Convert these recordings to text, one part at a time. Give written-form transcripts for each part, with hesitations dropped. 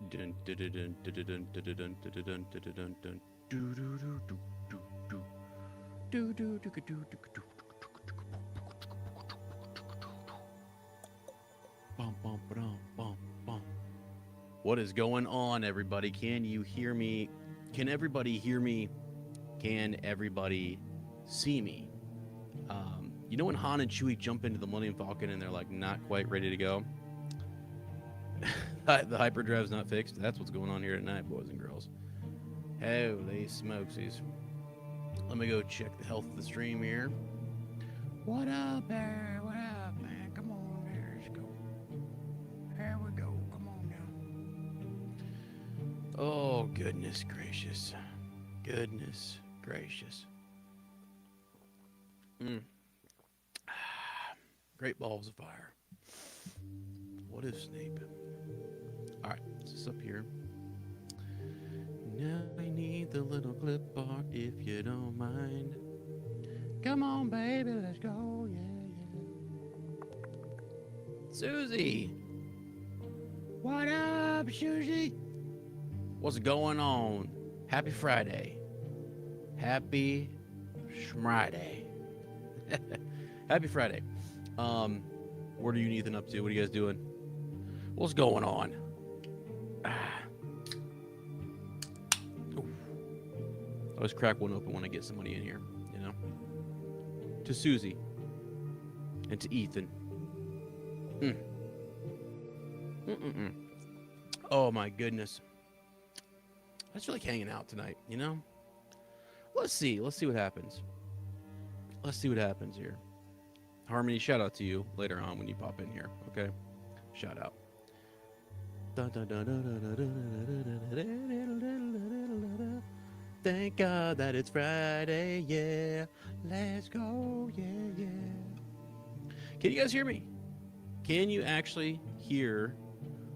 Dun, dun, dun, dun, dun, dun, dun, dun, dun, dun, dun, dun, dun, dun. Do, do, do, do, do, do. Do, do, do, do, do, do, do. Bum, bum, ba-dum, bum, bum. What is going on, everybody? Can you hear me? Can everybody hear me? Can everybody see me? You know when Han and Chewie jump into the Millennium Falcon and they're like not quite ready to go? The hyperdrive's not fixed. That's what's going on here tonight, boys and girls. Holy smokesies. Let me go check the health of the stream here. What up there? What up, man? Come on, there. Let's go. There we go. Come on now. Oh, goodness gracious. Goodness gracious. Great balls of fire. What is Snape? Alright, is this up here? Now I need the little clip art if you don't mind. Come on, baby, let's go. Yeah. Susie! What up, Susie? What's going on? Happy Friday. Happy Friday. Happy Friday. What are you and Ethan up to? What are you guys doing? What's going on? I always crack one open when I get somebody in here, you know? To Susie. And to Ethan. Oh my goodness. I just feel like hanging out tonight, you know? Let's see what happens. Let's see what happens here. Harmony, shout out to you later on when you pop in here, okay? Shout out. Thank God that it's Friday, yeah. Let's go, yeah. Can you guys hear me? Can you actually hear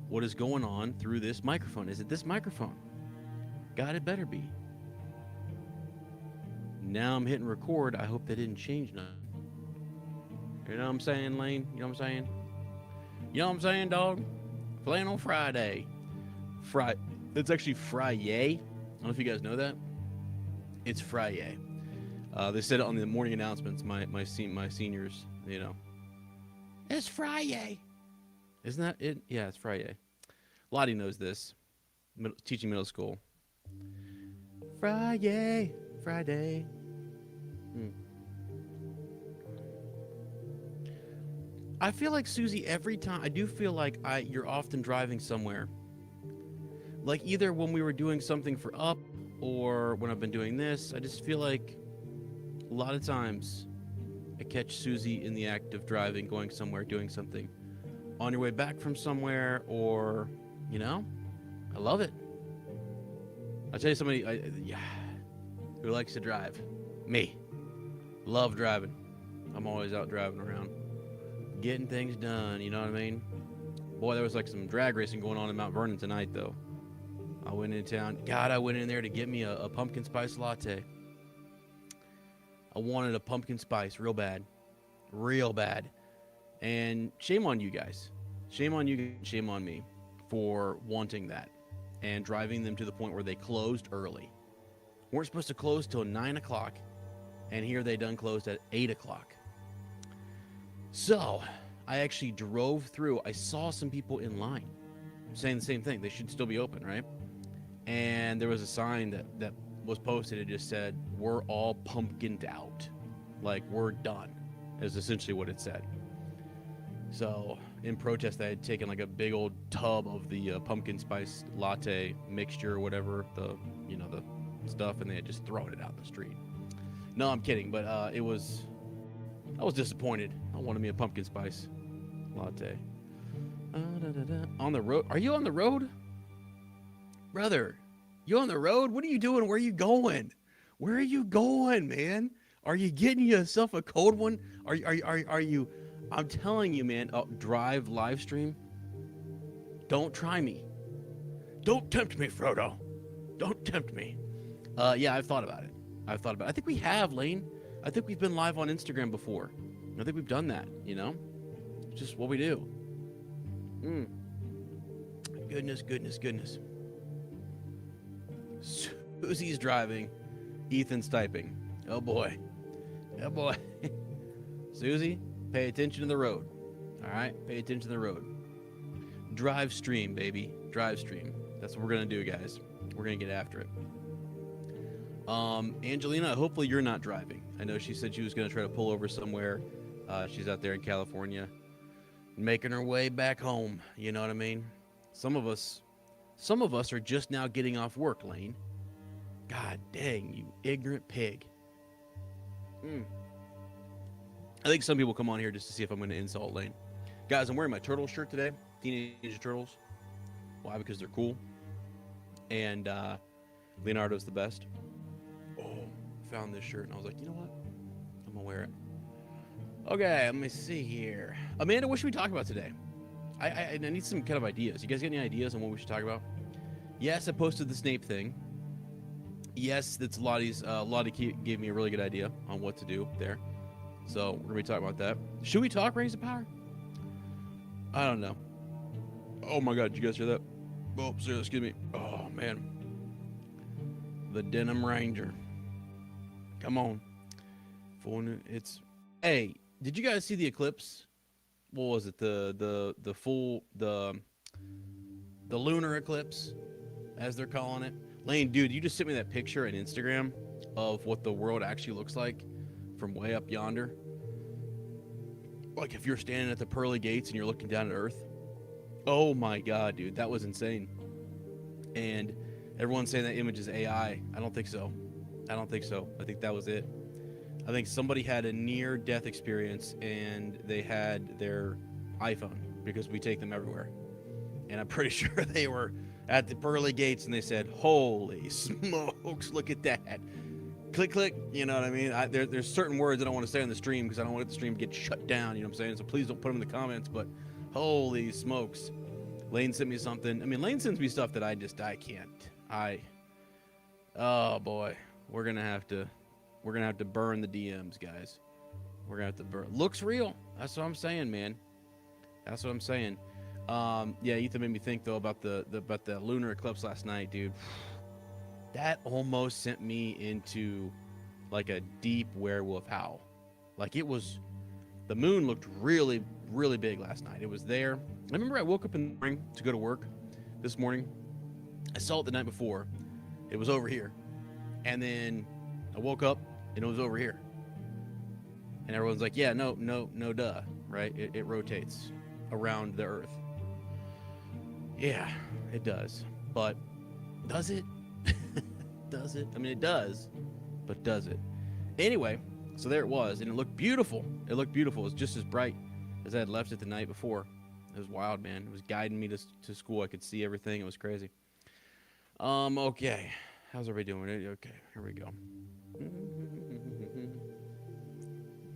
what is going on through this microphone? Is it this microphone? God, it better be. Now I'm hitting record. I hope that didn't change nothing. You know what I'm saying, Lane? You know what I'm saying? You know what I'm saying, dog? Flannel Friday. It's actually Friday. I don't know if you guys know that. It's Friday. They said it on the morning announcements. My seniors, you know. It's Friday. Isn't that it? Yeah, it's Friday. Lottie knows this. Teaching middle school. Friday. I feel like, Susie, every time, I do feel like you're often driving somewhere. Like either when we were doing something for Up or when I've been doing this, I just feel like a lot of times I catch Susie in the act of driving, going somewhere, doing something. On your way back from somewhere or, you know, I love it. I'll tell you somebody who likes to drive. Me. Love driving. I'm always out driving around. Getting things done, you know what I mean? Boy, there was like some drag racing going on in Mount Vernon tonight, though. I went in town. God, I went in there to get me a pumpkin spice latte. I wanted a pumpkin spice real bad. Real bad. And shame on you guys. Shame on you, shame on me for wanting that and driving them to the point where they closed early. Weren't supposed to close till 9 o'clock, and here they done closed at 8 o'clock. So, I actually drove through. I saw some people in line saying the same thing. They should still be open, right? And there was a sign that was posted. It just said, "We're all pumpkined out." Like, we're done, is essentially what it said. So, in protest, I had taken like a big old tub of the pumpkin spice latte mixture or whatever, the stuff, and they had just thrown it out in the street. No, I'm kidding, but I was disappointed. I wanted me a pumpkin spice latte. On the road? Are you on the road? Brother, you on the road? What are you doing? Where are you going? Where are you going, man? Are you getting yourself a cold one? Are you? I'm telling you, man. Drive live stream. Don't try me. Don't tempt me, Frodo. Don't tempt me. Yeah, I've thought about it. I think we have, Lane. I think we've been live on Instagram before. I think we've done that, you know? It's just what we do. goodness. Susie's driving. Ethan's typing. Oh boy. Susie, pay attention to the road. All right? Pay attention to the road. Drive stream, baby. Drive stream. That's what we're going to do, guys. We're going to get after it. Angelina, hopefully you're not driving. I know she said she was going to try to pull over somewhere. She's out there in California, making her way back home. You know what I mean? Some of us are just now getting off work, Lane. God dang, you ignorant pig. I think some people come on here just to see if I'm going to insult Lane. Guys, I'm wearing my turtle shirt today. Teenage Ninja Turtles. Why? Because they're cool. And Leonardo's the best. Oh, found this shirt and I was like, you know what? I'm gonna wear it. Okay, let me see here. Amanda, what should we talk about today? I need some kind of ideas. You guys got any ideas on what we should talk about? Yes, I posted the Snape thing. Yes, that's Lottie gave me a really good idea on what to do there. So we're gonna be talking about that. Should we talk Rings of Power? I don't know. Oh my God, did you guys hear that? Oh, sorry, excuse me. Oh man. The Denim Ranger. Come on. Hey, did you guys see the eclipse? What was it? The lunar eclipse, as they're calling it. Lane, dude, you just sent me that picture on Instagram of what the world actually looks like from way up yonder. Like if you're standing at the pearly gates and you're looking down at Earth. Oh my God, dude, that was insane. And everyone's saying that image is AI. I don't think so. I think that was it. I think somebody had a near-death experience and they had their iPhone because we take them everywhere. And I'm pretty sure they were at the pearly gates and they said, holy smokes, look at that. Click, click, you know what I mean? There's certain words I don't want to say on the stream because I don't want the stream to get shut down, you know what I'm saying? So please don't put them in the comments, but holy smokes. Lane sent me something. I mean, Lane sends me stuff that I can't. Oh boy. We're gonna have to burn the DMs, guys. We're gonna have to burn. Looks real. That's what I'm saying, man. That's what I'm saying. Yeah, Ethan made me think though about the lunar eclipse last night, dude. That almost sent me into like a deep werewolf howl. Like it was, the moon looked really, really big last night. It was there. I remember I woke up in the morning to go to work this morning. I saw it the night before. It was over here. And then I woke up and it was over here. And everyone's like, yeah, no, duh, right? It rotates around the Earth. Yeah, it does. But does it? Does it? I mean, it does, but does it? Anyway, so there it was, and it looked beautiful. It looked beautiful. It was just as bright as I had left it the night before. It was wild, man. It was guiding me to school. I could see everything. It was crazy. Okay. How's everybody doing? Okay, here we go.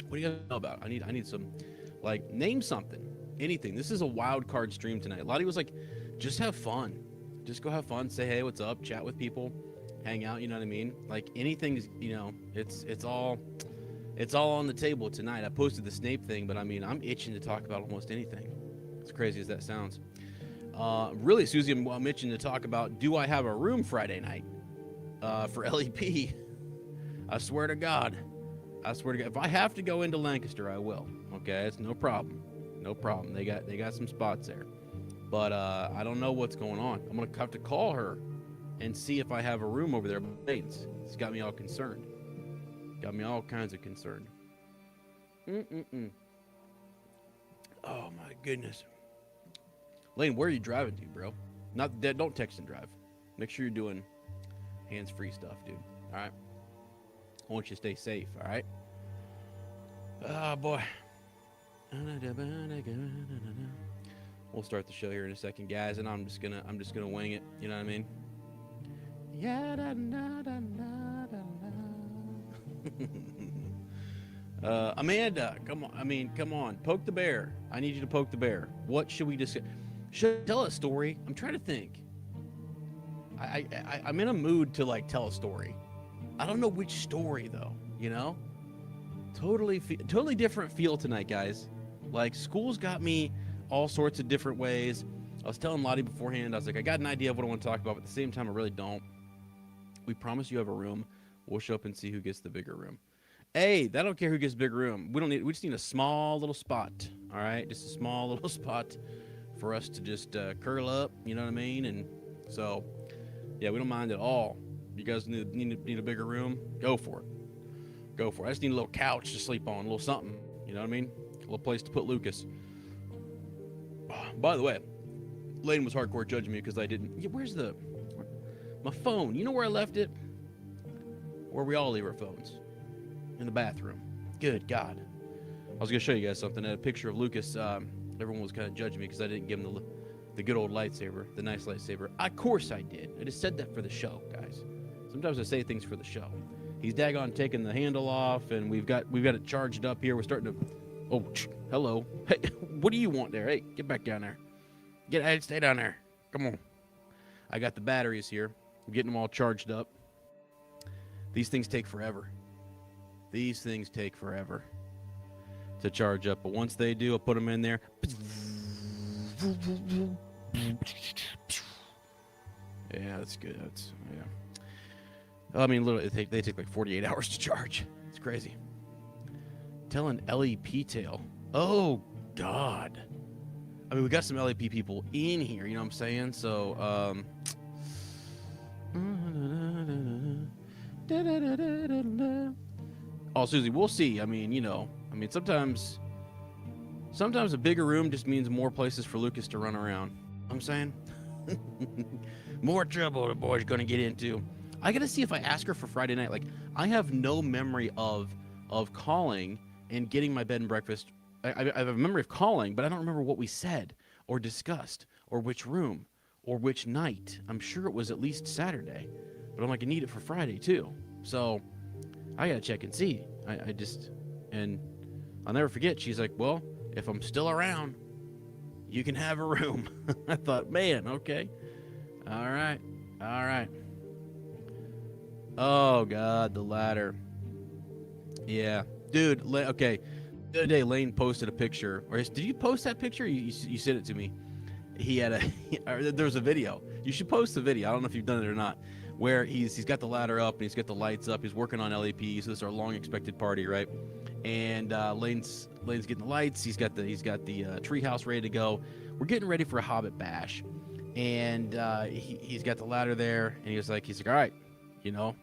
What do you guys know about? I need some, like, name something. Anything. This is a wild card stream tonight. Lottie was like, just have fun. Just go have fun. Say, hey, what's up? Chat with people. Hang out, you know what I mean? Like anything's, you know, it's all on the table tonight. I posted the Snape thing, but I mean, I'm itching to talk about almost anything. As crazy as that sounds. Really, Susie, I'm itching to talk about, do I have a room Friday night for LEP? I swear to God. If I have to go into Lancaster, I will. Okay, it's no problem. No problem. They got some spots there. But I don't know what's going on. I'm gonna have to call her and see if I have a room over there. It's got me all concerned. Got me all kinds of concerned. Oh my goodness. Lane, where are you driving to, bro? Not that. Don't text and drive. Make sure you're doing hands-free stuff, dude. All right. I want you to stay safe. All right. Oh boy. We'll start the show here in a second, guys, and I'm just gonna wing it. You know what I mean? Yeah, da, da, da, da, da. Amanda, come on, poke the bear. I need you to poke the bear. What should we discuss? Should I tell a story? I'm trying to think. I'm in a mood to like tell a story. I don't know which story though. You know, totally different feel tonight, guys. Like school's got me all sorts of different ways. I was telling Lottie beforehand, I was like, I got an idea of what I want to talk about, but at the same time, I really don't. We promise you have a room. We'll show up and see who gets the bigger room. Hey, I don't care who gets the bigger room. We just need a small little spot. All right, just a small little spot for us to just curl up. You know what I mean? And so, yeah, we don't mind at all. You guys need a bigger room? Go for it. Go for it. I just need a little couch to sleep on, a little something. You know what I mean? A little place to put Lucas. By the way, Lane was hardcore judging me because I didn't. Yeah, where's my phone? You know where I left it? Where we all leave our phones. In the bathroom. Good God. I was going to show you guys something. I had a picture of Lucas. Everyone was kind of judging me because I didn't give him the good old lightsaber, the nice lightsaber. Of course I did. I just said that for the show, guys. Sometimes I say things for the show. He's daggone taking the handle off, and we've got it charged up here. We're starting to... Oh, hello. Hey, what do you want there? Hey, get back down there. Stay down there. Come on. I got the batteries here. I'm getting them all charged up. These things take forever. These things take forever to charge up, but once they do, I'll put them in there. Yeah, that's good. Yeah. I mean, literally, they take like 48 hours to charge. It's crazy. Tell an LEP tale. Oh, God. I mean, we got some LEP people in here, you know what I'm saying? So, oh, Susie, we'll see. I mean, sometimes a bigger room just means more places for Lucas to run around. I'm saying more trouble the boy's going to get into. I got to see if I ask her for Friday night. Like, I have no memory of calling and getting my bed and breakfast. I have a memory of calling, but I don't remember what we said or discussed or which room or which night. I'm sure it was at least Saturday, but I'm like, I need it for Friday too. So I got to check and see. And I'll never forget. She's like, well, if I'm still around, you can have a room. I thought, man, okay. All right. Oh, God, the ladder. Yeah. Dude, okay. The other day, Lane posted a picture. Or did you post that picture? You sent it to me. He had there was a video. You should post the video. I don't know if you've done it or not. Where he's got the ladder up and he's got the lights up. He's working on LEP. So this is our long expected party, right? And Lane's getting the lights. He's got the treehouse ready to go. We're getting ready for a Hobbit bash, and he's got the ladder there. And he's like, all right,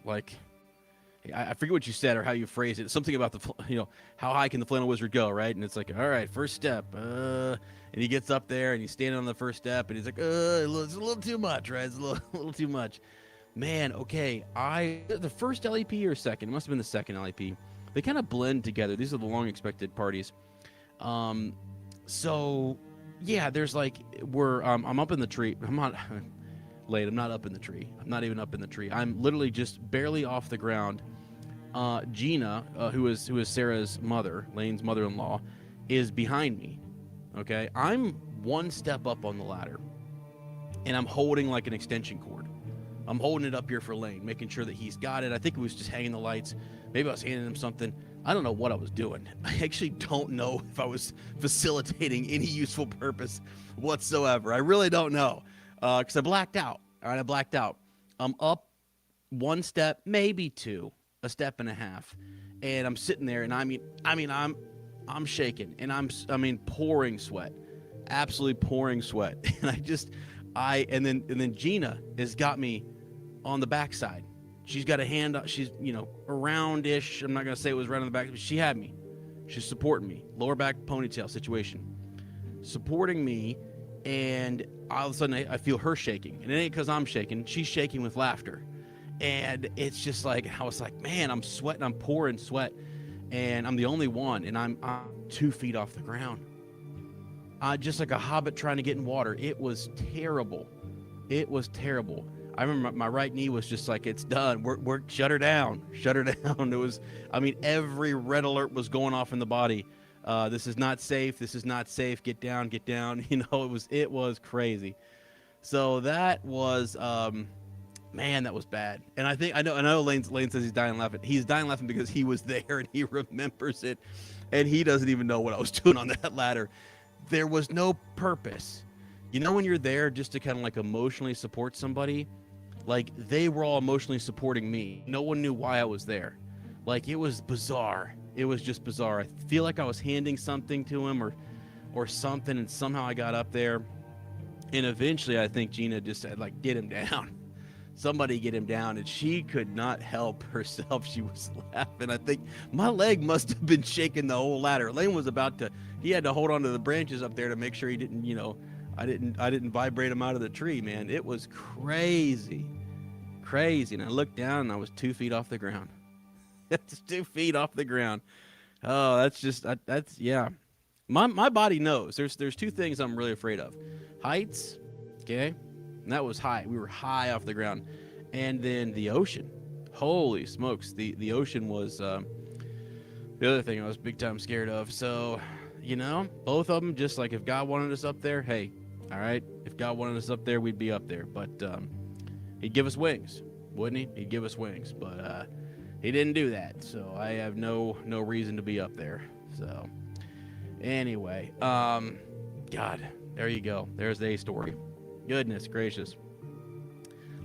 like I forget what you said or how you phrased it. Something about how high can the Flannel Wizard go, right? And it's like, all right, first step. And he gets up there and he's standing on the first step, and he's like, it's a little too much, right? It's a little too much. Man, okay, the first LEP or second? It must have been the second LEP. They kind of blend together. These are the long expected parties. So yeah, there's like I'm up in the tree. I'm not late. I'm not up in the tree. I'm not even up in the tree. I'm literally just barely off the ground. Gina, who is Sarah's mother, Lane's mother-in-law, is behind me. Okay, I'm one step up on the ladder, and I'm holding like an extension cord. I'm holding it up here for Lane, making sure that he's got it. I think it was just hanging the lights. Maybe I was handing him something. I don't know what I was doing. I actually don't know if I was facilitating any useful purpose whatsoever. I really don't know, because I blacked out. All right, I blacked out. I'm up one step, maybe two, a step and a half, and I'm sitting there, and I'm shaking, and I'm pouring sweat, absolutely pouring sweat, and then Gina has got me on the backside. She's got a hand, she's, around-ish. I'm not going to say it was right on the back, but she had me. She's supporting me. Lower back ponytail situation. Supporting me, and all of a sudden I feel her shaking. And it ain't because I'm shaking. She's shaking with laughter. And it's just like, I was like, man, I'm sweating. I'm pouring sweat. And I'm the only one. And I'm 2 feet off the ground. Just like a hobbit trying to get in water. It was terrible. It was terrible. I remember my right knee was just like, it's done. We're shut her down. Shut her down. It was, every red alert was going off in the body. This is not safe. This is not safe. Get down, get down. It was crazy. So that was, man, that was bad. And I know Lane says he's dying laughing. He's dying laughing because he was there and he remembers it. And he doesn't even know what I was doing on that ladder. There was no purpose. You know when you're there just to kind of like emotionally support somebody? Like they were all emotionally supporting me. No one knew why I was there. Like it was bizarre. It was just bizarre. I feel like I was handing something to him or something, and somehow I got up there. And eventually I think Gina just said, like, get him down. Somebody get him down. And she could not help herself. She was laughing. I think my leg must have been shaking the whole ladder. Lane was about to, he had to hold on to the branches up there to make sure he didn't, you know, I didn't vibrate him out of the tree, man. It was crazy. Crazy. And I looked down and I was 2 feet off the ground. That's 2 feet off the ground. Oh, that's just, that's, yeah. My body knows. There's two things I'm really afraid of. Heights, okay? And that was high. We were high off the ground. And then the ocean. Holy smokes. The ocean was the other thing I was big time scared of. So, you know, both of them, just like if God wanted us up there, hey, all right, if God wanted us up there, we'd be up there. But he'd give us wings, wouldn't he? He'd give us wings. But he didn't do that. So I have no reason to be up there. So anyway, God, there you go. There's the story. Goodness gracious.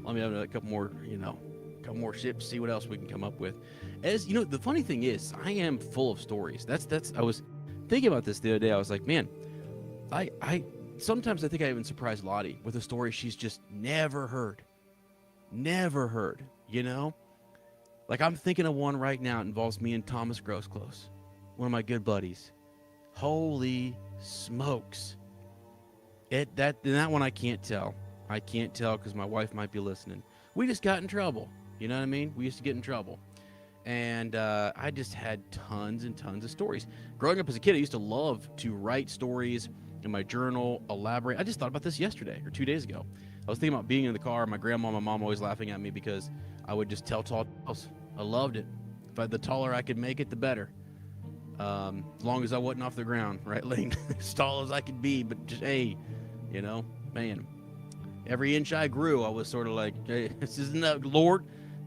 Let me have a couple more, you know, couple more ships, see what else we can come up with. As you know, the funny thing is, I am full of stories. That's I was thinking about this the other day. I was like, man, I sometimes I think I even surprise Lottie with a story she's just never heard, you know. Like I'm thinking of one right now. It involves me and Thomas Grossclose, one of my good buddies. Holy smokes! That one I can't tell. I can't tell because my wife might be listening. We just got in trouble. You know what I mean? We used to get in trouble. And I just had tons and tons of stories. Growing up as a kid, I used to love to write stories in my journal, elaborate. I just thought about this yesterday or 2 days ago. I was thinking about being in the car. My grandma and my mom always laughing at me because I would just tell tall tales. I loved it. The taller I could make it, the better. As long as I wasn't off the ground, right, Lane? As tall as I could be, but just, hey, you know, man. Every inch I grew, I was sort of like, hey, this is enough, Lord.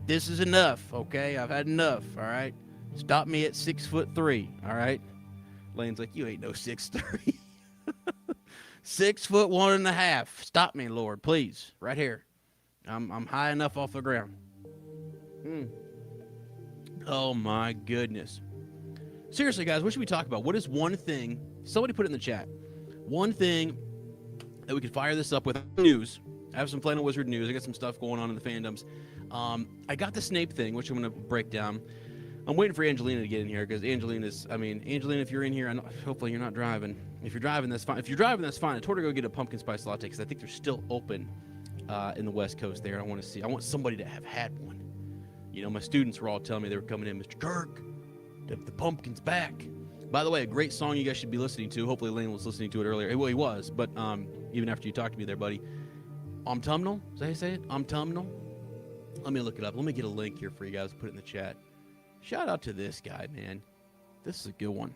This is enough, okay? I've had enough, all right? Stop me at 6'3", all right? Lane's like, you ain't no 6'3". 6'1.5". Stop me, Lord, please, right here. I'm high enough off the ground. Oh my goodness. Seriously, guys, what should we talk about? What is one thing? Somebody put it in the chat. One thing that we could fire this up with news. I have some Flannel Wizard news. I got some stuff going on in the fandoms. I got the Snape thing, which I'm going to break down. I'm waiting for Angelina to get in here because Angelina, if you're in here, hopefully you're not driving. If you're driving, that's fine. If you're driving, that's fine. I told her to go get a pumpkin spice latte because I think they're still open in the West Coast there. I want somebody to have had one. You know, my students were all telling me they were coming in, Mr. Kirk, the pumpkin's back. By the way, a great song you guys should be listening to. Hopefully Lane was listening to it earlier. Well, he was, but even after you talked to me there, buddy. Autumnal? Is that how you say it? Autumnal? Let me look it up. Let me get a link here for you guys to put it in the chat. Shout out to this guy, man. This is a good one.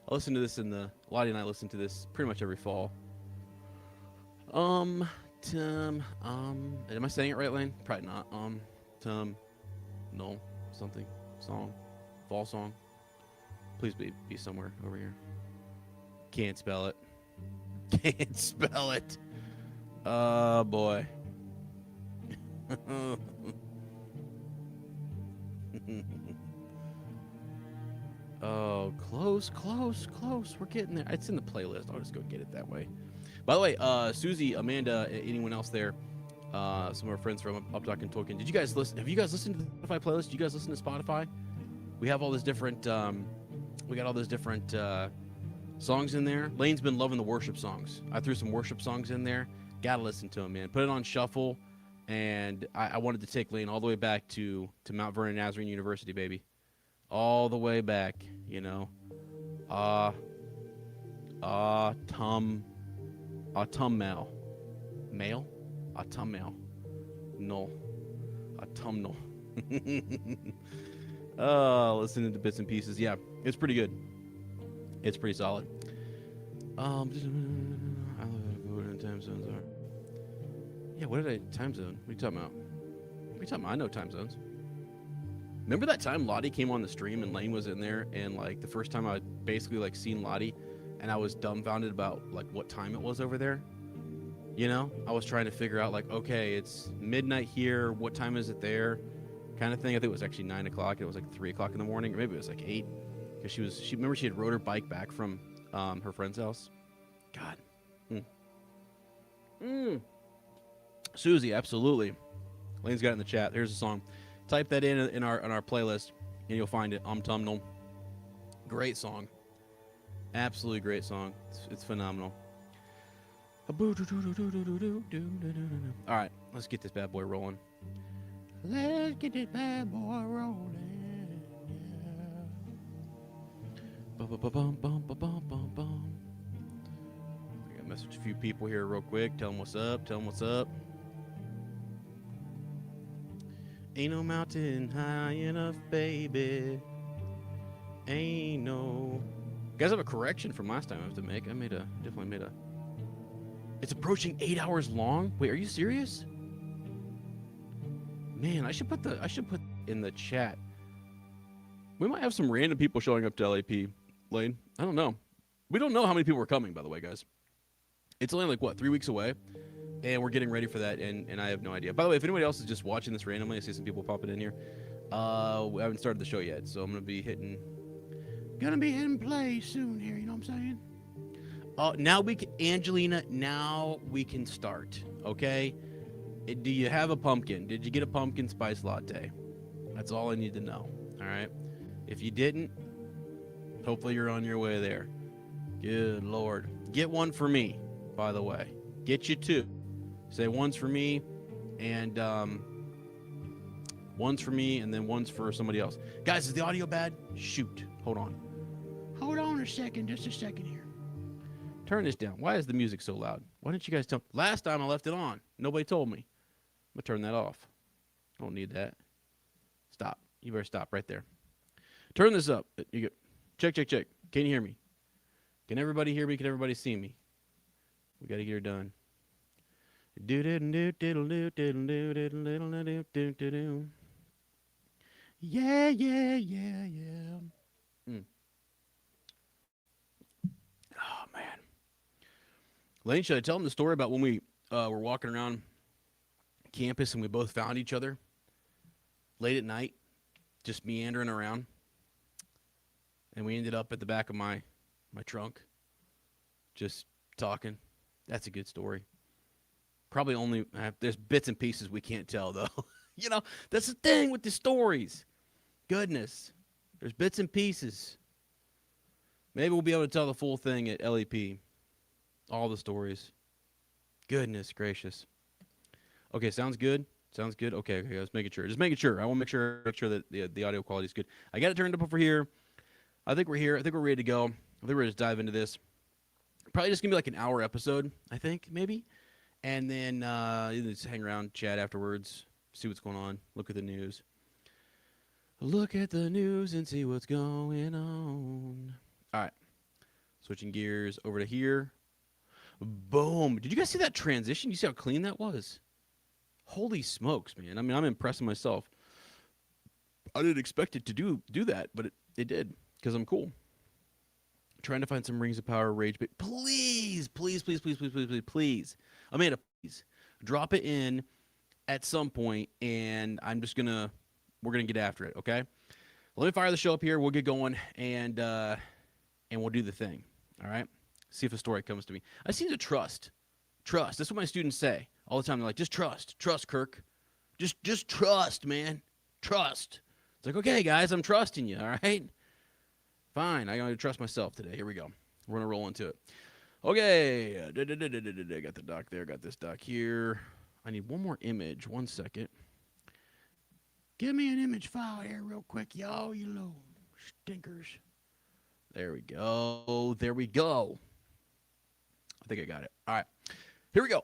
I listen to this Lottie and I listen to this pretty much every fall. Am I saying it right, Lane? Probably not. No, something, song, fall song. Please be somewhere over here. Can't spell it. Can't spell it. Oh, boy. Oh, close. We're getting there. It's in the playlist. I'll just go get it that way. By the way, Susie, Amanda, anyone else there, some of our friends from Up Talking Tolkien. Did you guys listen? Have you guys listened to the Spotify playlist? Did you guys listen to Spotify? We have all this different, we got all those different songs in there. Lane's been loving the worship songs. I threw some worship songs in there. Gotta listen to them, man. Put it on shuffle, and I wanted to take Lane all the way back to Mount Vernon Nazarene University, baby. All the way back, you know. Autumnal. Male? Autumnal. No. Autumnal. Listening to bits and pieces. Yeah, it's pretty good. It's pretty solid. I don't know what time zones are. Yeah, time zone? What are you talking about? What are you talking about? I know time zones. Remember that time Lottie came on the stream and Lane was in there, and like the first time I basically like seen Lottie, and I was dumbfounded about like what time it was over there. You know, I was trying to figure out like, okay, it's midnight here. What time is it there? Kind of thing. I think it was actually 9 o'clock. It was like 3 o'clock in the morning, or maybe it was like 8. Because she remember she had rode her bike back from her friend's house. God. Mm. Mm. Susie, absolutely. Lane's got it in the chat. Here's the song. Type that in our playlist, and you'll find it. Autumnal. Great song. Absolutely great song. It's phenomenal. All right, let's get this bad boy rolling. Let's get this bad boy rolling. Yeah. I gotta message a few people here real quick. Tell them what's up. Tell them what's up. Ain't no mountain high enough, baby. Ain't no. You guys have a correction from last time I have to make. I definitely made a. It's approaching 8 hours long. Wait, are you serious? Man, I should put in the chat. We might have some random people showing up to LAP, Lane. I don't know. We don't know how many people are coming, by the way, guys. It's only like what, 3 weeks away, and we're getting ready for that, and I have no idea. By the way, if anybody else is just watching this randomly, I see some people popping in here. We haven't started the show yet, so I'm gonna be hitting play soon here. You know what I'm saying? Now Angelina, now we can start, okay? Do you have a pumpkin? Did you get a pumpkin spice latte? That's all I need to know, all right? If you didn't, hopefully you're on your way there. Good Lord. Get one for me, by the way. Get you two. Say one's for me, and one's for me, and then one's for somebody else. Guys, is the audio bad? Shoot. Hold on. Hold on a second, just a second here. Turn this down. Why is the music so loud? Why didn't you guys tell me? Last time I left it on. Nobody told me. I'm going to turn that off. I don't need that. Stop. You better stop right there. Turn this up. You get check. Can you hear me? Can everybody hear me? Can everybody see me? We got to get her done. Yeah. Oh, man. Lane, should I tell them the story about when we were walking around campus and we both found each other late at night, just meandering around, and we ended up at the back of my trunk, just talking? That's a good story. Probably only there's bits and pieces we can't tell though. You know, that's the thing with the stories. Goodness, there's bits and pieces. Maybe we'll be able to tell the full thing at LEP. All the stories. Goodness gracious. Okay, sounds good. Sounds good. Okay, let's make it sure. Just making sure. I want to make sure that the audio quality is good. I got it turned up over here. I think we're here. I think we're ready to go. I think we're going to just dive into this. Probably just going to be like an hour episode, I think, maybe. And then just hang around, chat afterwards, see what's going on, look at the news. Look at the news and see what's going on. All right. Switching gears over to here. Boom. Did you guys see that transition? You see how clean that was? Holy smokes, man. I mean, I'm impressing myself. I didn't expect it to do that, but it did, because I'm cool. Trying to find some Rings of Power rage, but please. Amanda, please drop it in at some point, and we're gonna get after it, okay? Let me fire the show up here. We'll get going, and we'll do the thing. All right. See if a story comes to me. I seem to trust. That's what my students say all the time. They're like, just trust, Kirk. Just trust, man. Trust. It's like, okay, guys, I'm trusting you. All right. Fine. I gotta trust myself today. Here we go. We're gonna roll into it. Okay. I got the doc there. Got this doc here. I need one more image. 1 second. Give me an image file here real quick, y'all, you little stinkers. There we go. I think I got it. All right. Here we go.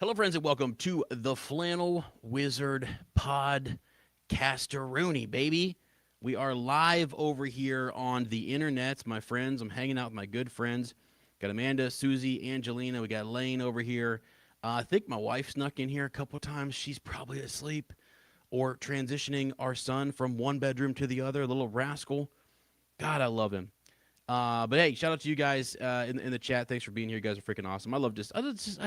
Hello, friends, and welcome to the Flannel Wizard Podcasteroonie, baby. We are live over here on the internets, my friends. I'm hanging out with my good friends. Got Amanda, Susie, Angelina. We got Lane over here. I think my wife snuck in here a couple times. She's probably asleep or transitioning our son from one bedroom to the other, little rascal. God, I love him. But hey, shout out to you guys in the chat. Thanks for being here. You guys are freaking awesome. I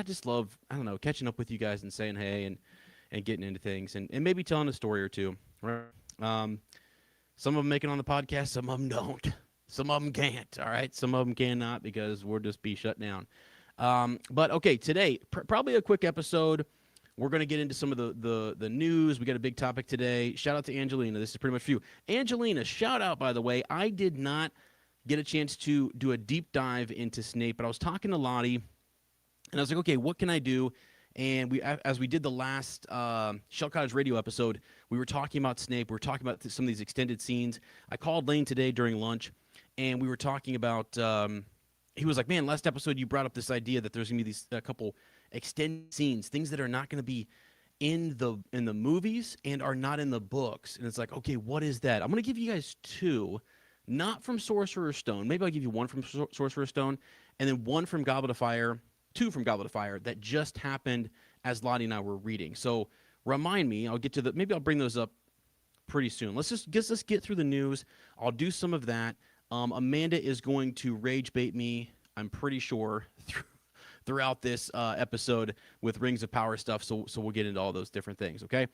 just love, I don't know, catching up with you guys and saying hey and getting into things and maybe telling a story or two. Right? Um, some of them make it on the podcast, some of them don't. Some of them can't. All right, some of them cannot because we'll just be shut down. But okay, today probably a quick episode. We're going to get into some of the news. We got a big topic today. Shout out to Angelina. This is pretty much for you. Angelina, shout out, by the way. I did not get a chance to do a deep dive into Snape, but I was talking to Lottie, and I was like, okay, what can I do? And as we did the last Shell Cottage Radio episode, we were talking about Snape. We were talking about some of these extended scenes. I called Lane today during lunch, and we were talking about he was like, man, last episode you brought up this idea that there's going to be a couple extended scenes, things that are not going to be in the movies and are not in the books. And it's like, okay, what is that? I'm going to give you guys two, not from Sorcerer's Stone. Maybe I'll give you one from Sorcerer's Stone, and then one from Goblet of Fire, two from Goblet of Fire that just happened as Lottie and I were reading. So remind me, maybe I'll bring those up pretty soon. Let's get through the news. I'll do some of that. Amanda is going to rage bait me, I'm pretty sure, throughout this episode with Rings of Power stuff. So we'll get into all those different things. Okay.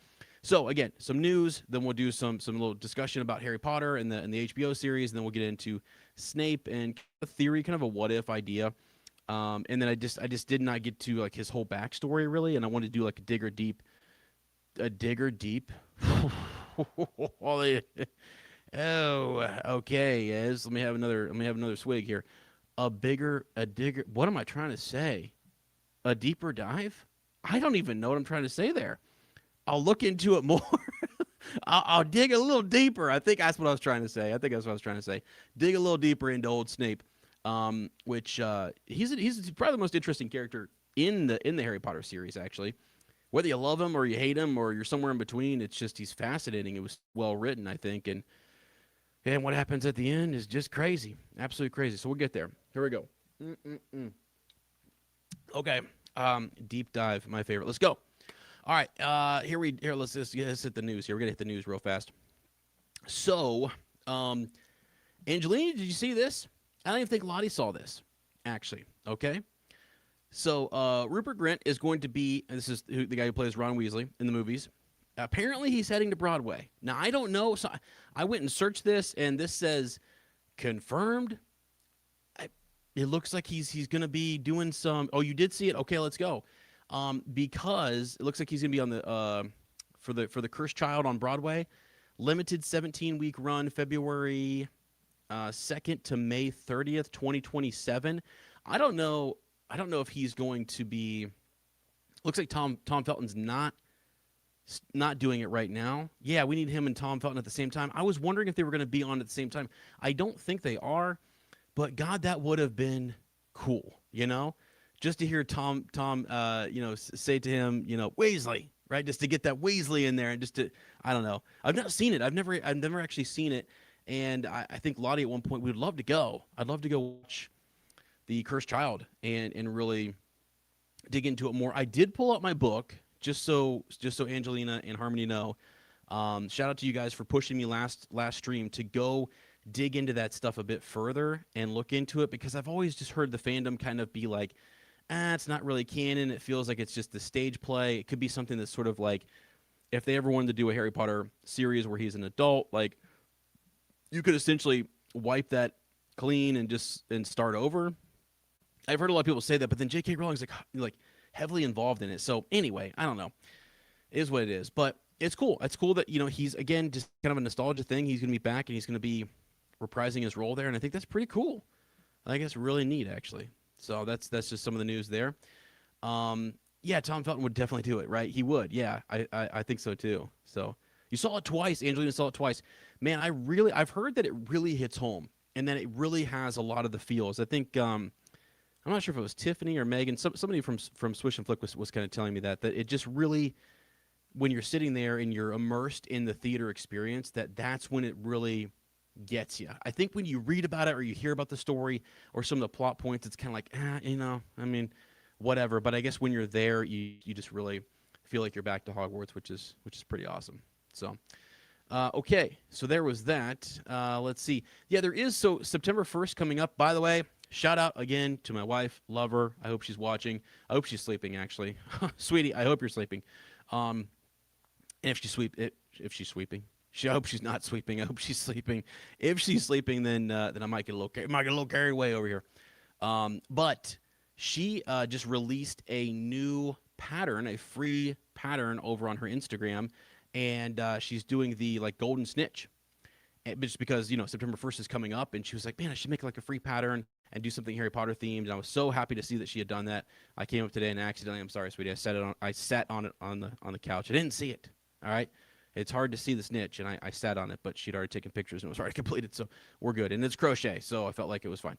So again, some news. Then we'll do some little discussion about Harry Potter and the HBO series. And then we'll get into Snape and a theory, kind of a what if idea. And then I just did not get to like his whole backstory really, and I wanted to do like a digger deep. Oh, okay, yes. Let me have another swig here. A digger. What am I trying to say? A deeper dive? I don't even know what I'm trying to say there. I'll look into it more. I'll dig a little deeper. I think that's what I was trying to say. Dig a little deeper into old Snape, which he's probably the most interesting character in the Harry Potter series, actually. Whether you love him or you hate him or you're somewhere in between, it's just he's fascinating. It was well written, I think, and what happens at the end is just crazy, absolutely crazy. So we'll get there. Here we go. Okay, deep dive, my favorite. Let's go. All right, let's hit the news here. We're gonna hit the news real fast. So, Angelina, did you see this? I don't even think Lottie saw this, actually. Okay. So, Rupert Grint is going to be, this is the guy who plays Ron Weasley in the movies. Apparently, he's heading to Broadway. Now, I don't know. So I went and searched this, and this says confirmed. It looks like he's going to be doing some. Oh, you did see it? Okay, let's go. Because it looks like he's going to be on the for the Cursed Child on Broadway, limited 17-week run, February 2nd to May 30th, 2027. I don't know if he's going to be. Looks like Tom Felton's not doing it right now. Yeah, we need him and Tom Felton at the same time. I was wondering if they were going to be on at the same time. I don't think they are, but God, that would have been cool, just to hear Tom, say to him, Weasley, right? Just to get that Weasley in there and just to, I don't know. I've not seen it. I've never actually seen it. And I think Lottie at one point, we'd love to go. I'd love to go watch The Cursed Child and really dig into it more. I did pull up my book just so Angelina and Harmony know. Shout out to you guys for pushing me last stream to go dig into that stuff a bit further and look into it, because I've always just heard the fandom kind of be like, it's not really canon. It feels like it's just the stage play. It could be something that's sort of like if they ever wanted to do a Harry Potter series where he's an adult, like you could essentially wipe that clean and start over. I've heard a lot of people say that, but then J.K. Rowling's like heavily involved in it. So anyway, I don't know. It is what it is. But it's cool. It's cool that, he's, again, just kind of a nostalgia thing. He's going to be back, and he's going to be reprising his role there, and I think that's pretty cool. I think it's really neat, actually. So that's just some of the news there. Yeah, Tom Felton would definitely do it, right? He would. Yeah, I think so, too. So you saw it twice. Angelina saw it twice. Man, I've heard that it really hits home, and that it really has a lot of the feels. I think I'm not sure if it was Tiffany or Megan. Somebody from Swish and Flick was kind of telling me that it just really, when you're sitting there and you're immersed in the theater experience, that's when it really gets you. I think when you read about it or you hear about the story or some of the plot points, it's kind of like, whatever. But I guess when you're there, you just really feel like you're back to Hogwarts, which is pretty awesome. So, Okay, so there was that. Let's see. Yeah, there is. So September 1st coming up. By the way, shout out again to my wife. Love her. I hope she's watching. I hope she's sleeping, actually. Sweetie, I hope you're sleeping. Um, and if she's sweeping, I hope she's not sweeping. I hope she's sleeping. If she's sleeping, then I might get a little carried away over here. But she just released a new pattern, a free pattern over on her Instagram, and she's doing the like golden snitch. Just because September 1st is coming up, and she was like, "Man, I should make like a free pattern and do something Harry Potter themed." And I was so happy to see that she had done that. I came up today and accidentally, I'm sorry, sweetie, I sat on it on the couch. I didn't see it. All right. It's hard to see the snitch, and I sat on it, but she'd already taken pictures and it was already completed, so we're good. And it's crochet, so I felt like it was fine.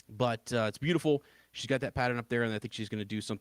But it's beautiful. She's got that pattern up there, and I think she's going to do some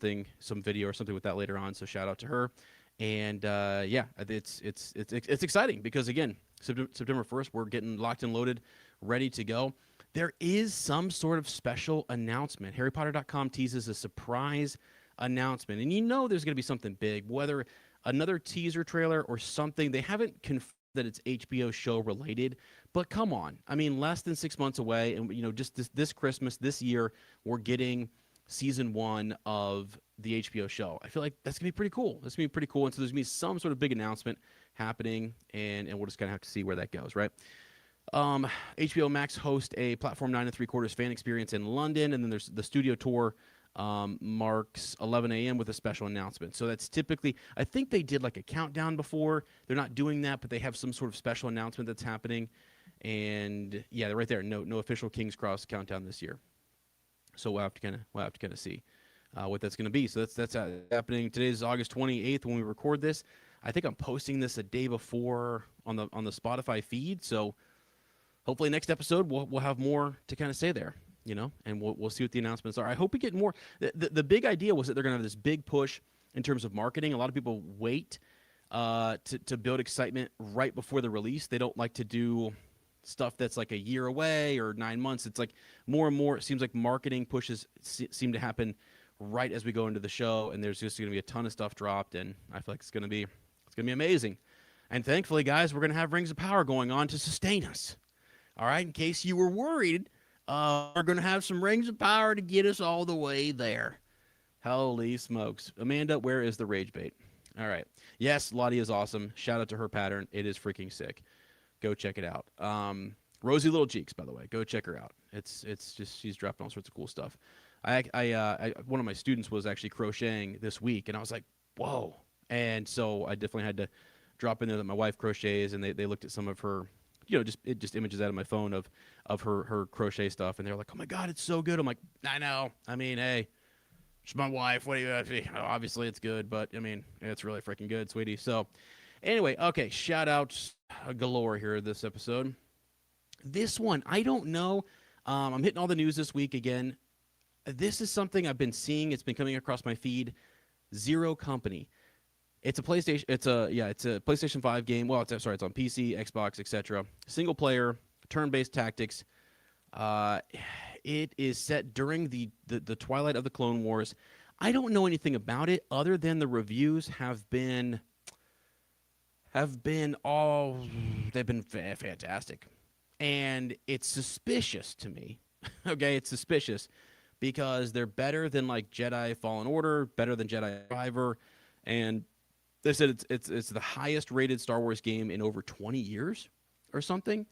video or something with that later on. So shout out to her. And yeah, it's exciting because again, September 1st, we're getting locked and loaded, ready to go. There is some sort of special announcement. HarryPotter.com teases a surprise announcement, and there's going to be something big, whether another teaser trailer or something. They haven't confirmed that it's HBO show related, but come on. I mean, less than 6 months away, and just this Christmas, this year, we're getting season 1 of the HBO show. I feel like that's gonna be pretty cool. That's gonna be pretty cool, and so there's gonna be some sort of big announcement happening, and we'll just kind of have to see where that goes, right? HBO Max hosts a Platform 9 3/4 fan experience in London, and then there's the studio tour marks 11 a.m. with a special announcement. So that's typically, I think they did like a countdown before. They're not doing that, but they have some sort of special announcement that's happening. And yeah, they're right there. No official King's Cross countdown this year. So we'll have to kind of see what that's going to be. So that's happening. Today is August 28th when we record this. I think I'm posting this a day before on the Spotify feed. So hopefully next episode we'll have more to kind of say there. And we'll see what the announcements are. I hope we get more. The big idea was that they're going to have this big push in terms of marketing. A lot of people wait to build excitement right before the release. They don't like to do stuff that's like a year away or 9 months. It's like more and more, it seems like marketing pushes seem to happen right as we go into the show, and there's just going to be a ton of stuff dropped, and I feel like it's going to be amazing. And thankfully, guys, we're going to have Rings of Power going on to sustain us. All right, in case you were worried, we're going to have some Rings of Power to get us all the way there. Holy smokes. Amanda, where is the rage bait? All right. Yes, Lottie is awesome. Shout out to her pattern. It is freaking sick. Go check it out. Rosie Little Cheeks, by the way. Go check her out. It's just, she's dropping all sorts of cool stuff. One of my students was actually crocheting this week, and I was like, whoa. And so I definitely had to drop in there that my wife crochets, and they looked at some of her, just images out of my phone of her crochet stuff, and they're like, oh my God, it's so good. I'm like, I know. I mean, hey, she's my wife. What do you, obviously it's good, but I mean, it's really freaking good, sweetie. So anyway, okay, shout outs galore here this episode. This one, I don't know. I'm hitting all the news this week again. This is something I've been seeing. It's been coming across my feed. Zero Company. It's a PlayStation. It's a PlayStation 5 game. Well, it's on PC, Xbox, etc. Single player, turn-based tactics. It is set during the twilight of the Clone Wars. I don't know anything about it other than the reviews have been fantastic, and it's suspicious to me. Okay, it's suspicious because they're better than like Jedi Fallen Order, better than Jedi Survivor, and they said it's the highest rated Star Wars game in over 20 years or something.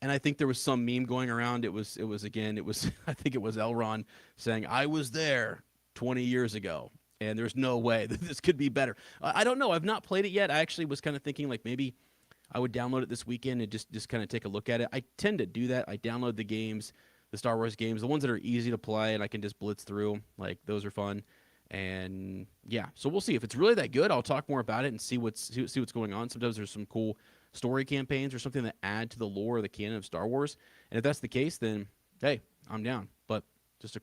And I think there was some meme going around. It was I think it was Elrond saying, I was there 20 years ago, and there's no way that this could be better. I don't know. I've not played it yet. I actually was kind of thinking like maybe I would download it this weekend and just kind of take a look at it. I tend to do that. I download the games, the Star Wars games, the ones that are easy to play and I can just blitz through. Like those are fun. And yeah, so we'll see if it's really that good. I'll talk more about it and see what's going on. Sometimes there's some cool story campaigns or something that add to the lore or the canon of Star Wars. And if that's the case, then hey, I'm down. But just a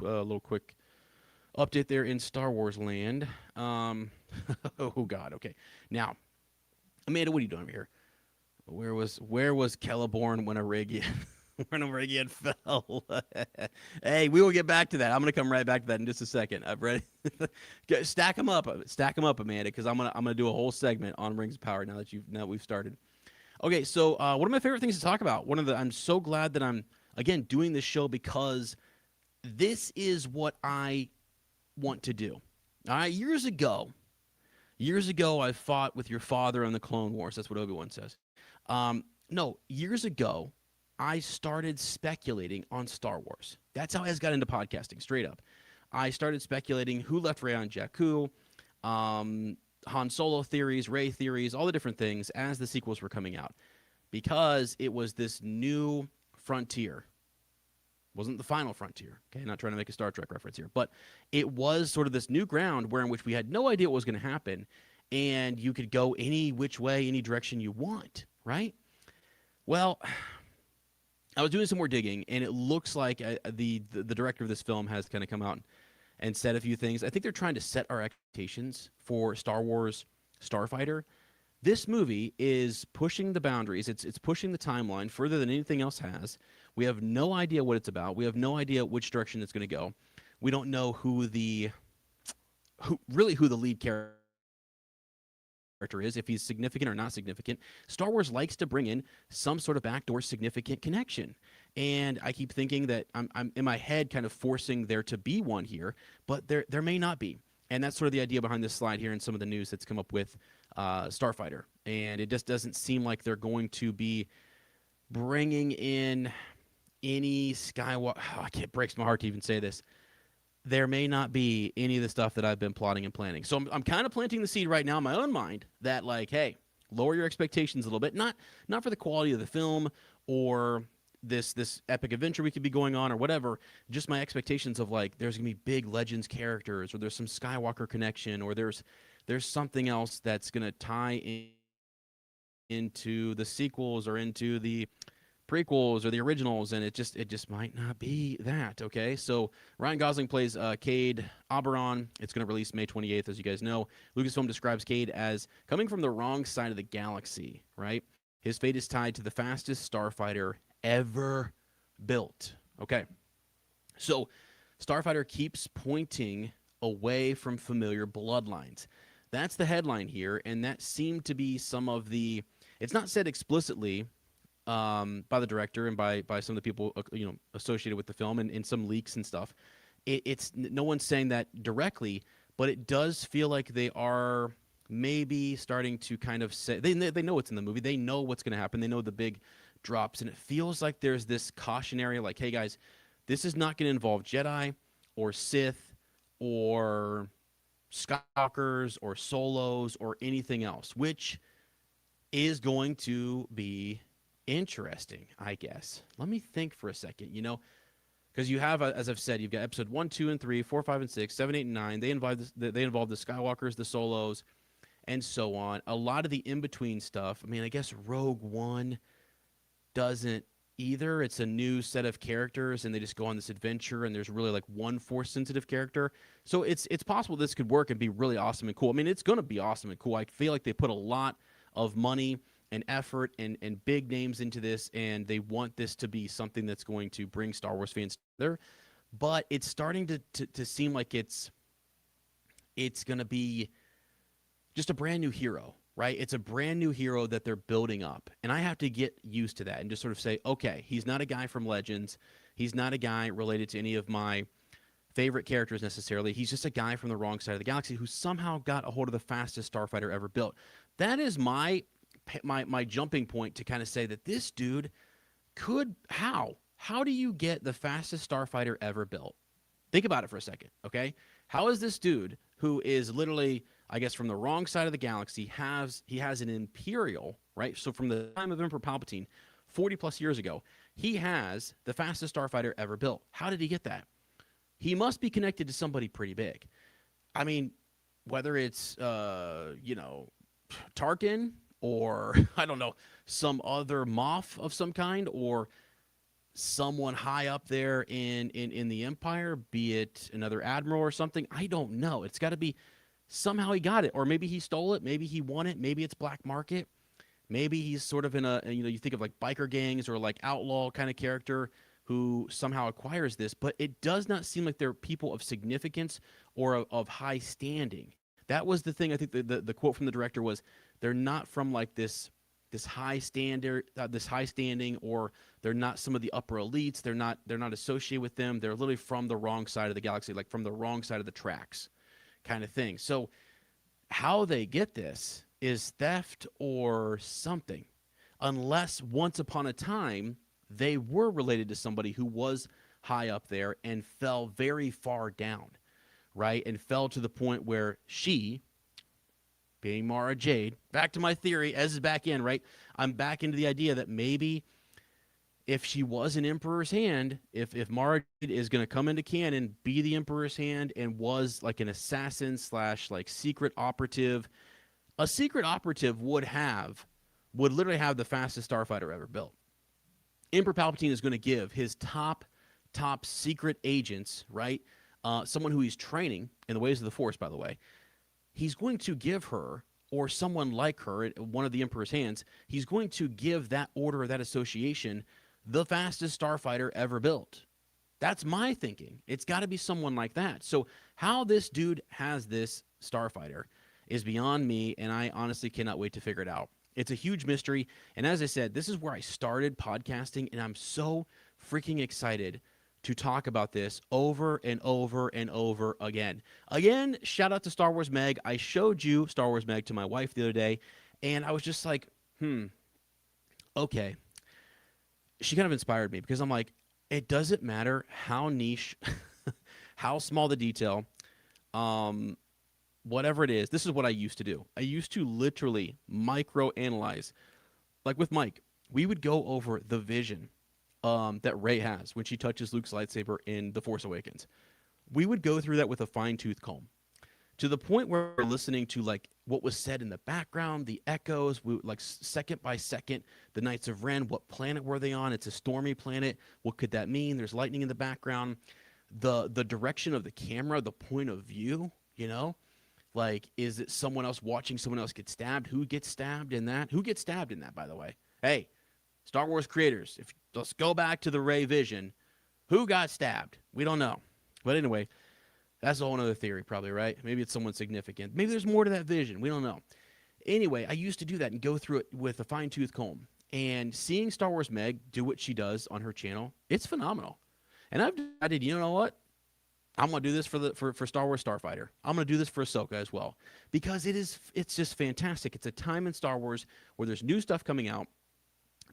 little quick update there in Star Wars land. Oh God, okay. Now, Amanda, what are you doing over here? Where was Celeborn when a rig? Run over again fell. Hey, we will get back to that. I'm gonna come right back to that in just a second. I've ready. Stack them up, Amanda, because I'm gonna do a whole segment on Rings of Power now that we've started. Okay, so one of my favorite things to talk about. I'm so glad that I'm again doing this show because this is what I want to do. All right, years ago, I fought with your father in the Clone Wars. That's what Obi-Wan says. No, years ago, I started speculating on Star Wars. That's how I got into podcasting, straight up. I started speculating who left Rey on Jakku, Han Solo theories, Rey theories, all the different things as the sequels were coming out. Because it was this new frontier. Wasn't the final frontier. Okay, not trying to make a Star Trek reference here, but it was sort of this new ground where in which we had no idea what was going to happen, and you could go any which way, any direction you want, right? Well, I was doing some more digging, and it looks like the director of this film has kind of come out and said a few things. I think they're trying to set our expectations for Star Wars Starfighter. This movie is pushing the boundaries. It's pushing the timeline further than anything else has. We have no idea what it's about. We have no idea which direction it's going to go. We don't know who the lead character is, if he's significant or not significant. Star Wars likes to bring in some sort of backdoor significant connection. And I keep thinking that I'm in my head kind of forcing there to be one here, but there may not be. And that's sort of the idea behind this slide here and some of the news that's come up with Starfighter. And it just doesn't seem like they're going to be bringing in any Skywalker. Oh, it breaks my heart to even say this. There may not be any of the stuff that I've been plotting and planning. So I'm kind of planting the seed right now in my own mind that, like, hey, lower your expectations a little bit. Not for the quality of the film or this epic adventure we could be going on or whatever. Just my expectations of, like, there's going to be big Legends characters, or there's some Skywalker connection, or there's something else that's going to tie into the sequels or into the prequels or the originals, and it just might not be that. Okay, so Ryan Gosling plays Cade Oberon. It's going to release May 28th, as you guys know. Lucasfilm describes Cade as coming from the wrong side of the galaxy, right? His fate is tied to the fastest starfighter ever built. Okay, so Starfighter keeps pointing away from familiar bloodlines. That's the headline here, and that seemed to be some of the. It's not said explicitly by the director and by some of the people associated with the film and in some leaks and stuff. It's no one's saying that directly, but it does feel like they are maybe starting to kind of say they know what's in the movie. They know what's going to happen. They know the big drops, and it feels like there's this cautionary, like, hey guys, this is not going to involve Jedi or Sith or Skywalkers or Solos or anything else, which is going to be interesting, I guess. Let me think for a second, because you have, as I've said, you've got episode 1, 2, and 3, 4, 5, and 6, 7, 8, and 9. They involve the Skywalkers, the Solos, and so on. A lot of the in-between stuff. I mean, I guess Rogue One doesn't either. It's a new set of characters, and they just go on this adventure, and there's really like one Force-sensitive character. So it's possible this could work and be really awesome and cool. I mean, it's going to be awesome and cool. I feel like they put a lot of money and effort and big names into this, and they want this to be something that's going to bring Star Wars fans together. But it's starting to seem like it's going to be just a brand new hero, right? It's a brand new hero that they're building up. And I have to get used to that and just sort of say, okay, he's not a guy from Legends. He's not a guy related to any of my favorite characters necessarily. He's just a guy from the wrong side of the galaxy who somehow got a hold of the fastest starfighter ever built. That is my jumping point to kind of say that this dude could. How do you get the fastest starfighter ever built? Think about it for a second, okay? How is this dude, who is literally, I guess, from the wrong side of the galaxy, he has an Imperial, right? So from the time of Emperor Palpatine, 40 plus years ago, he has the fastest starfighter ever built. How did he get that? He must be connected to somebody pretty big. I mean, whether it's Tarkin, or I don't know, some other Moff of some kind, or someone high up there in the Empire, be it another admiral or something. I don't know. It's got to be somehow he got it, or maybe he stole it, maybe he won it, maybe it's black market. Maybe he's sort of in a, you think of like biker gangs or like outlaw kind of character who somehow acquires this, but it does not seem like they're people of significance or of high standing. That was the thing. I think the quote from the director was, they're not from like this high standard, this high standing, or they're not some of the upper elites. They're not associated with them. They're literally from the wrong side of the galaxy, like from the wrong side of the tracks, kind of thing. So how they get this is theft or something, unless once upon a time they were related to somebody who was high up there and fell very far down, right? And fell to the point where she, being Mara Jade, back to my theory, Ez is back in, right? I'm back into the idea that maybe if she was an Emperor's Hand, if Mara Jade is going to come into canon, be the Emperor's Hand, and was like an assassin slash like secret operative, a secret operative would literally have the fastest starfighter ever built. Emperor Palpatine is going to give his top secret agents, right? Someone who he's training in the ways of the Force, by the way. He's going to give her, or someone like her, one of the Emperor's Hands, he's going to give that order or that association the fastest starfighter ever built. That's my thinking. It's got to be someone like that. So how this dude has this starfighter is beyond me, and I honestly cannot wait to figure it out. It's a huge mystery, and as I said, this is where I started podcasting, and I'm so freaking excited to talk about this over and over and over again. Again, shout out to Star Wars Meg. I showed you Star Wars Meg to my wife the other day, and I was just like, okay. She kind of inspired me because I'm like, it doesn't matter how niche, how small the detail, whatever it is. This is what I used to do. I used to literally micro-analyze. Like with Mike, we would go over the vision that Rey has when she touches Luke's lightsaber in The Force Awakens. We would go through that with a fine-tooth comb, to the point where we're listening to like what was said in the background, the echoes, like second by second, the Knights of Ren, what planet were they on? It's a stormy planet. What could that mean? There's lightning in the background. The direction of the camera, the point of view, like, is it someone else watching someone else get stabbed? Who gets stabbed in that? Who gets stabbed in that, by the way? Hey, Star Wars creators, let's go back to the Rey vision. Who got stabbed? We don't know. But anyway, that's a whole other theory probably, right? Maybe it's someone significant. Maybe there's more to that vision. We don't know. Anyway, I used to do that and go through it with a fine-tooth comb. And seeing Star Wars Meg do what she does on her channel, it's phenomenal. And I've decided, you know what? I'm going to do this for Star Wars Starfighter. I'm going to do this for Ahsoka as well. Because it's just fantastic. It's a time in Star Wars where there's new stuff coming out,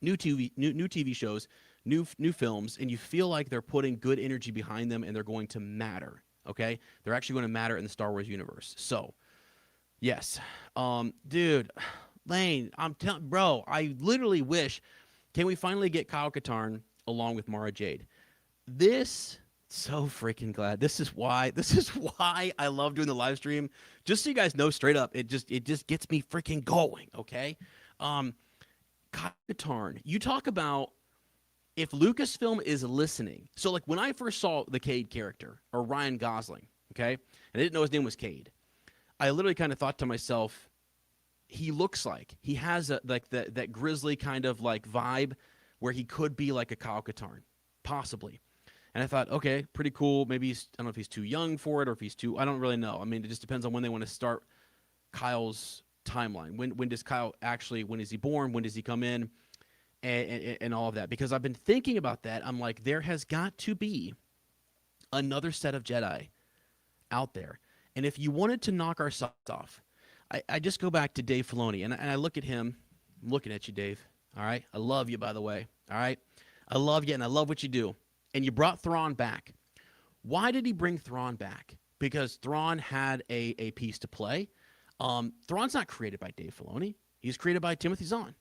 new TV shows, new films, and you feel like they're putting good energy behind them and they're going to matter. Okay, they're actually going to matter in the Star Wars universe. So, yes, dude, Lane, I'm telling, bro, I literally wish. Can we finally get Kyle Katarn along with Mara Jade? So freaking glad. This is why I love doing the live stream. Just so you guys know, straight up, it just gets me freaking going. Okay, Kyle Katarn, you talk about. If Lucasfilm is listening, so like when I first saw the Cade character, or Ryan Gosling, okay, and I didn't know his name was Cade, I literally kind of thought to myself, he looks like, he has that grizzly kind of like vibe where he could be like a Kyle Katarn, possibly. And I thought, okay, pretty cool. Maybe I don't know if he's too young for it or if he's too, I don't really know. I mean, it just depends on when they want to start Kyle's timeline. When does Kyle actually, when is he born? When does he come in? And all of that, because I've been thinking about that. I'm like, there has got to be another set of Jedi out there. And if you wanted to knock our socks off, I just go back to Dave Filoni, and I look at him. I'm looking at you, Dave. All right? I love you, by the way. All right? I love you, and I love what you do. And you brought Thrawn back. Why did he bring Thrawn back? Because Thrawn had a piece to play. Thrawn's not created by Dave Filoni. He's created by Timothy Zahn.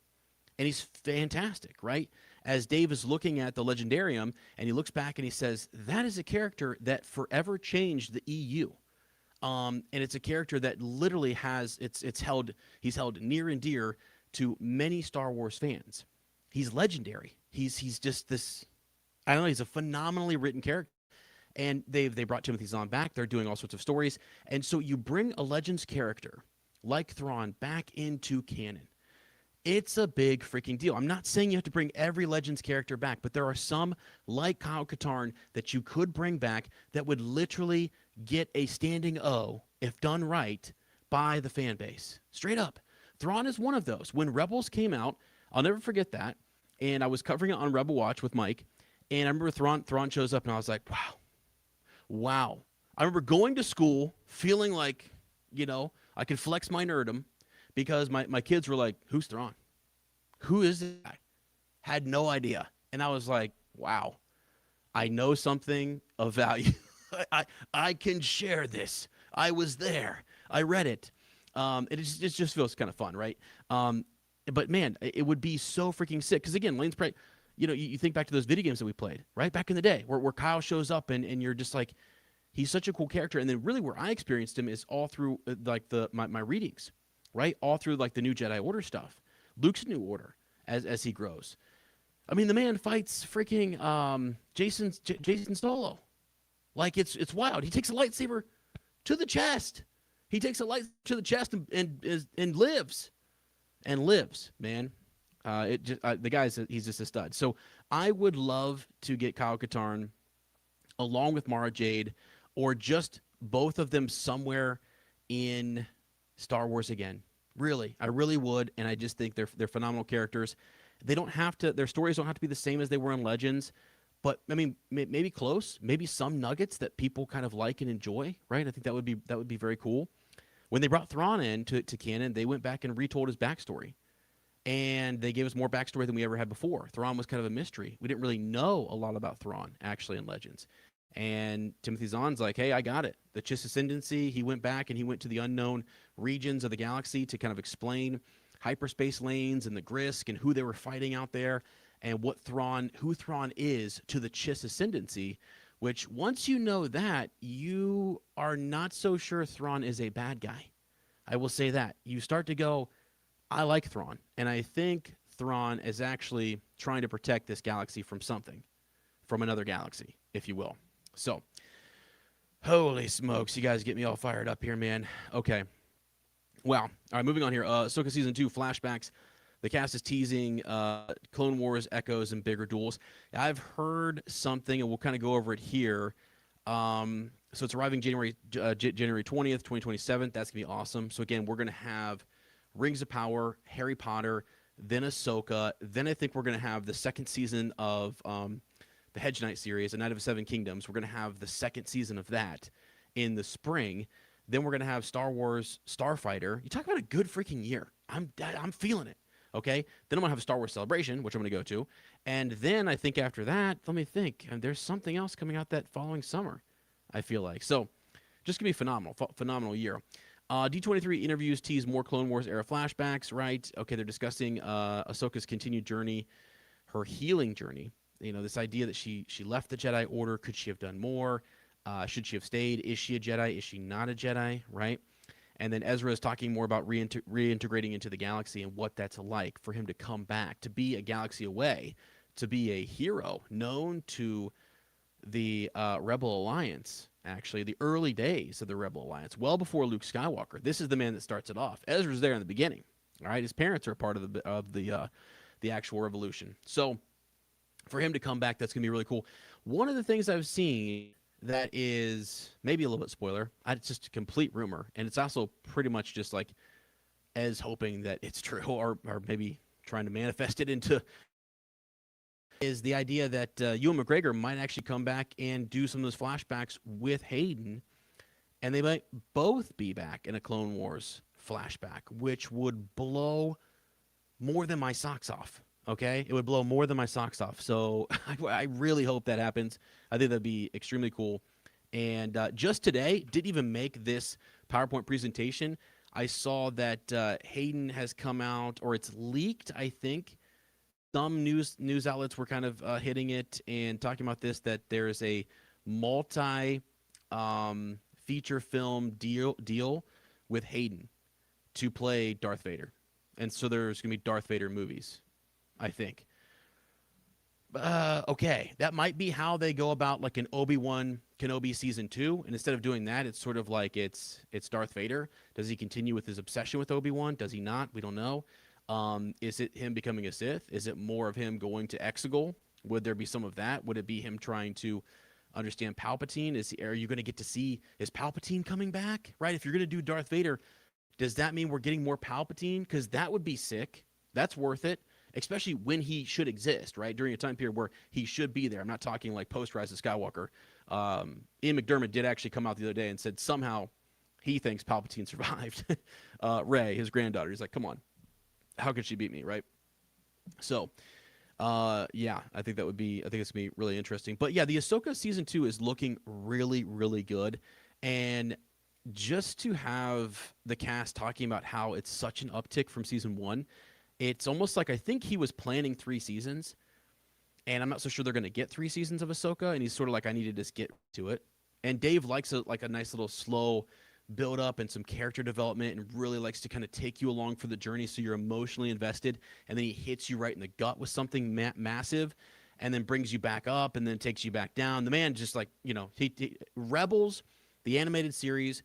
And he's fantastic, right? As Dave is looking at the Legendarium, and he looks back and he says, that is a character that forever changed the EU. And it's a character that literally he's held near and dear to many Star Wars fans. He's legendary. He's just this, I don't know, he's a phenomenally written character. And they brought Timothy Zahn back. They're doing all sorts of stories. And so you bring a Legends character like Thrawn back into canon. It's a big freaking deal. I'm not saying you have to bring every Legends character back, but there are some, like Kyle Katarn, that you could bring back that would literally get a standing O, if done right, by the fan base. Straight up. Thrawn is one of those. When Rebels came out, I'll never forget that. And I was covering it on Rebel Watch with Mike. And I remember Thrawn shows up, and I was like, wow. Wow. I remember going to school feeling like, I could flex my nerdum because my kids were like, who's Thrawn? Who is this guy? Had no idea. And I was like, wow, I know something of value. I can share this. I was there. I read it. It just feels kind of fun, right? But man, it would be so freaking sick. Because again, Lane's probably, you think back to those video games that we played, right? Back in the day where Kyle shows up and you're just like, he's such a cool character. And then really where I experienced him is all through like my readings, right? All through like the new Jedi Order stuff, Luke's new order as he grows. I mean, the man fights freaking Jason Solo. Like it's wild. He takes a lightsaber to the chest. He takes a light to the chest and lives. And lives, man. The guy's he's just a stud. So I would love to get Kyle Katarn along with Mara Jade, or just both of them somewhere in Star Wars again. Really, I really would, and I just think they're phenomenal characters. They don't have to. Their stories don't have to be the same as they were in Legends, but I mean, maybe close. Maybe some nuggets that people kind of like and enjoy. Right? I think that would be very cool. When they brought Thrawn in to canon, they went back and retold his backstory. And they gave us more backstory than we ever had before. Thrawn was kind of a mystery. We didn't really know a lot about Thrawn, actually, in Legends. And Timothy Zahn's like, hey, I got it. The Chiss Ascendancy, he went back and he went to the unknown regions of the galaxy to kind of explain hyperspace lanes and the Grisk and who they were fighting out there and who Thrawn is to the Chiss Ascendancy, which once you know that, you are not so sure Thrawn is a bad guy. I will say that. You start to go, I like Thrawn, and I think Thrawn is actually trying to protect this galaxy from something, from another galaxy, if you will. So, holy smokes, you guys get me all fired up here, man. Okay. Wow. All right, moving on here. Ahsoka Season 2 flashbacks. The cast is teasing Clone Wars, Echoes, and bigger duels. I've heard something, and we'll kind of go over it here. So it's arriving January 20th, 2027. That's going to be awesome. So, again, we're going to have Rings of Power, Harry Potter, then Ahsoka. Then I think we're going to have the second season of the Hedge Knight series, A Night of the Seven Kingdoms. We're going to have the second season of that in the spring. Then we're going to have Star Wars Starfighter. You talk about a good freaking year. I'm feeling it. Okay? Then I'm going to have a Star Wars Celebration, which I'm going to go to. And then I think after that, let me think. And there's something else coming out that following summer, I feel like. So just going to be a phenomenal year. D23 interviews tease more Clone Wars era flashbacks, right? Okay, they're discussing Ahsoka's continued journey, her healing journey. This idea that she left the Jedi Order. Could she have done more? Should she have stayed? Is she a Jedi? Is she not a Jedi, right? And then Ezra is talking more about reintegrating into the galaxy and what that's like for him to come back, to be a galaxy away, to be a hero known to the Rebel Alliance. Actually, the early days of the Rebel Alliance, well before Luke Skywalker. This is the man that starts it off. Ezra's there in the beginning. All right, his parents are a part of the actual revolution. So for him to come back, that's gonna be really cool. One of the things I've seen that is maybe a little bit spoiler. It's just a complete rumor, and it's also pretty much just like Ez hoping that it's true, or maybe trying to manifest it into. Is the idea that Ewan McGregor might actually come back and do some of those flashbacks with Hayden, and they might both be back in a Clone Wars flashback, which would blow more than my socks off, okay? It would blow more than my socks off. So I really hope that happens. I think that'd be extremely cool. And just today, didn't even make this PowerPoint presentation. I saw that Hayden has come out, or it's leaked, I think. Some news outlets were kind of hitting it and talking about this, that there is a multi feature film deal with Hayden to play Darth Vader. And so there's going to be Darth Vader movies, I think. Okay, that might be how they go about like an Obi-Wan Kenobi Season 2. And instead of doing that, it's sort of like it's Darth Vader. Does he continue with his obsession with Obi-Wan? Does he not? We don't know. Is it him becoming a Sith? Is it more of him going to Exegol? Would there be some of that? Would it be him trying to understand Palpatine? Are you going to get to see, is Palpatine coming back? Right? If you're going to do Darth Vader, does that mean we're getting more Palpatine? Because that would be sick. That's worth it, especially when he should exist, right? During a time period where he should be there. I'm not talking like post Rise of Skywalker. Ian McDermott did actually come out the other day and said somehow he thinks Palpatine survived Rey, his granddaughter. He's like, come on, how could she beat me, right? So, yeah, I think it's gonna be really interesting. But yeah, the Ahsoka season 2 is looking really, really good, and just to have the cast talking about how it's such an uptick from season 1, it's almost like I think he was planning 3 seasons, and I'm not so sure they're gonna get 3 seasons of Ahsoka, and he's sort of like, I need to just get to it. And Dave likes a nice little slow build up and some character development, and really likes to kind of take you along for the journey so you're emotionally invested, and then he hits you right in the gut with something massive, and then brings you back up and then takes you back down. The man just like, Rebels, the animated series,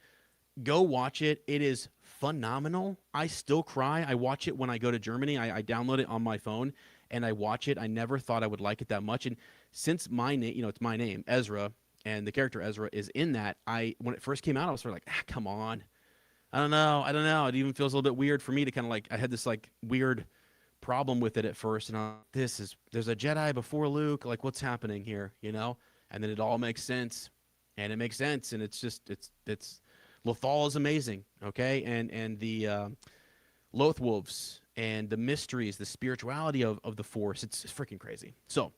go watch it. It is phenomenal. I still cry. I watch it when I go to Germany. I download it on my phone and I watch it. I never thought I would like it that much, and since my name, it's my name, Ezra, and the character Ezra is in that. When it first came out, I was sort of like, come on. I don't know. It even feels a little bit weird for me to kind of like, I had this like weird problem with it at first, and there's a Jedi before Luke, like what's happening here, And then it all makes sense, and it makes sense, and it's just, it's Lothal is amazing, okay? And the Lothwolves and the mysteries, the spirituality of the Force, it's freaking crazy. So,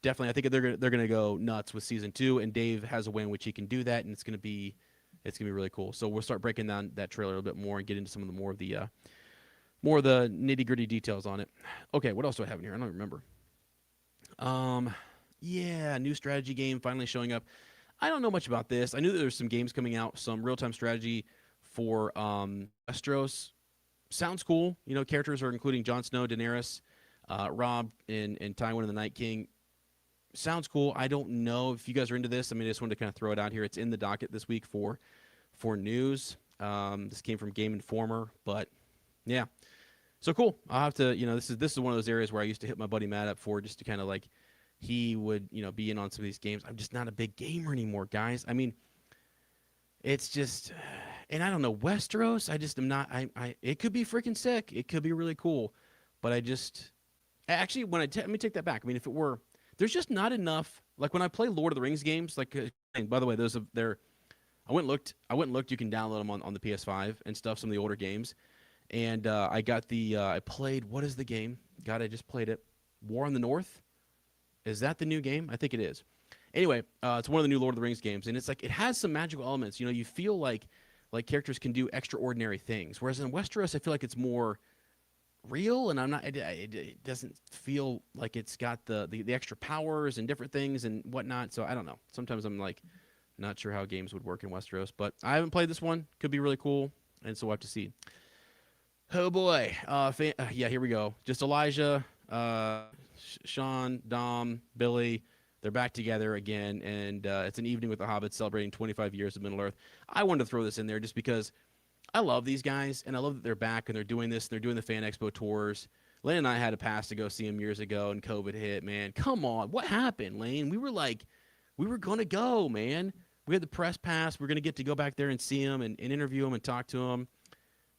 definitely, I think they're gonna go nuts with season 2, and Dave has a way in which he can do that, and it's gonna be really cool. So we'll start breaking down that trailer a little bit more and get into some of the more of the nitty gritty details on it. Okay, what else do I have in here? I don't remember. Yeah, new strategy game finally showing up. I don't know much about this. I knew that there's some games coming out, some real time strategy for Westeros. Sounds cool. Characters are including Jon Snow, Daenerys, Robb, and Tywin and the Night King. Sounds cool. I don't know if you guys are into this. I mean, I just wanted to kind of throw it out here. It's in the docket this week for news. This came from Game Informer, but yeah. So cool. I'll have to, this is one of those areas where I used to hit my buddy Matt up for, just to kind of like, he would, be in on some of these games. I'm just not a big gamer anymore, guys. I mean, it's just, and I don't know, Westeros, I just am not, it could be freaking sick. It could be really cool, but actually, let me take that back. I mean, if it were, there's just not enough. Like when I play Lord of the Rings games, like, and by the way, I went and looked. You can download them on the PS5 and stuff. Some of the older games, and I got I played. What is the game? God, I just played it. War on the North. Is that the new game? I think it is. Anyway, it's one of the new Lord of the Rings games, and it's like it has some magical elements. You feel like characters can do extraordinary things, whereas in Westeros, I feel like it's more real, and I'm not. It doesn't feel like it's got the extra powers and different things and whatnot. So I don't know. Sometimes I'm like not sure how games would work in Westeros, but I haven't played this one. Could be really cool, and so we'll have to see. Oh boy, yeah, here we go. Just Elijah, Sean, Dom, Billy. They're back together again, and it's an evening with the Hobbits celebrating 25 years of Middle Earth. I wanted to throw this in there just because I love these guys, and I love that they're back and they're doing this. And they're doing the Fan Expo tours. Lane and I had a pass to go see them years ago, and COVID hit. Man, come on, what happened, Lane? We were gonna go, man. We had the press pass. We're gonna get to go back there and see them and interview them and talk to them,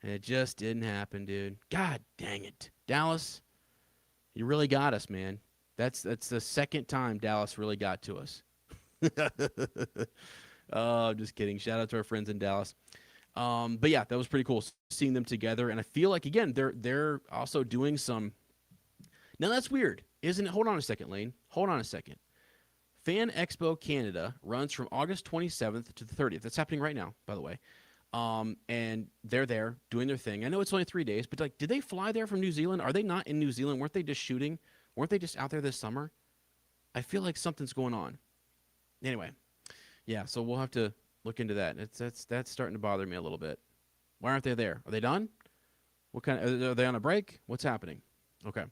and it just didn't happen, dude. God dang it, Dallas, you really got us, man. That's the second time Dallas really got to us. Oh, I'm just kidding. Shout out to our friends in Dallas. But yeah, that was pretty cool seeing them together. And I feel like, again, they're also doing some. Now that's weird, isn't it? Hold on a second, Lane. Hold on a second. Fan Expo Canada runs from August 27th to the 30th. That's happening right now, by the way. And they're there doing their thing. I know it's only 3 days, but like, did they fly there from New Zealand? Are they not in New Zealand? Weren't they just shooting? Weren't they just out there this summer? I feel like something's going on. Anyway, yeah, so we'll have to look into that. That's starting to bother me a little bit. Why aren't they there? Are they done? What kind of, are they on a break? What's happening? Okay.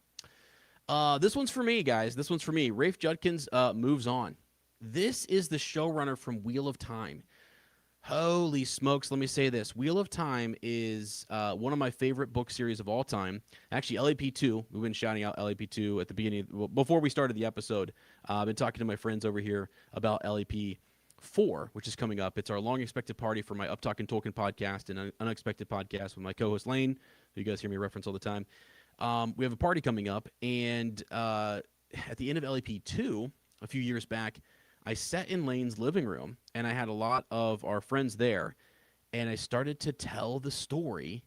This one's for me, guys. This one's for me. Rafe Judkins moves on. This is the showrunner from Wheel of Time. Holy smokes, let me say this. Wheel of Time is one of my favorite book series of all time. Actually, LAP2, we've been shouting out LAP2 at the beginning, before we started the episode. I've been talking to my friends over here about LAP4, which is coming up. It's our long expected party for my Up Talking Tolkien podcast and Unexpected podcast with my co host Lane, who you guys hear me reference all the time. We have a party coming up, and at the end of LAP2, a few years back, I sat in Lane's living room, and I had a lot of our friends there, and I started to tell the story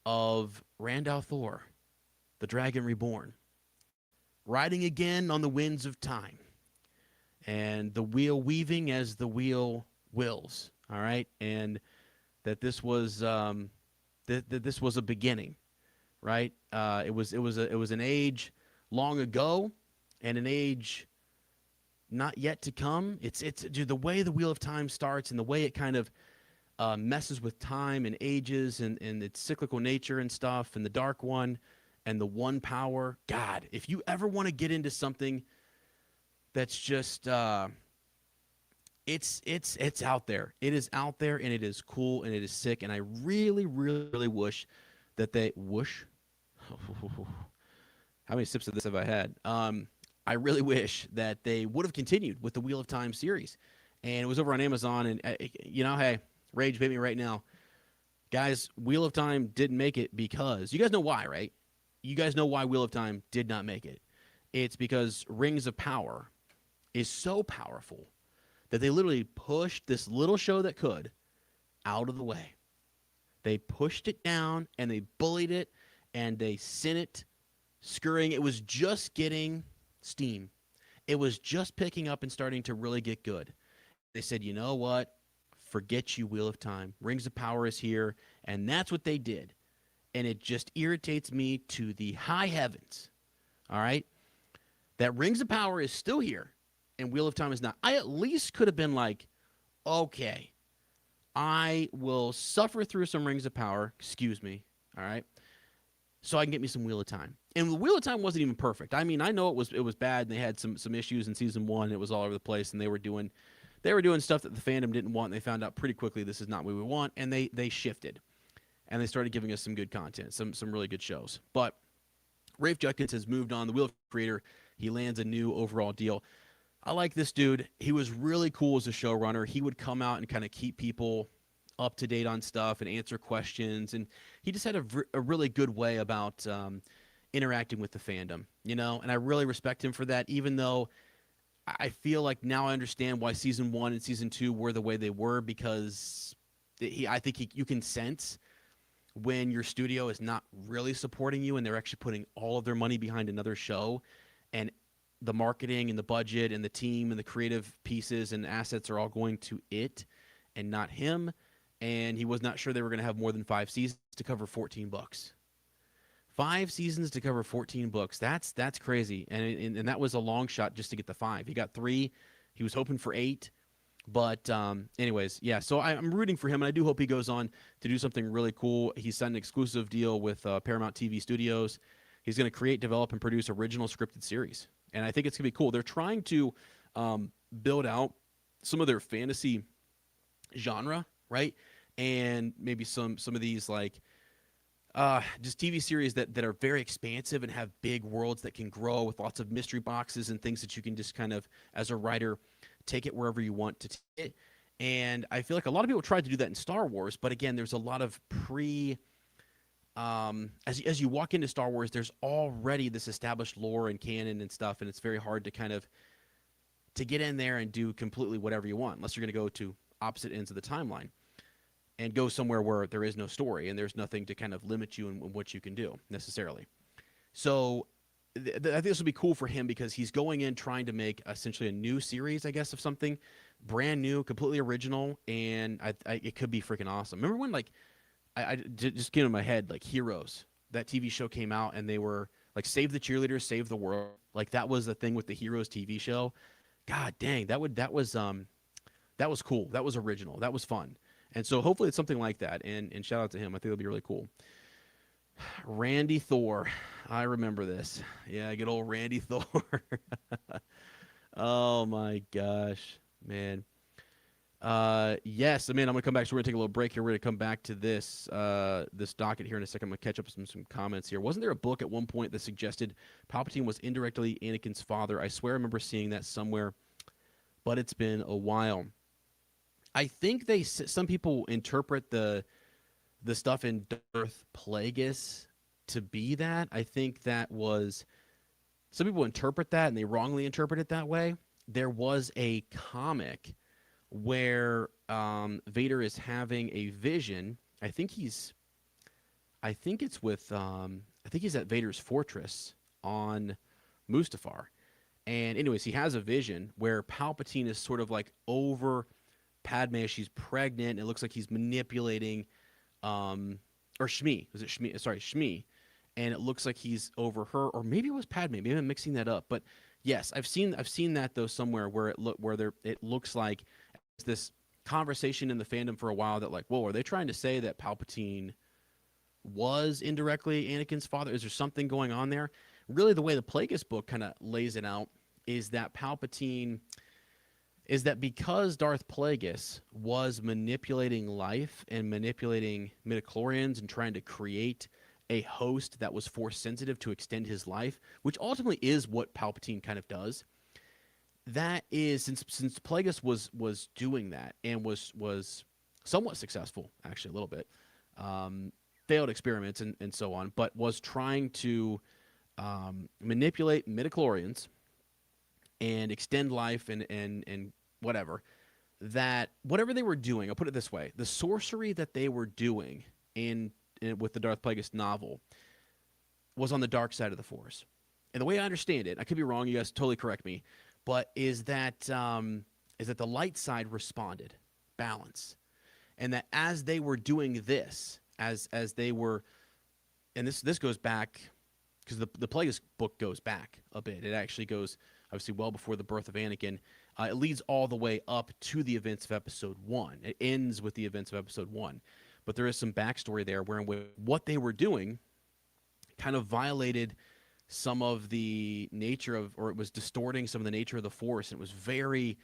of Randall Thor, the Dragon Reborn, riding again on the winds of time, and the wheel weaving as the wheel wills. All right, and that this was that this was a beginning, right? It was an age long ago, and an age not yet to come. It's dude, the way the Wheel of Time starts and the way it kind of messes with time and ages and its cyclical nature and stuff, and the Dark One and the One Power. God, if you ever want to get into something that's just it's out there. It is out there, and it is cool, and it is sick, and I really, really, really wish that they whoosh. How many sips of this have I had? I really wish that they would have continued with the Wheel of Time series. And it was over on Amazon. And, hey, rage bait me right now. Guys, Wheel of Time didn't make it because, you guys know why, right? You guys know why Wheel of Time did not make it. It's because Rings of Power is so powerful that they literally pushed this little show that could out of the way. They pushed it down, and they bullied it, and they sent it scurrying. It was just getting steam. It was just picking up and starting to really get good. They said, you know what? Forget you, Wheel of Time. Rings of Power is here. And that's what they did. And it just irritates me to the high heavens. All right? That Rings of Power is still here and Wheel of Time is not. I at least could have been like, okay, I will suffer through some Rings of Power. Excuse me. All right? So I can get me some Wheel of Time. And the Wheel of Time wasn't even perfect. I mean, I know it was bad, and they had some issues in season 1. It was all over the place, and they were doing stuff that the fandom didn't want, and they found out pretty quickly this is not what we want, and they shifted. And they started giving us some good content, some really good shows. But Rafe Judkins has moved on. The Wheel of Creator, he lands a new overall deal. I like this dude. He was really cool as a showrunner. He would come out and kind of keep people up to date on stuff and answer questions, and he just had a really good way about interacting with the fandom, and I really respect him for that, even though I feel like now I understand why season 1 and season 2 were the way they were, because I think you can sense when your studio is not really supporting you and they're actually putting all of their money behind another show, and the marketing and the budget and the team and the creative pieces and assets are all going to it and not him. And he was not sure they were going to have more than 5 seasons to cover 14 books. 5 seasons to cover 14 books. That's crazy. And that was a long shot just to get the 5. He got 3. He was hoping for 8. But anyways, yeah. So I'm rooting for him, and I do hope he goes on to do something really cool. He signed an exclusive deal with Paramount TV Studios. He's going to create, develop, and produce original scripted series. And I think it's going to be cool. They're trying to build out some of their fantasy genre, right? And maybe some of these like just TV series that are very expansive and have big worlds that can grow with lots of mystery boxes and things that you can just kind of, as a writer, take it wherever you want to take it. And I feel like a lot of people tried to do that in Star Wars, but again, there's a lot of as you walk into Star Wars, there's already this established lore and canon and stuff, and it's very hard to kind of to get in there and do completely whatever you want, unless you're going to go to opposite ends of the timeline and go somewhere where there is no story and there's nothing to kind of limit you in what you can do necessarily. So I think this will be cool for him because he's going in trying to make essentially a new series, I guess, of something brand new, completely original, and it could be freaking awesome. Remember when like I just get in my head like Heroes, that TV show came out and they were like save the cheerleaders, save the world. Like that was the thing with the Heroes TV show. God dang, that was cool. That was original. That was fun. And so hopefully it's something like that. And shout out to him. I think it'll be really cool. Randy Thor. I remember this. Yeah, good old Randy Thor. Oh my gosh, man. Yes, I mean, I'm gonna come back. So we're gonna take a little break here. We're gonna come back to this docket here in a second. I'm gonna catch up with some comments here. Wasn't there a book at one point that suggested Palpatine was indirectly Anakin's father? I swear I remember seeing that somewhere, but it's been a while. I think some people interpret the stuff in Darth Plagueis to be that. I think that was some people interpret that and they wrongly interpret it that way. There was a comic where Vader is having a vision. I think it's with I think he's at Vader's fortress on Mustafar. And anyways, he has a vision where Palpatine is sort of like over Padme as she's pregnant. And it looks like he's manipulating or Shmi. Was it Shmi? Sorry, Shmi. And it looks like he's over her, or maybe it was Padme. Maybe I'm mixing that up. But yes, I've seen that though somewhere where it looks like this conversation in the fandom for a while that like, whoa, are they trying to say that Palpatine was indirectly Anakin's father? Is there something going on there? Really, the way the Plagueis book kind of lays it out is that Palpatine is that because Darth Plagueis was manipulating life and manipulating midichlorians and trying to create a host that was force sensitive to extend his life, which ultimately is what Palpatine kind of does. That is since Plagueis was doing that and was somewhat successful, actually a little bit, failed experiments and so on, but was trying to manipulate midichlorians and extend life and whatever. That whatever they were doing, I'll put it this way: the sorcery that they were doing with the Darth Plagueis novel was on the dark side of the Force. And the way I understand it, I could be wrong. You guys totally correct me. But is that the light side responded, balance, and that as they were doing this, as they were, and this goes back because the Plagueis book goes back a bit. It actually goes obviously well before the birth of Anakin. It leads all the way up to the events of Episode 1. It ends with the events of Episode 1. But there is some backstory there where what they were doing kind of violated some of the nature of, or it was distorting some of the nature of the Force. And it was very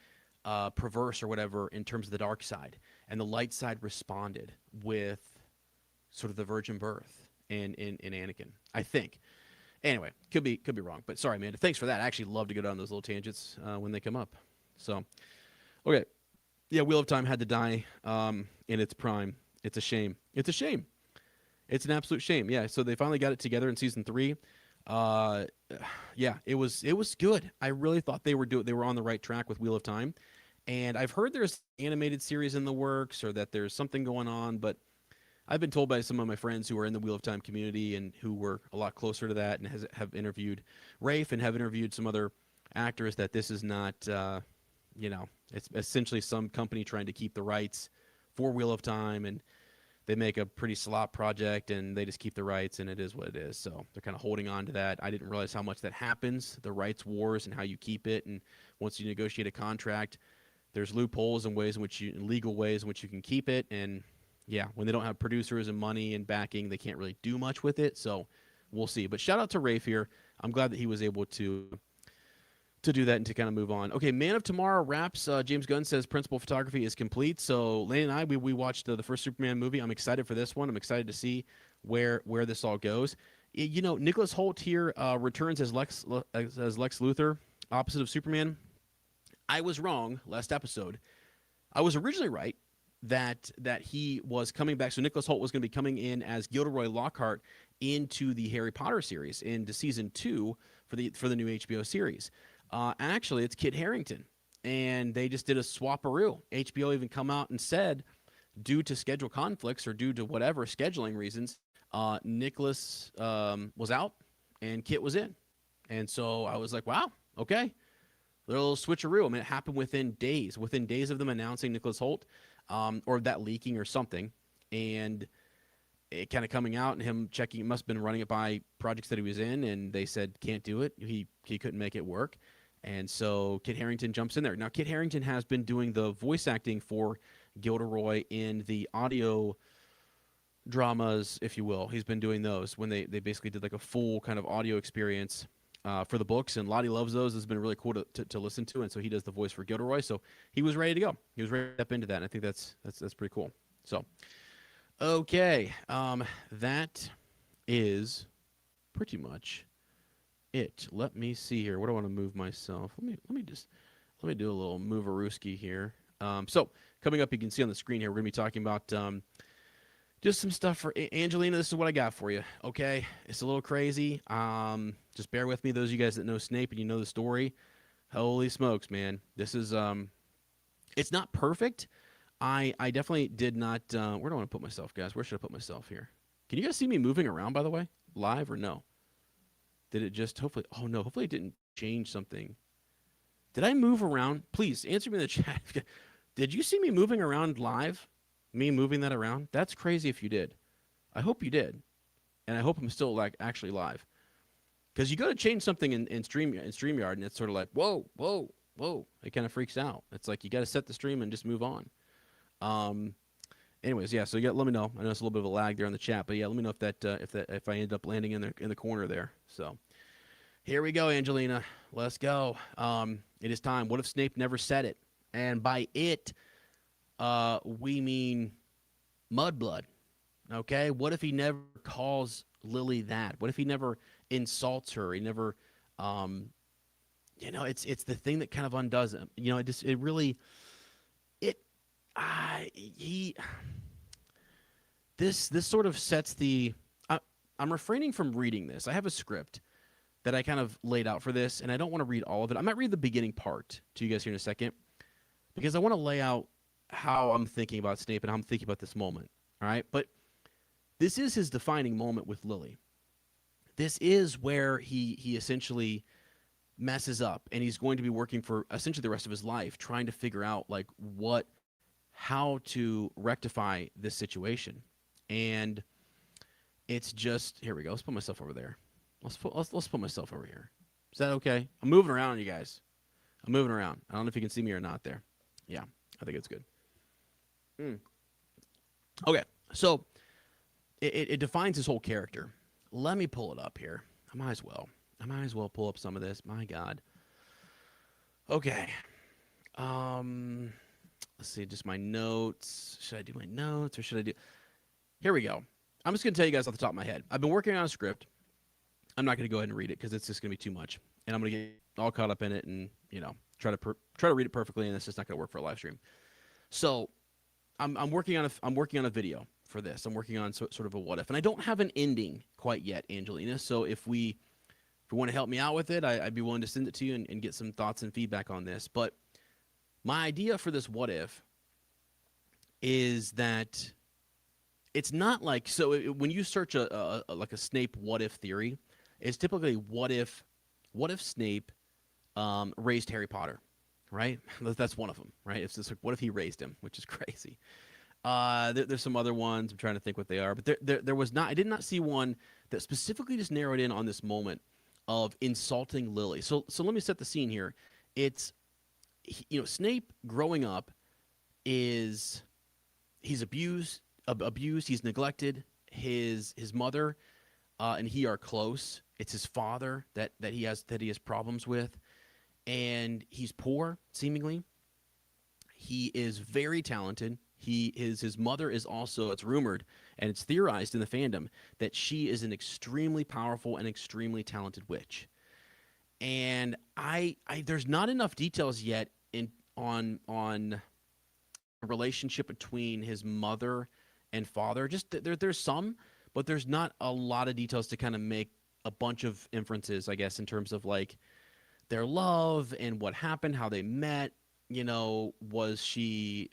perverse or whatever in terms of the dark side. And the light side responded with sort of the virgin birth in Anakin, I think. Anyway, could be wrong. But sorry, Amanda. Thanks for that. I actually love to go down those little tangents when they come up. So, okay. Yeah, Wheel of Time had to die in its prime. It's a shame. It's a shame. It's an absolute shame. Yeah, so they finally got it together in season 3. Yeah, it was good. I really thought they were on the right track with Wheel of Time. And I've heard there's an animated series in the works or that there's something going on, but I've been told by some of my friends who are in the Wheel of Time community and who were a lot closer to that and have interviewed Rafe and have interviewed some other actors that this is not, it's essentially some company trying to keep the rights for Wheel of Time, and they make a pretty slop project and they just keep the rights, and it is what it is. So they're kind of holding on to that. I didn't realize how much that happens, the rights wars and how you keep it. And once you negotiate a contract, there's loopholes and legal ways in which you can keep it. And yeah, when they don't have producers and money and backing, they can't really do much with it. So we'll see. But shout out to Rafe here. I'm glad that he was able to do that and to kind of move on. Okay, Man of Tomorrow wraps. James Gunn says principal photography is complete. So Lane and I, we watched the first Superman movie. I'm excited for this one. I'm excited to see where this all goes. Nicholas Hoult here returns as Lex Luthor, opposite of Superman. I was wrong last episode. I was originally right that he was coming back. So Nicholas Hoult was going to be coming in as Gilderoy Lockhart into the Harry Potter series, into season 2 for the new HBO series. Actually, it's Kit Harington, and they just did a swaparoo. HBO even come out and said, due to schedule conflicts or due to whatever scheduling reasons, Nicholas was out and Kit was in. And so I was like, wow, okay. Little switcheroo. I mean, it happened within days of them announcing Nicholas Hoult, or that leaking or something, and it kind of coming out and him checking. He must have been running it by projects that he was in, and they said can't do it. He couldn't make it work. And so Kit Harington jumps in there. Now, Kit Harington has been doing the voice acting for Gilderoy in the audio dramas, if you will. He's been doing those when they basically did like a full kind of audio experience for the books, and Lottie loves those. It's been really cool to listen to, and so he does the voice for Gilderoy. So he was ready to go. He was ready to step into that, and I think that's pretty cool. So, okay, that is pretty much it. Let me see here. What do I want to move myself? Let me do a little moverooski here. So coming up, you can see on the screen here, we're gonna be talking about just some stuff for Angelina. This is what I got for you. Okay, it's a little crazy. Just bear with me, those of you guys that know Snape and you know the story. Holy smokes, man! This is it's not perfect. I definitely did not. Where do I want to put myself, guys? Where should I put myself here? Can you guys see me moving around, by the way, live or no? Did it just hopefully? Oh no, hopefully it didn't change something. Did I move around? Please answer me in the chat. Did you see me moving around live? Me moving that around? That's crazy if you did. I hope you did. And I hope I'm still like actually live. Because you go to change something in StreamYard and it's sort of like, whoa, whoa, whoa. It kind of freaks out. It's like you got to set the stream and just move on. Anyways, yeah, so let me know. I know it's a little bit of a lag there on the chat, but yeah, let me know if I end up landing in the corner there. So here we go, Angelina. Let's go. It is time. What if Snape never said it? And by it, we mean Mudblood. Okay? What if he never calls Lily that? What if he never insults her? He never, it's the thing that kind of undoes him. This sort of sets the. I'm refraining from reading this. I have a script that I kind of laid out for this, and I don't want to read all of it. I might read the beginning part to you guys here in a second, because I want to lay out how I'm thinking about Snape and how I'm thinking about this moment. All right, but this is his defining moment with Lily. This is where he essentially messes up, and he's going to be working for essentially the rest of his life trying to figure out like how to rectify this situation. And it's just, here we go. Let's put myself over there. Let's put myself over here. Is that okay? I'm moving around, you guys. I'm moving around. I don't know if you can see me or not there. Yeah, I think it's good. Okay, so it defines his whole character. Let me pull it up here. I might as well pull up some of this. My God. Okay. Let's see, just my notes. Should I do my notes or should I do? Here we go. I'm just going to tell you guys off the top of my head. I've been working on a script. I'm not going to go ahead and read it because it's just going to be too much. And I'm going to get all caught up in it and, try to read it perfectly, and it's just not going to work for a live stream. So I'm working on a video for this. I'm working on sort of a what if. And I don't have an ending quite yet, Angelina. So if you want to help me out with it, I'd be willing to send it to you and get some thoughts and feedback on this. But my idea for this what if is that it's not like, so when you search a Snape what if theory, it's typically what if Snape raised Harry Potter, right? That's one of them, right? It's just like, what if he raised him, which is crazy. There's some other ones. I'm trying to think what they are, but there was not. I did not see one that specifically just narrowed in on this moment of insulting Lily. So let me set the scene here. It's Snape growing up he's abused, he's neglected. His mother and he are close. It's his father that he has problems with, and he's poor seemingly. He is very talented. His mother is also, it's rumored and it's theorized in the fandom that she is an extremely powerful and extremely talented witch. And there's not enough details yet on a relationship between his mother and father. Just there's some, but there's not a lot of details to kind of make a bunch of inferences, I guess, in terms of like their love and what happened, how they met. Was she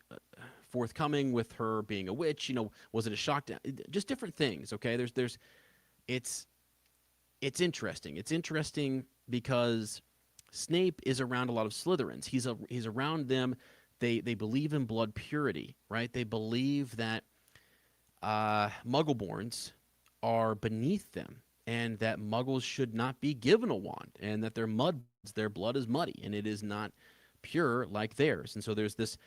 forthcoming with her being a witch? Was it a shock to, just different things? Okay, it's interesting. It's interesting because Snape is around a lot of Slytherins. He's around them. They believe in blood purity, right? They believe that Muggleborns are beneath them, and that Muggles should not be given a wand, and that their blood is muddy, and it is not pure like theirs. And so there's this.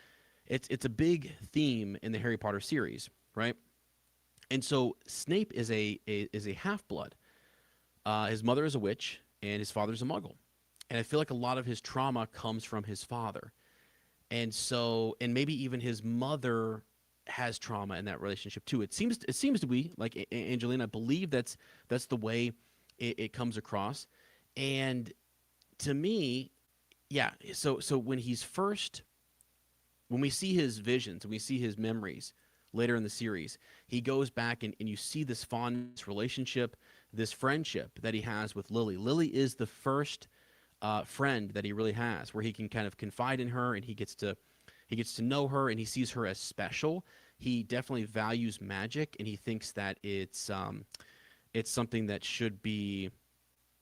It's a big theme in the Harry Potter series, right? And so Snape is a half-blood. His mother is a witch, and his father's a Muggle. And I feel like a lot of his trauma comes from his father. And so, and maybe even his mother has trauma in that relationship too. It seems to be like Angelina. I believe that's the way it comes across. And to me, yeah. So when we see his visions and we see his memories later in the series, he goes back and you see this fond relationship, this friendship that he has with Lily. Lily is the first friend that he really has, where he can kind of confide in her, and he gets to know her, and he sees her as special. He definitely values magic, and he thinks that it's something that should be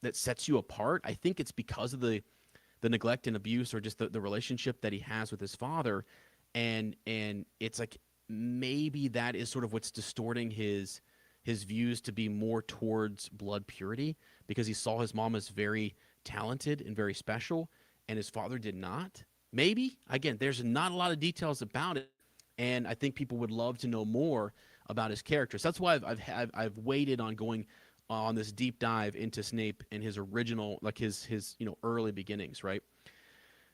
that sets you apart. I think it's because of the neglect and abuse, or just the relationship that he has with his father, and it's like maybe that is sort of what's distorting his views to be more towards blood purity, because he saw his mom as very talented and very special, and his father did not. Maybe, again, there's not a lot of details about it, and I think people would love to know more about his character. So that's why I've waited on going on this deep dive into Snape and his original, like his early beginnings, right?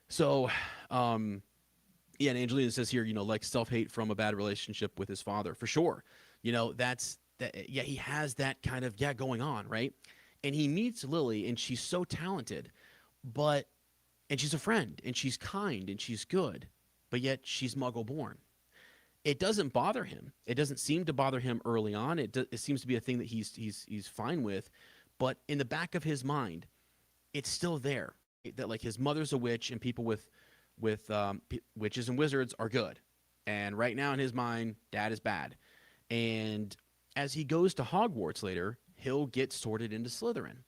So, yeah, and Angelina says here, like self-hate from a bad relationship with his father, for sure. That's that. Yeah, he has that kind of going on, right? And he meets Lily, and she's so talented, and she's a friend, and she's kind, and she's good, but yet she's Muggle born. It doesn't bother him. It doesn't seem to bother him early on. It seems to be a thing that he's fine with, but in the back of his mind, it's still there. That like his mother's a witch, and people with witches and wizards are good, and right now in his mind, dad is bad. And as he goes to Hogwarts later, he'll get sorted into Slytherin,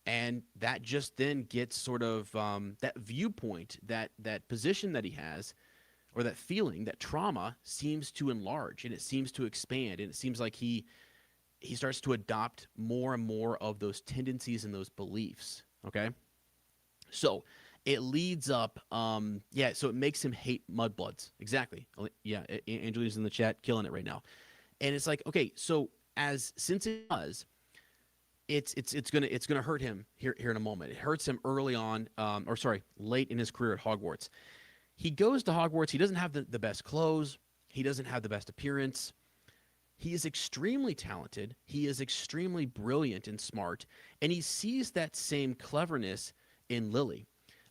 and that just then gets sort of that viewpoint, that position that he has, or that feeling, that trauma seems to enlarge, and it seems to expand, and it seems like he starts to adopt more and more of those tendencies and those beliefs. Okay, so it leads up, so it makes him hate mudbloods. Exactly. Yeah, Angelina's in the chat, killing it right now. And it's like, okay, so since it does, it's gonna hurt him here in a moment. It hurts him early on, late in his career at Hogwarts. He goes to Hogwarts. He doesn't have the best clothes. He doesn't have the best appearance. He is extremely talented. He is extremely brilliant and smart, and he sees that same cleverness in Lily.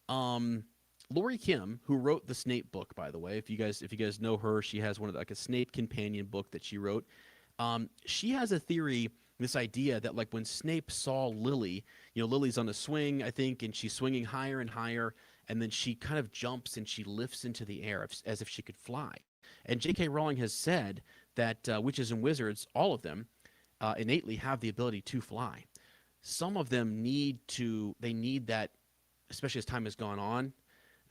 Laurie Kim, who wrote the Snape book, by the way, if you guys know her, she has one of like a Snape companion book that she wrote. She has a theory, this idea that like when Snape saw Lily, Lily's on a swing, I think, and she's swinging higher and higher, and then she kind of jumps and she lifts into the air as if she could fly. And J.K. Rowling has said that witches and wizards, all of them, innately have the ability to fly. Some of them need that, especially as time has gone on.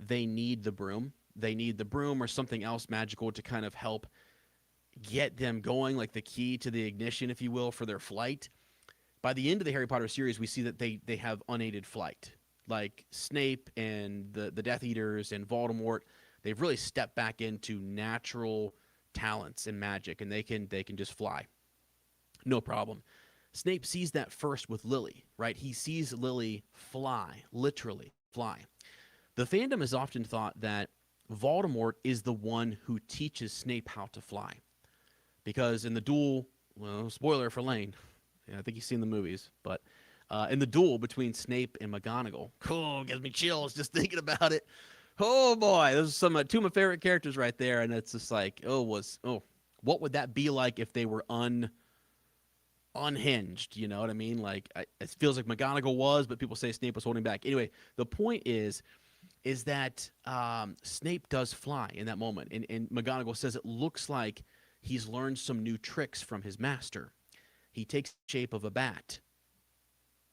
They need the broom. They need the broom or something else magical to kind of help get them going, like the key to the ignition, if you will, for their flight. By the end of the Harry Potter series, we see that they have unaided flight. Like Snape and the Death Eaters and Voldemort, they've really stepped back into natural talents and magic, and they can just fly. No problem. Snape sees that first with Lily, right? He sees Lily fly, literally fly. The fandom has often thought that Voldemort is the one who teaches Snape how to fly. Because in the duel, well, spoiler for Lane, I think you've seen the movies, but in the duel between Snape and McGonagall, cool, gives me chills just thinking about it. Oh boy, those are two of my favorite characters right there, and it's just like, what would that be like if they were unhinged? You know what I mean? Like, it feels like McGonagall was, but people say Snape was holding back. Anyway, the point is that Snape does fly in that moment, and McGonagall says it looks like he's learned some new tricks from his master. He takes the shape of a bat.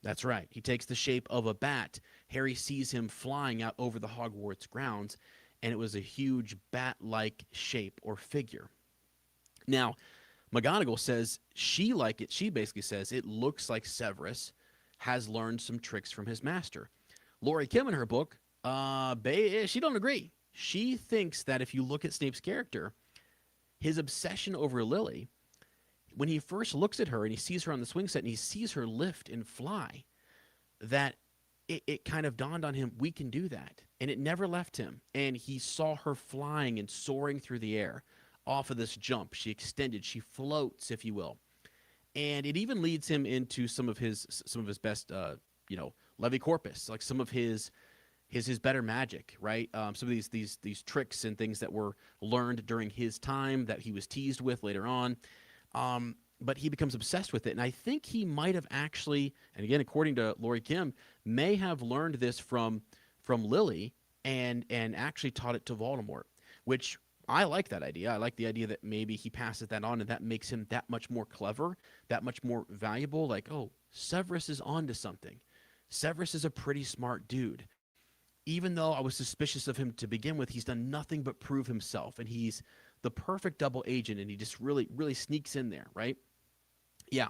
That's right. He takes the shape of a bat. Harry sees him flying out over the Hogwarts grounds, and it was a huge bat-like shape or figure. Now, McGonagall says she basically says it looks like Severus has learned some tricks from his master. Laurie Kim in her book, she don't agree. She thinks that if you look at Snape's character, his obsession over Lily, when he first looks at her and he sees her on the swing set and he sees her lift and fly, that it kind of dawned on him, we can do that. And it never left him. And he saw her flying and soaring through the air off of this jump. She extended, she floats, if you will. And it even leads him into some of his best, Levi Corpus, like some of his better magic, right? Some of these tricks and things that were learned during his time that he was teased with later on. But he becomes obsessed with it. And I think he might have actually, and again, according to Lori Kim, may have learned this from Lily and actually taught it to Voldemort, which I like that idea. I like the idea that maybe he passes that on and that makes him that much more clever, that much more valuable. Like, oh, Severus is onto something. Severus is a pretty smart dude. Even though I was suspicious of him to begin with, he's done nothing but prove himself. And he's the perfect double agent, and he just really, really sneaks in there, right? Yeah.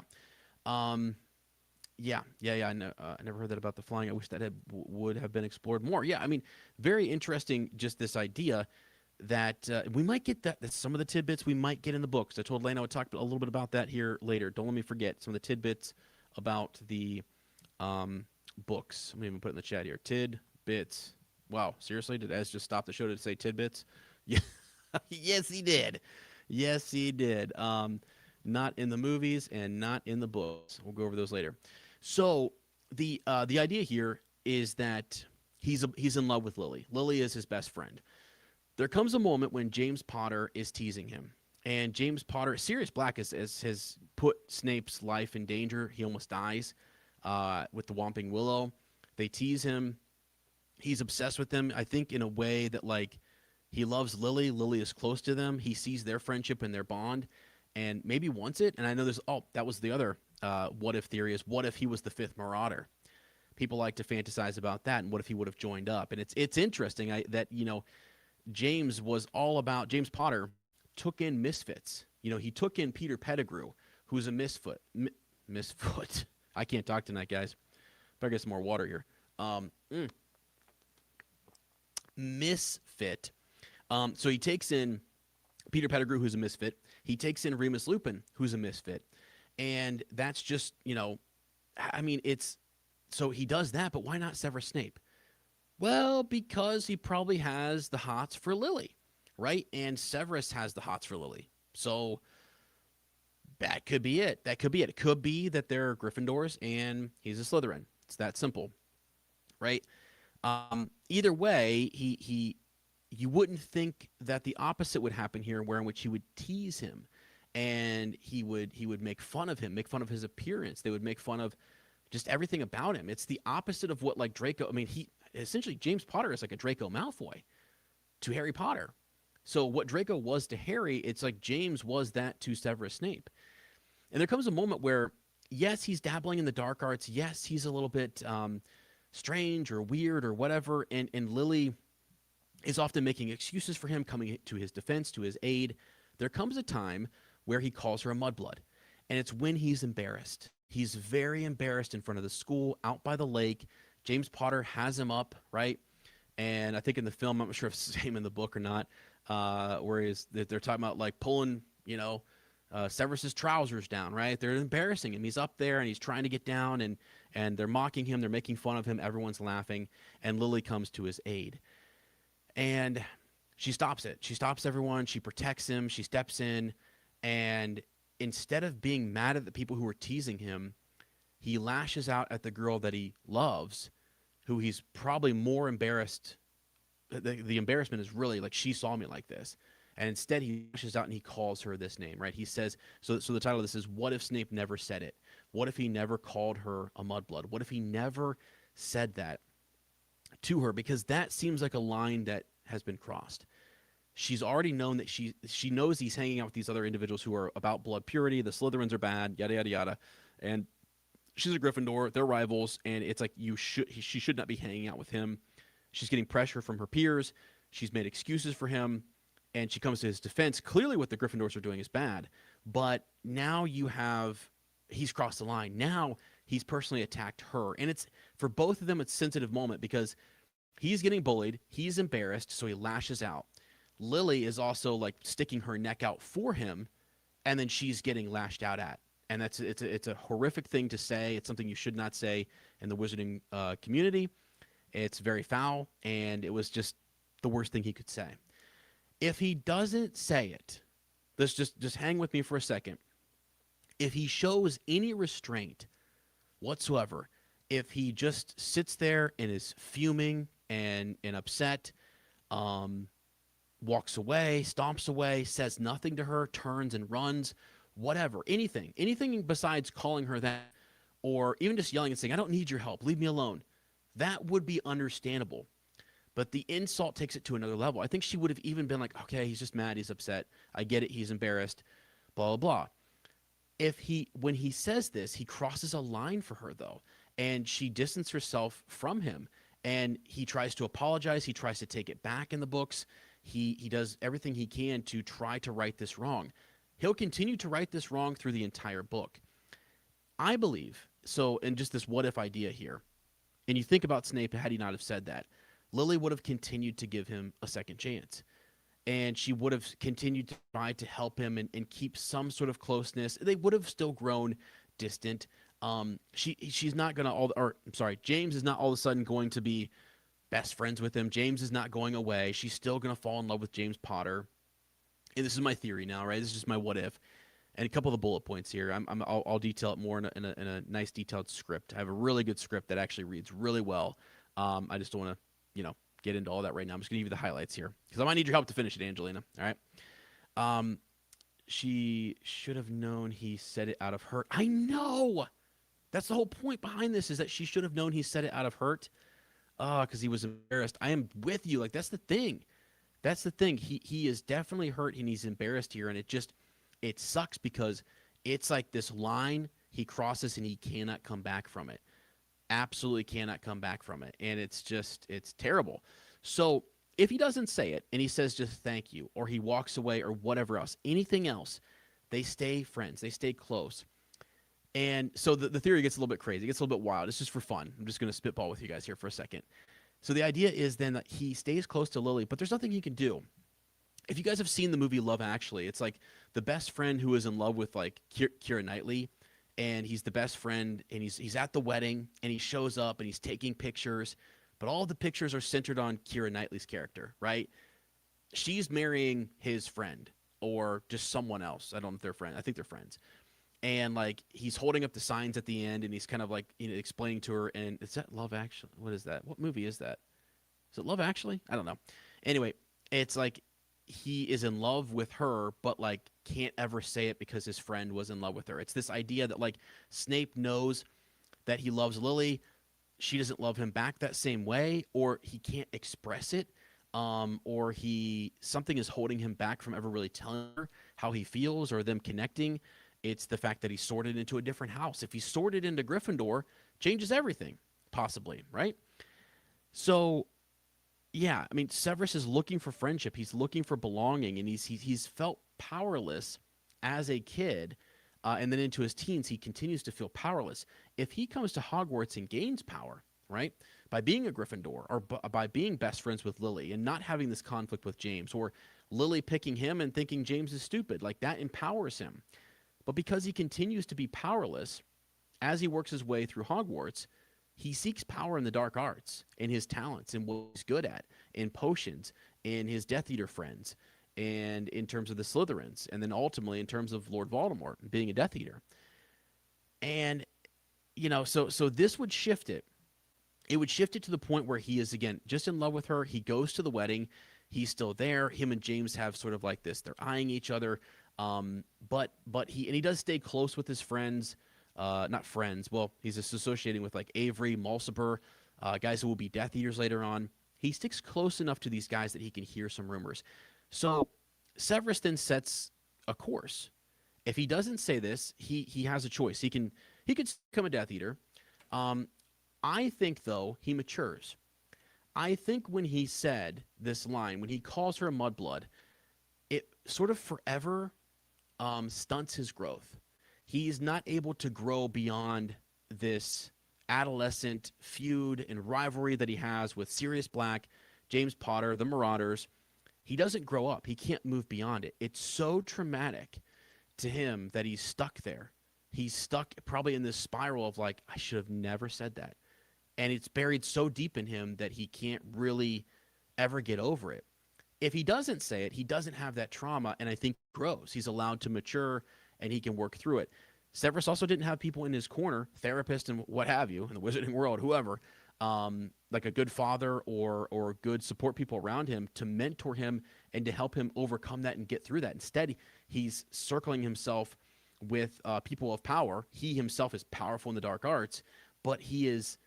Yeah. I know. I never heard that about the flying. I wish that would have been explored more. Yeah, I mean, very interesting, just this idea that we might get that some of the tidbits we might get in the books. I told Lane I would talk a little bit about that here later. Don't let me forget some of the tidbits about the books. I'm going to even put it in the chat here. Tidbits. Wow, seriously? Did Ez just stop the show to say tidbits? Yeah. Yes, he did. Yes, he did. Not in the movies and not in the books. We'll go over those later. So the idea here is that he's in love with Lily. Lily is his best friend. There comes a moment when James Potter is teasing him. And James Potter, Sirius Black has put Snape's life in danger. He almost dies with the Whomping Willow. They tease him. He's obsessed with them, I think, in a way that, like, he loves Lily. Lily is close to them. He sees their friendship and their bond and maybe wants it. And I know that was the other what-if theory is, what if he was the fifth Marauder? People like to fantasize about that, and what if he would have joined up? And it's interesting that, James Potter took in misfits. He took in Peter Pettigrew, who's a misfoot. Misfoot. I can't talk tonight, guys. Better get some more water here. Misfit. So he takes in Peter Pettigrew, who's a misfit. He takes in Remus Lupin, who's a misfit. And that's just, so he does that, but why not Severus Snape? Well, because he probably has the hots for Lily, right? And Severus has the hots for Lily. So that could be it. It could be that they're Gryffindors and he's a Slytherin. It's that simple, right? Either way, you wouldn't think that the opposite would happen here, where in which he would tease him and he would make fun of him, make fun of his appearance. They would make fun of just everything about him. It's the opposite of what, like, Draco. I mean, essentially James Potter is like a Draco Malfoy to Harry Potter. So what Draco was to Harry, it's like James was that to Severus Snape. And there comes a moment where, yes, he's dabbling in the dark arts. Yes, he's a little bit strange or weird or whatever. And Lily is often making excuses for him, coming to his defense, to his aid. There comes a time where he calls her a mudblood. And it's when he's embarrassed. He's very embarrassed in front of the school, out by the lake. James Potter has him up, right? And I think in the film, I'm not sure if it's the same in the book or not, where they're talking about, like, pulling, Severus's trousers down, right? They're embarrassing him. He's up there and he's trying to get down, and they're mocking him. They're making fun of him. Everyone's laughing. And Lily comes to his aid. And she stops it. She stops everyone. She protects him. She steps in. And instead of being mad at the people who were teasing him, he lashes out at the girl that he loves, who he's probably more embarrassed. The embarrassment is really like, she saw me like this. And instead he lashes out and he calls her this name, right? He says, so the title of this is, what if Snape never said it? What if he never called her a mudblood? What if he never said that to her? Because that seems like a line that has been crossed. She's already known that she knows he's hanging out with these other individuals who are about blood purity. The Slytherins are bad, yada, yada, yada. And she's a Gryffindor. They're rivals. And it's like, she should not be hanging out with him. She's getting pressure from her peers. She's made excuses for him. And she comes to his defense. Clearly what the Gryffindors are doing is bad. But now he's crossed the line. Now he's personally attacked her. And it's, for both of them, it's a sensitive moment because he's getting bullied. He's embarrassed. So he lashes out. Lily is also, like, sticking her neck out for him, and then she's getting lashed out at. and it's a horrific thing to say. It's something you should not say in the wizarding community. It's very foul, and it was just the worst thing he could say. If he doesn't say it, let's just hang with me for a second. If he shows any restraint whatsoever, if he just sits there and is fuming and upset, um, walks away, stomps away, says nothing to her, turns and runs, whatever, anything besides calling her that, or even just yelling and saying, "I don't need your help, leave me alone," that would be understandable. But the insult takes it to another level. I think she would have even been like, "Okay, he's just mad, he's upset. I get it, he's embarrassed, blah, blah, blah." When he says this, he crosses a line for her, though, and she distances herself from him, and he tries to apologize. He tries to take it back in the books. He does everything he can to try to right this wrong. He'll continue to right this wrong through the entire book. I believe, so, and just this what if idea here, and you think about Snape, had he not have said that, Lily would have continued to give him a second chance. And she would have continued to try to help him and keep some sort of closeness. They would have still grown distant. She's not gonna James is not all of a sudden going to be best friends with him. James is not going away. She's still gonna fall in love with James Potter. And this is my theory now, right? This is just my what if, and a couple of the bullet points here. I'll detail it more in a nice detailed script. I have a really good script that actually reads really well. I just don't want to, get into all that right now. I'm just gonna give you the highlights here because I might need your help to finish it, Angelina. All right. She should have known he said it out of hurt. I know. That's the whole point behind this, is that she should have known he said it out of hurt. Because he was embarrassed. I am with you. Like, that's the thing. That's the thing. He is definitely hurt and he's embarrassed here, and it sucks because it's like this line he crosses and he cannot come back from it. Absolutely cannot come back from it. And it's terrible. So if he doesn't say it and he says just thank you, or he walks away or whatever else, anything else, they stay friends. They stay close. And so the theory gets a little bit crazy. It gets a little bit wild. It's just for fun. I'm just going to spitball with you guys here for a second. So the idea is then that he stays close to Lily, but there's nothing he can do. If you guys have seen the movie Love Actually, it's like the best friend who is in love with like Keira Knightley, and he's the best friend, and he's at the wedding, and he shows up, and he's taking pictures, but all the pictures are centered on Keira Knightley's character, right? She's marrying his friend or just someone else. I don't know if they're friends. I think they're friends. And like he's holding up the signs at the end, and he's kind of like explaining to her. And is that Love Actually? What is that? What movie is that? Is it Love Actually? I don't know. Anyway, it's like he is in love with her, but like can't ever say it because his friend was in love with her. It's this idea that like Snape knows that he loves Lily. She doesn't love him back that same way, or he can't express it, or something is holding him back from ever really telling her how he feels or them connecting. It's the fact that he's sorted into a different house. If he's sorted into Gryffindor, changes everything, possibly, right? So, yeah, I mean, Severus is looking for friendship. He's looking for belonging, and he's felt powerless as a kid, and then into his teens, he continues to feel powerless. If he comes to Hogwarts and gains power, right, by being a Gryffindor, or by being best friends with Lily and not having this conflict with James, or Lily picking him and thinking James is stupid, like that empowers him. But because he continues to be powerless as he works his way through Hogwarts, he seeks power in the dark arts, in his talents, in what he's good at, in potions, in his Death Eater friends, and in terms of the Slytherins, and then ultimately in terms of Lord Voldemort being a Death Eater. And, so this would shift it. It would shift it to the point where he is, again, just in love with her. He goes to the wedding. He's still there. Him and James have sort of like this. They're eyeing each other. But he does stay close with his friends, not friends. Well, he's just associating with like Avery, Mulciber, guys who will be Death Eaters later on. He sticks close enough to these guys that he can hear some rumors. So Severus then sets a course. If he doesn't say this, he has a choice. He could become a Death Eater. I think though he matures. I think when he said this line, when he calls her a Mudblood, it sort of forever stunts his growth. He's not able to grow beyond this adolescent feud and rivalry that he has with Sirius Black, James Potter, the Marauders. He doesn't grow up. He can't move beyond it. It's so traumatic to him that he's stuck there. he's stuck probably in this spiral of like, I should have never said that. And it's buried so deep in him that he can't really ever get over it. If he doesn't say it, he doesn't have that trauma, and I think he grows. He's allowed to mature, and he can work through it. Severus also didn't have people in his corner, therapists and what have you, in the wizarding world, whoever, like a good father or good support people around him to mentor him and to help him overcome that and get through that. Instead, he's circling himself with people of power. He himself is powerful in the dark arts, but he's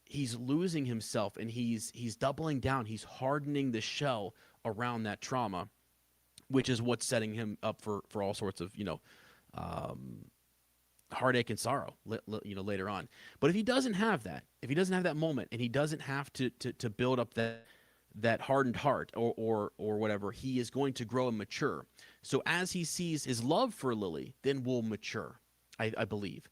losing himself, and he's doubling down. He's hardening the shell around that trauma, which is what's setting him up for all sorts of heartache and sorrow, later on. But if he doesn't have that, if he doesn't have that moment, and he doesn't have to build up that hardened heart or whatever, he is going to grow and mature. So as he sees his love for Lily, then will mature, I believe,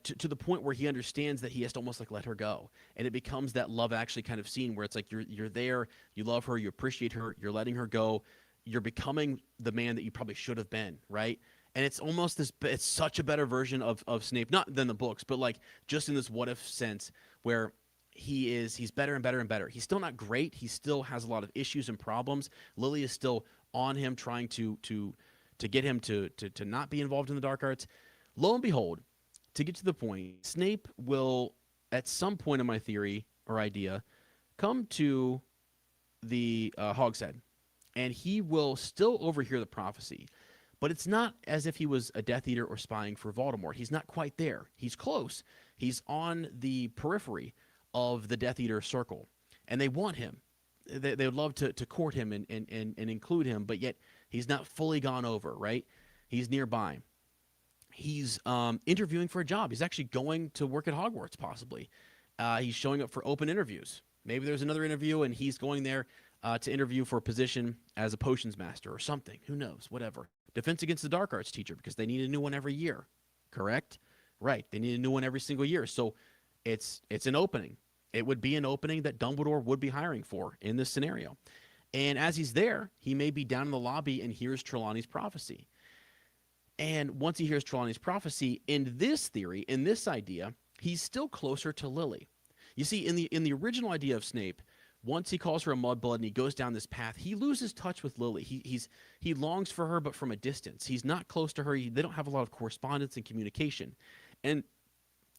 to the point where he understands that he has to almost like let her go, and it becomes that Love Actually kind of scene where it's like you're there, you love her, you appreciate her, you're letting her go, you're becoming the man that you probably should have been, right? And it's almost this, it's such a better version of Snape, not than the books, but like just in this what if sense where he's better and better and better. He's still not great. He still has a lot of issues and problems. Lily is still on him, trying to get him to not be involved in the dark arts. Lo and behold, to get to the point, Snape will, at some point in my theory or idea, come to the Hog's Head, and he will still overhear the prophecy. But it's not as if he was a Death Eater or spying for Voldemort. He's not quite there. He's close. He's on the periphery of the Death Eater circle, and they want him. They would love to court him and include him, but yet he's not fully gone over, right? He's nearby. He's interviewing for a job. He's actually going to work at Hogwarts, possibly. He's showing up for open interviews. Maybe there's another interview, and he's going there to interview for a position as a potions master or something. Who knows? Whatever. Defense Against the Dark Arts teacher, because they need a new one every year. Correct? Right. They need a new one every single year. So it's an opening. It would be an opening that Dumbledore would be hiring for in this scenario. And as he's there, he may be down in the lobby and hears Trelawney's prophecy. And once he hears Trelawney's prophecy, in this theory, in this idea, he's still closer to Lily. You see, in the original idea of Snape, once he calls her a mudblood and he goes down this path, he loses touch with Lily. He longs for her, but from a distance. He's not close to her. They don't have a lot of correspondence and communication. And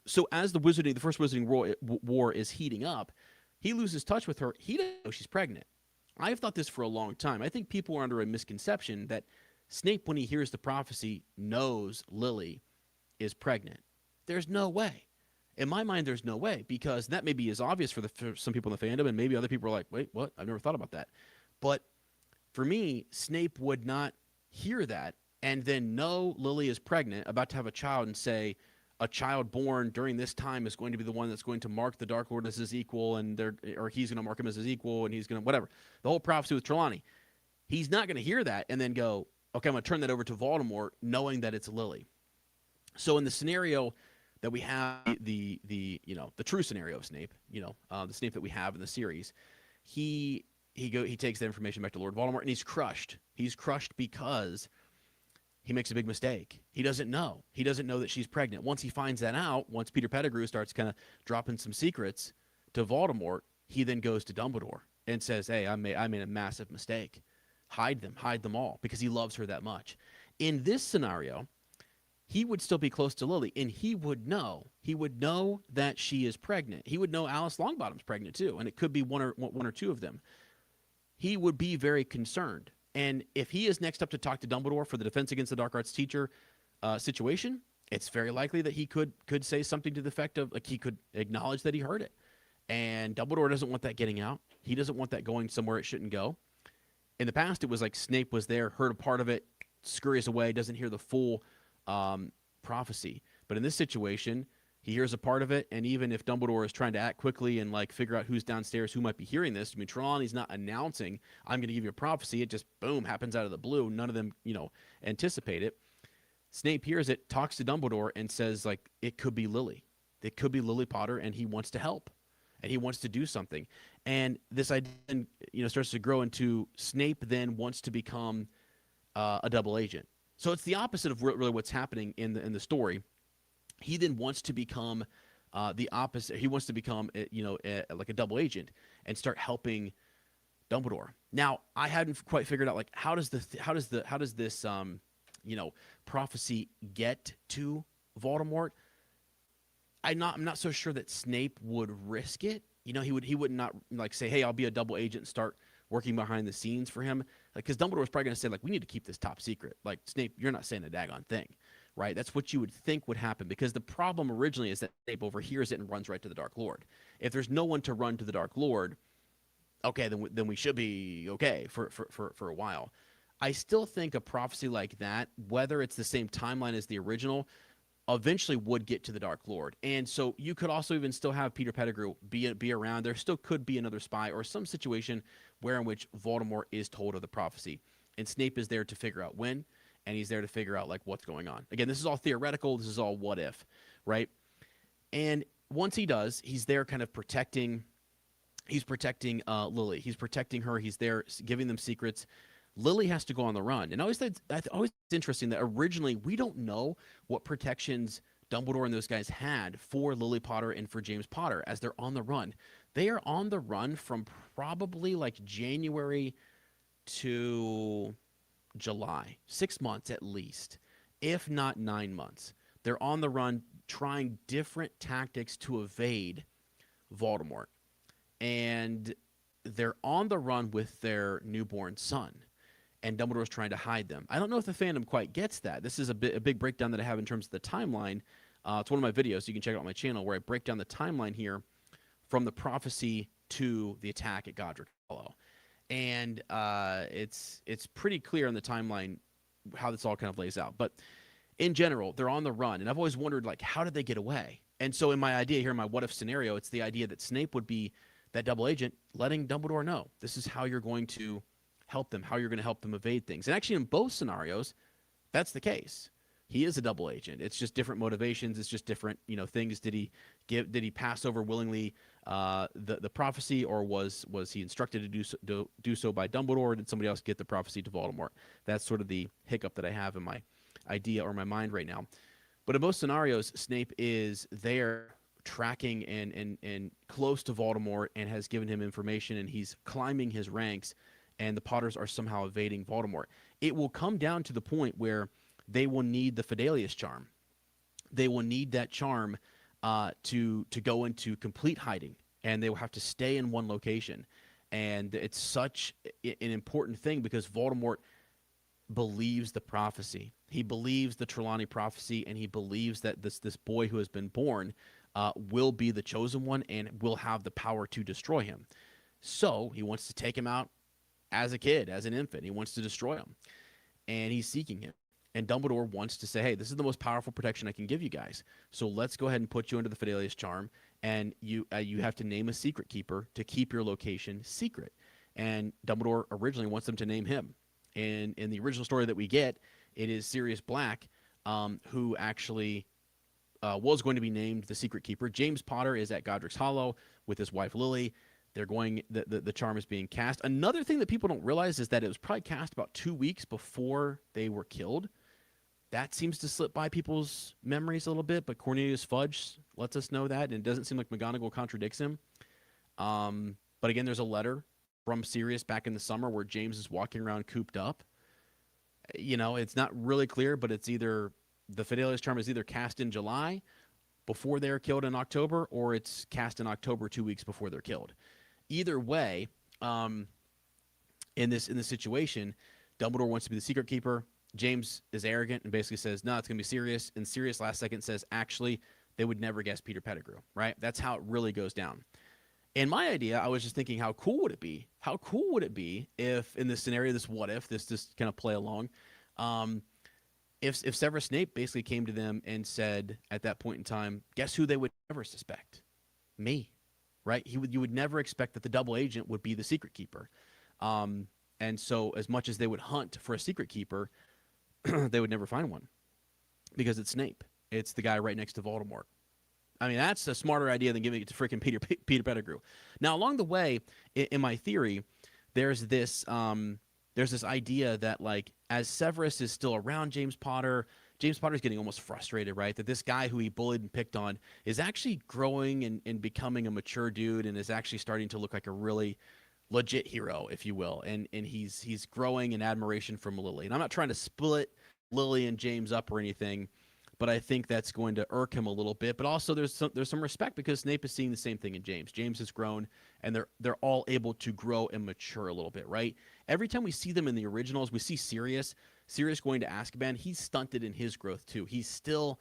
so as the first Wizarding War is heating up, he loses touch with her. He doesn't know she's pregnant. I've thought this for a long time. I think people are under a misconception that Snape, when he hears the prophecy, knows Lily is pregnant. There's no way. In my mind, there's no way, because that may be as obvious for some people in the fandom, and maybe other people are like, wait, what? I've never thought about that. But for me, Snape would not hear that and then know Lily is pregnant, about to have a child, and say, a child born during this time is going to be the one that's going to mark the Dark Lord as his equal, or he's going to mark him as his equal, and he's going to, whatever. The whole prophecy with Trelawney. He's not going to hear that and then go, okay, I'm going to turn that over to Voldemort, knowing that it's Lily. So in the scenario that we have, the true scenario of Snape, the Snape that we have in the series, he takes that information back to Lord Voldemort, and he's crushed. He's crushed because he makes a big mistake. He doesn't know. He doesn't know that she's pregnant. Once he finds that out, once Peter Pettigrew starts kind of dropping some secrets to Voldemort, he then goes to Dumbledore and says, hey, I made a massive mistake. Hide them all, because he loves her that much. In this scenario, he would still be close to Lily, and he would know that she is pregnant. He would know Alice Longbottom's pregnant too, and it could be one or two of them. He would be very concerned. And if he is next up to talk to Dumbledore for the Defense Against the Dark Arts teacher situation, it's very likely that he could say something to the effect of, like, he could acknowledge that he heard it. And Dumbledore doesn't want that getting out. He doesn't want that going somewhere it shouldn't go. In the past, it was like Snape was there, heard a part of it, scurries away, doesn't hear the full prophecy. But in this situation, he hears a part of it, and even if Dumbledore is trying to act quickly and like figure out who's downstairs, who might be hearing this, I mean, Trelawney's not announcing, I'm going to give you a prophecy. It just, boom, happens out of the blue. None of them, anticipate it. Snape hears it, talks to Dumbledore, and says, like, it could be Lily. It could be Lily Potter, and he wants to help, and he wants to do something. And this idea, starts to grow into Snape then wants to become a double agent. So it's the opposite of really what's happening in the story. he then wants to become the opposite. He wants to become, like a double agent and start helping Dumbledore. Now, I hadn't quite figured out like how does this prophecy get to Voldemort. I'm not so sure that Snape would risk it. He would not like say, "Hey, I'll be a double agent and start working behind the scenes for him." Like, because Dumbledore's probably going to say, like, "We need to keep this top secret." Like, Snape, you're not saying a daggone thing, right? That's what you would think would happen, because the problem originally is that Snape overhears it and runs right to the Dark Lord. If there's no one to run to the Dark Lord, okay, then we should be okay for a while. I still think a prophecy like that, whether it's the same timeline as the original, eventually would get to the Dark Lord. And so you could also even still have Peter Pettigrew be around. There still could be another spy or some situation where in which Voldemort is told of the prophecy. And Snape is there to figure out when, and he's there to figure out like what's going on. Again, this is all theoretical. This is all what if, right? And once he does, he's there kind of protecting Lily. He's protecting her. He's there giving them secrets. Lily has to go on the run. And I always think it's interesting that originally we don't know what protections Dumbledore and those guys had for Lily Potter and for James Potter as they're on the run. They are on the run from probably like January to July, 6 months at least, if not 9 months. They're on the run trying different tactics to evade Voldemort. And they're on the run with their newborn son. And Dumbledore's trying to hide them. I don't know if the fandom quite gets that. This is a big breakdown that I have in terms of the timeline. It's one of my videos, so you can check it out on my channel, where I break down the timeline here from the prophecy to the attack at Godric Hollow. And it's pretty clear on the timeline how this all kind of lays out. But in general, they're on the run. And I've always wondered, like, how did they get away? And so in my idea here, in my what-if scenario, it's the idea that Snape would be that double agent, letting Dumbledore know this is how you're going to help them, how you're going to help them evade things. And actually, in both scenarios, that's the case. He is a double agent. It's just different motivations. It's just different, things. Did he pass over willingly the prophecy, or was he instructed to do so by Dumbledore, or did somebody else get the prophecy to Voldemort? That's sort of the hiccup that I have in my idea or my mind right now. But in both scenarios, Snape is there tracking and close to Voldemort and has given him information, and he's climbing his ranks, and the Potters are somehow evading Voldemort. It will come down to the point where they will need the Fidelius charm. They will need that charm to go into complete hiding, and they will have to stay in one location. And it's such an important thing because Voldemort believes the prophecy. He believes the Trelawney prophecy, and he believes that this boy who has been born will be the chosen one and will have the power to destroy him. So he wants to take him out as a kid, as an infant. He wants to destroy him, and he's seeking him. And Dumbledore wants to say, hey, this is the most powerful protection I can give you guys. So let's go ahead and put you under the Fidelius charm, and you have to name a secret keeper to keep your location secret. And Dumbledore originally wants them to name him. And in the original story that we get, it is Sirius Black who actually was going to be named the secret keeper. James Potter is at Godric's Hollow with his wife Lily. The charm is being cast. Another thing that people don't realize is that it was probably cast about 2 weeks before they were killed. That seems to slip by people's memories a little bit, but Cornelius Fudge lets us know that, and it doesn't seem like McGonagall contradicts him. But again, there's a letter from Sirius back in the summer where James is walking around cooped up. It's not really clear, but it's either the Fidelius charm is either cast in July before they're killed in October, or it's cast in October 2 weeks before they're killed. Either way, in this situation, Dumbledore wants to be the secret keeper. James is arrogant and basically says, no, it's going to be Sirius. And Sirius last second says, actually, they would never guess Peter Pettigrew, right? That's how it really goes down. In my idea, I was just thinking, how cool would it be? How cool would it be if, in this scenario, this what if, this just kind of play along, if Severus Snape basically came to them and said at that point in time, guess who they would never suspect? Me, right? You would never expect that the double agent would be the secret keeper. And so as much as they would hunt for a secret keeper, they would never find one because it's Snape. It's the guy right next to Voldemort. I mean, that's a smarter idea than giving it to freaking Peter Pettigrew. Now, along the way, in my theory, there's this idea that, like, as Severus is still around James Potter, James Potter's getting almost frustrated, right? That this guy who he bullied and picked on is actually growing and becoming a mature dude and is actually starting to look like a really legit hero, if you will. And he's growing in admiration from Lily. And I'm not trying to split Lily and James up or anything, but I think that's going to irk him a little bit. But also there's some respect because Snape is seeing the same thing in James. James has grown, and they're all able to grow and mature a little bit, right? Every time we see them in the originals, we see Sirius going to Azkaban. He's stunted in his growth too. He's still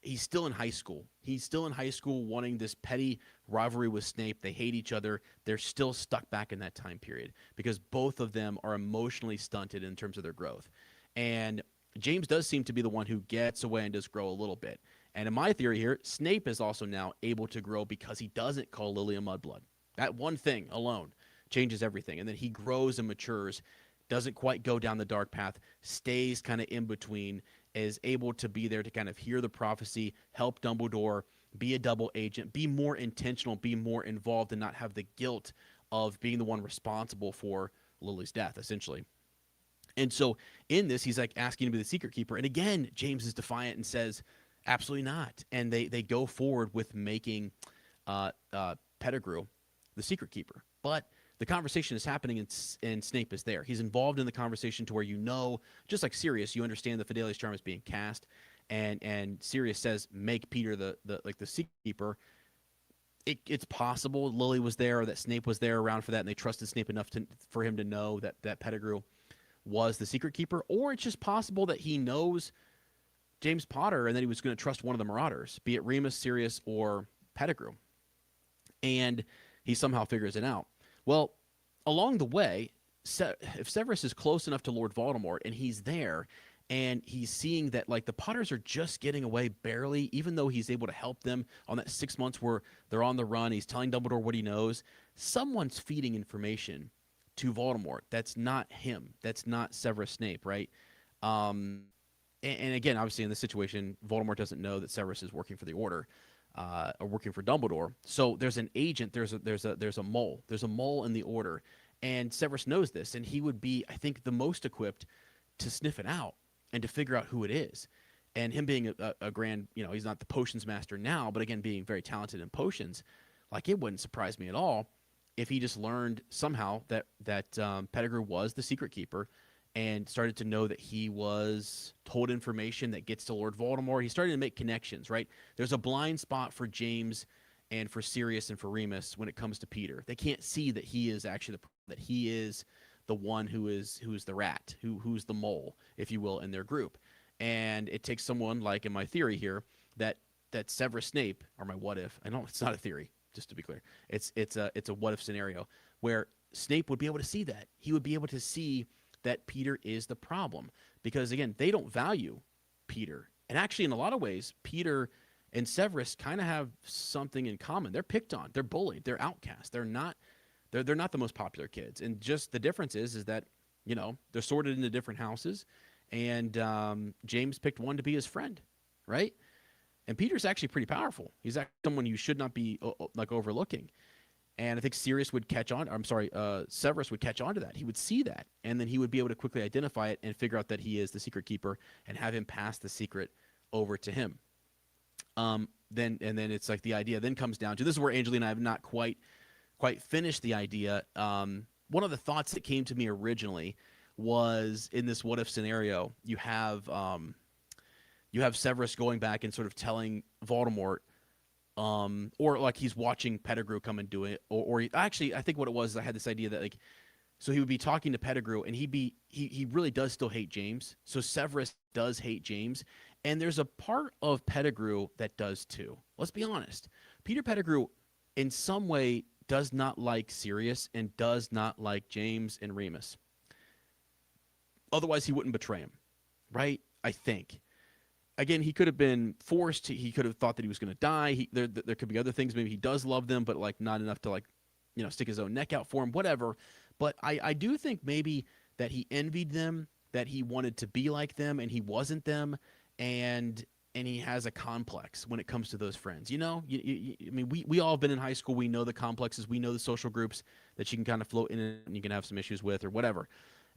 in high school. He's still in high school wanting this petty rivalry with Snape. They hate each other. They're still stuck back in that time period because both of them are emotionally stunted in terms of their growth. And James does seem to be the one who gets away and does grow a little bit. And in my theory here, Snape is also now able to grow because he doesn't call Lily a mudblood. That one thing alone changes everything. And then he grows and matures, doesn't quite go down the dark path, stays kind of in between, is able to be there to kind of hear the prophecy, help Dumbledore, be a double agent, be more intentional, be more involved, and not have the guilt of being the one responsible for Lily's death, essentially. And so in this, he's like asking to be the secret keeper. And again, James is defiant and says, absolutely not. And they go forward with making Pettigrew the secret keeper. But the conversation is happening, and Snape is there. He's involved in the conversation to where just like Sirius, you understand the Fidelius charm is being cast. And Sirius says, make Peter the secret keeper. It's possible Lily was there or that Snape was there around for that, and they trusted Snape enough for him to know that Pettigrew was the secret keeper, or it's just possible that he knows James Potter and that he was going to trust one of the Marauders, be it Remus, Sirius, or Pettigrew. And he somehow figures it out. Well, along the way, if Severus is close enough to Lord Voldemort and he's there and he's seeing that like the Potters are just getting away barely, even though he's able to help them on that 6 months where they're on the run, he's telling Dumbledore what he knows, someone's feeding information to Voldemort. That's not him. That's not Severus Snape, right? And again, obviously in this situation, Voldemort doesn't know that Severus is working for the Order or working for Dumbledore. So there's an agent. There's a mole. There's a mole in the Order, and Severus knows this, and he would be, I think, the most equipped to sniff it out and to figure out who it is. And him being a grand, he's not the potions master now, but again, being very talented in potions, like it wouldn't surprise me at all if he just learned somehow that Pettigrew was the secret keeper and started to know that he was told information that gets to Lord Voldemort. He's starting to make connections, right? There's a blind spot for James and for Sirius and for Remus when it comes to Peter. They can't see that he is actually the one who's the rat, who's the mole, if you will, in their group. And it takes someone like in my theory here that Severus Snape, or my what if, I know it's not a theory, just to be clear. It's a what if scenario where Snape would be able to see that. He would be able to see that Peter is the problem because again, they don't value Peter. And actually in a lot of ways, Peter and Severus kind of have something in common. They're picked on, they're bullied, they're outcast. They're not the most popular kids. And just the difference is that, they're sorted into different houses and James picked one to be his friend, right? And Peter's actually pretty powerful. He's actually someone you should not be overlooking. And I think Severus would catch on to that. He would see that, and then he would be able to quickly identify it and figure out that he is the secret keeper and have him pass the secret over to him. Then it's like the idea then comes down to, this is where Angelina and I have not quite finished the idea. One of the thoughts that came to me originally was in this what if scenario, you have Severus going back and sort of telling Voldemort, or like he's watching Pettigrew come and do it, or actually, I think what it was, I had this idea that so he would be talking to Pettigrew, and he really does still hate James. So Severus does hate James, and there's a part of Pettigrew that does too. Let's be honest. Peter Pettigrew, in some way, does not like Sirius and does not like James and Remus. Otherwise, he wouldn't betray him, right? I think. Again, he could have been forced. He could have thought that he was going to die. There could be other things. Maybe he does love them, but not enough to stick his own neck out for him, whatever. But I do think maybe that he envied them, that he wanted to be like them, and he wasn't them, and he has a complex when it comes to those friends. I mean, we all have been in high school. We know the complexes. We know the social groups that you can kind of float in and you can have some issues with or whatever.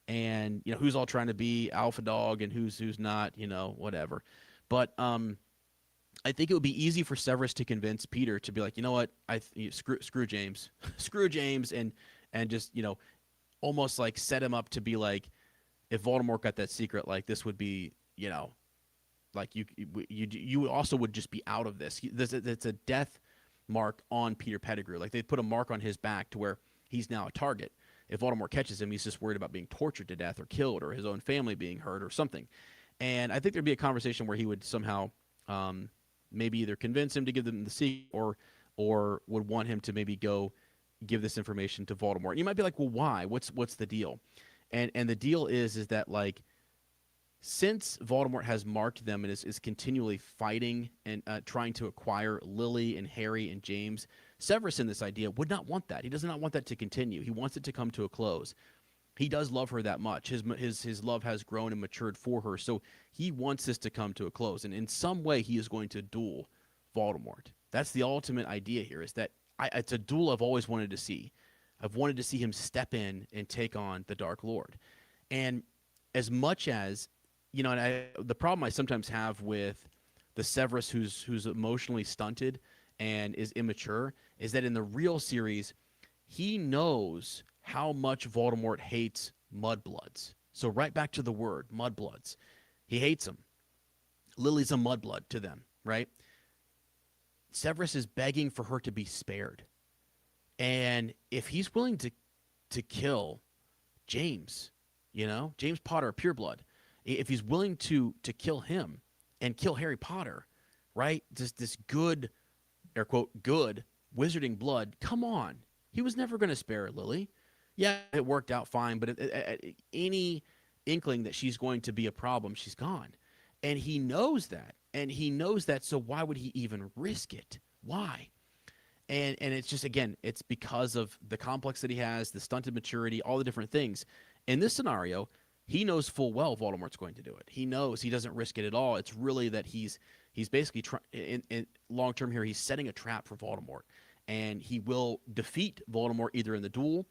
and who's all trying to be alpha dog and who's not, whatever. But I think it would be easy for Severus to convince Peter to be like, you know what, screw James, screw James, and just almost like set him up to be like, if Voldemort got that secret, like this would be, like you also would just be out of this. It's a death mark on Peter Pettigrew. Like they put a mark on his back to where he's now a target. If Voldemort catches him, he's just worried about being tortured to death or killed or his own family being hurt or something. And I think there'd be a conversation where he would somehow maybe either convince him to give them the secret or would want him to maybe go give this information to Voldemort. And you might be like, well, why? What's the deal? And the deal is that like since Voldemort has marked them and is continually fighting and trying to acquire Lily and Harry and James, Severus in this idea would not want that. He does not want that to continue. He wants it to come to a close. He does love her that much. His love has grown and matured for her, so he wants this to come to a close. And in some way, he is going to duel Voldemort. That's the ultimate idea here, is that it's a duel I've always wanted to see. I've wanted to see him step in and take on the Dark Lord. And as much as and the problem I sometimes have with the Severus who's emotionally stunted and is immature is that in the real series, he knows how much Voldemort hates Mudbloods. So right back to the word, Mudbloods. He hates them. Lily's a Mudblood to them, right? Severus is begging for her to be spared. And if he's willing to kill James, James Potter, pureblood, if he's willing to kill him and kill Harry Potter, right? This good, air quote, good wizarding blood, come on. He was never going to spare Lily. Yeah, it worked out fine, but any inkling that she's going to be a problem, she's gone. And he knows that. And he knows that, so why would he even risk it? Why? And it's just, again, it's because of the complex that he has, the stunted maturity, all the different things. In this scenario, he knows full well Voldemort's going to do it. He knows he doesn't risk it at all. It's really that he's basically in long term here. He's setting a trap for Voldemort, and he will defeat Voldemort either in the duel.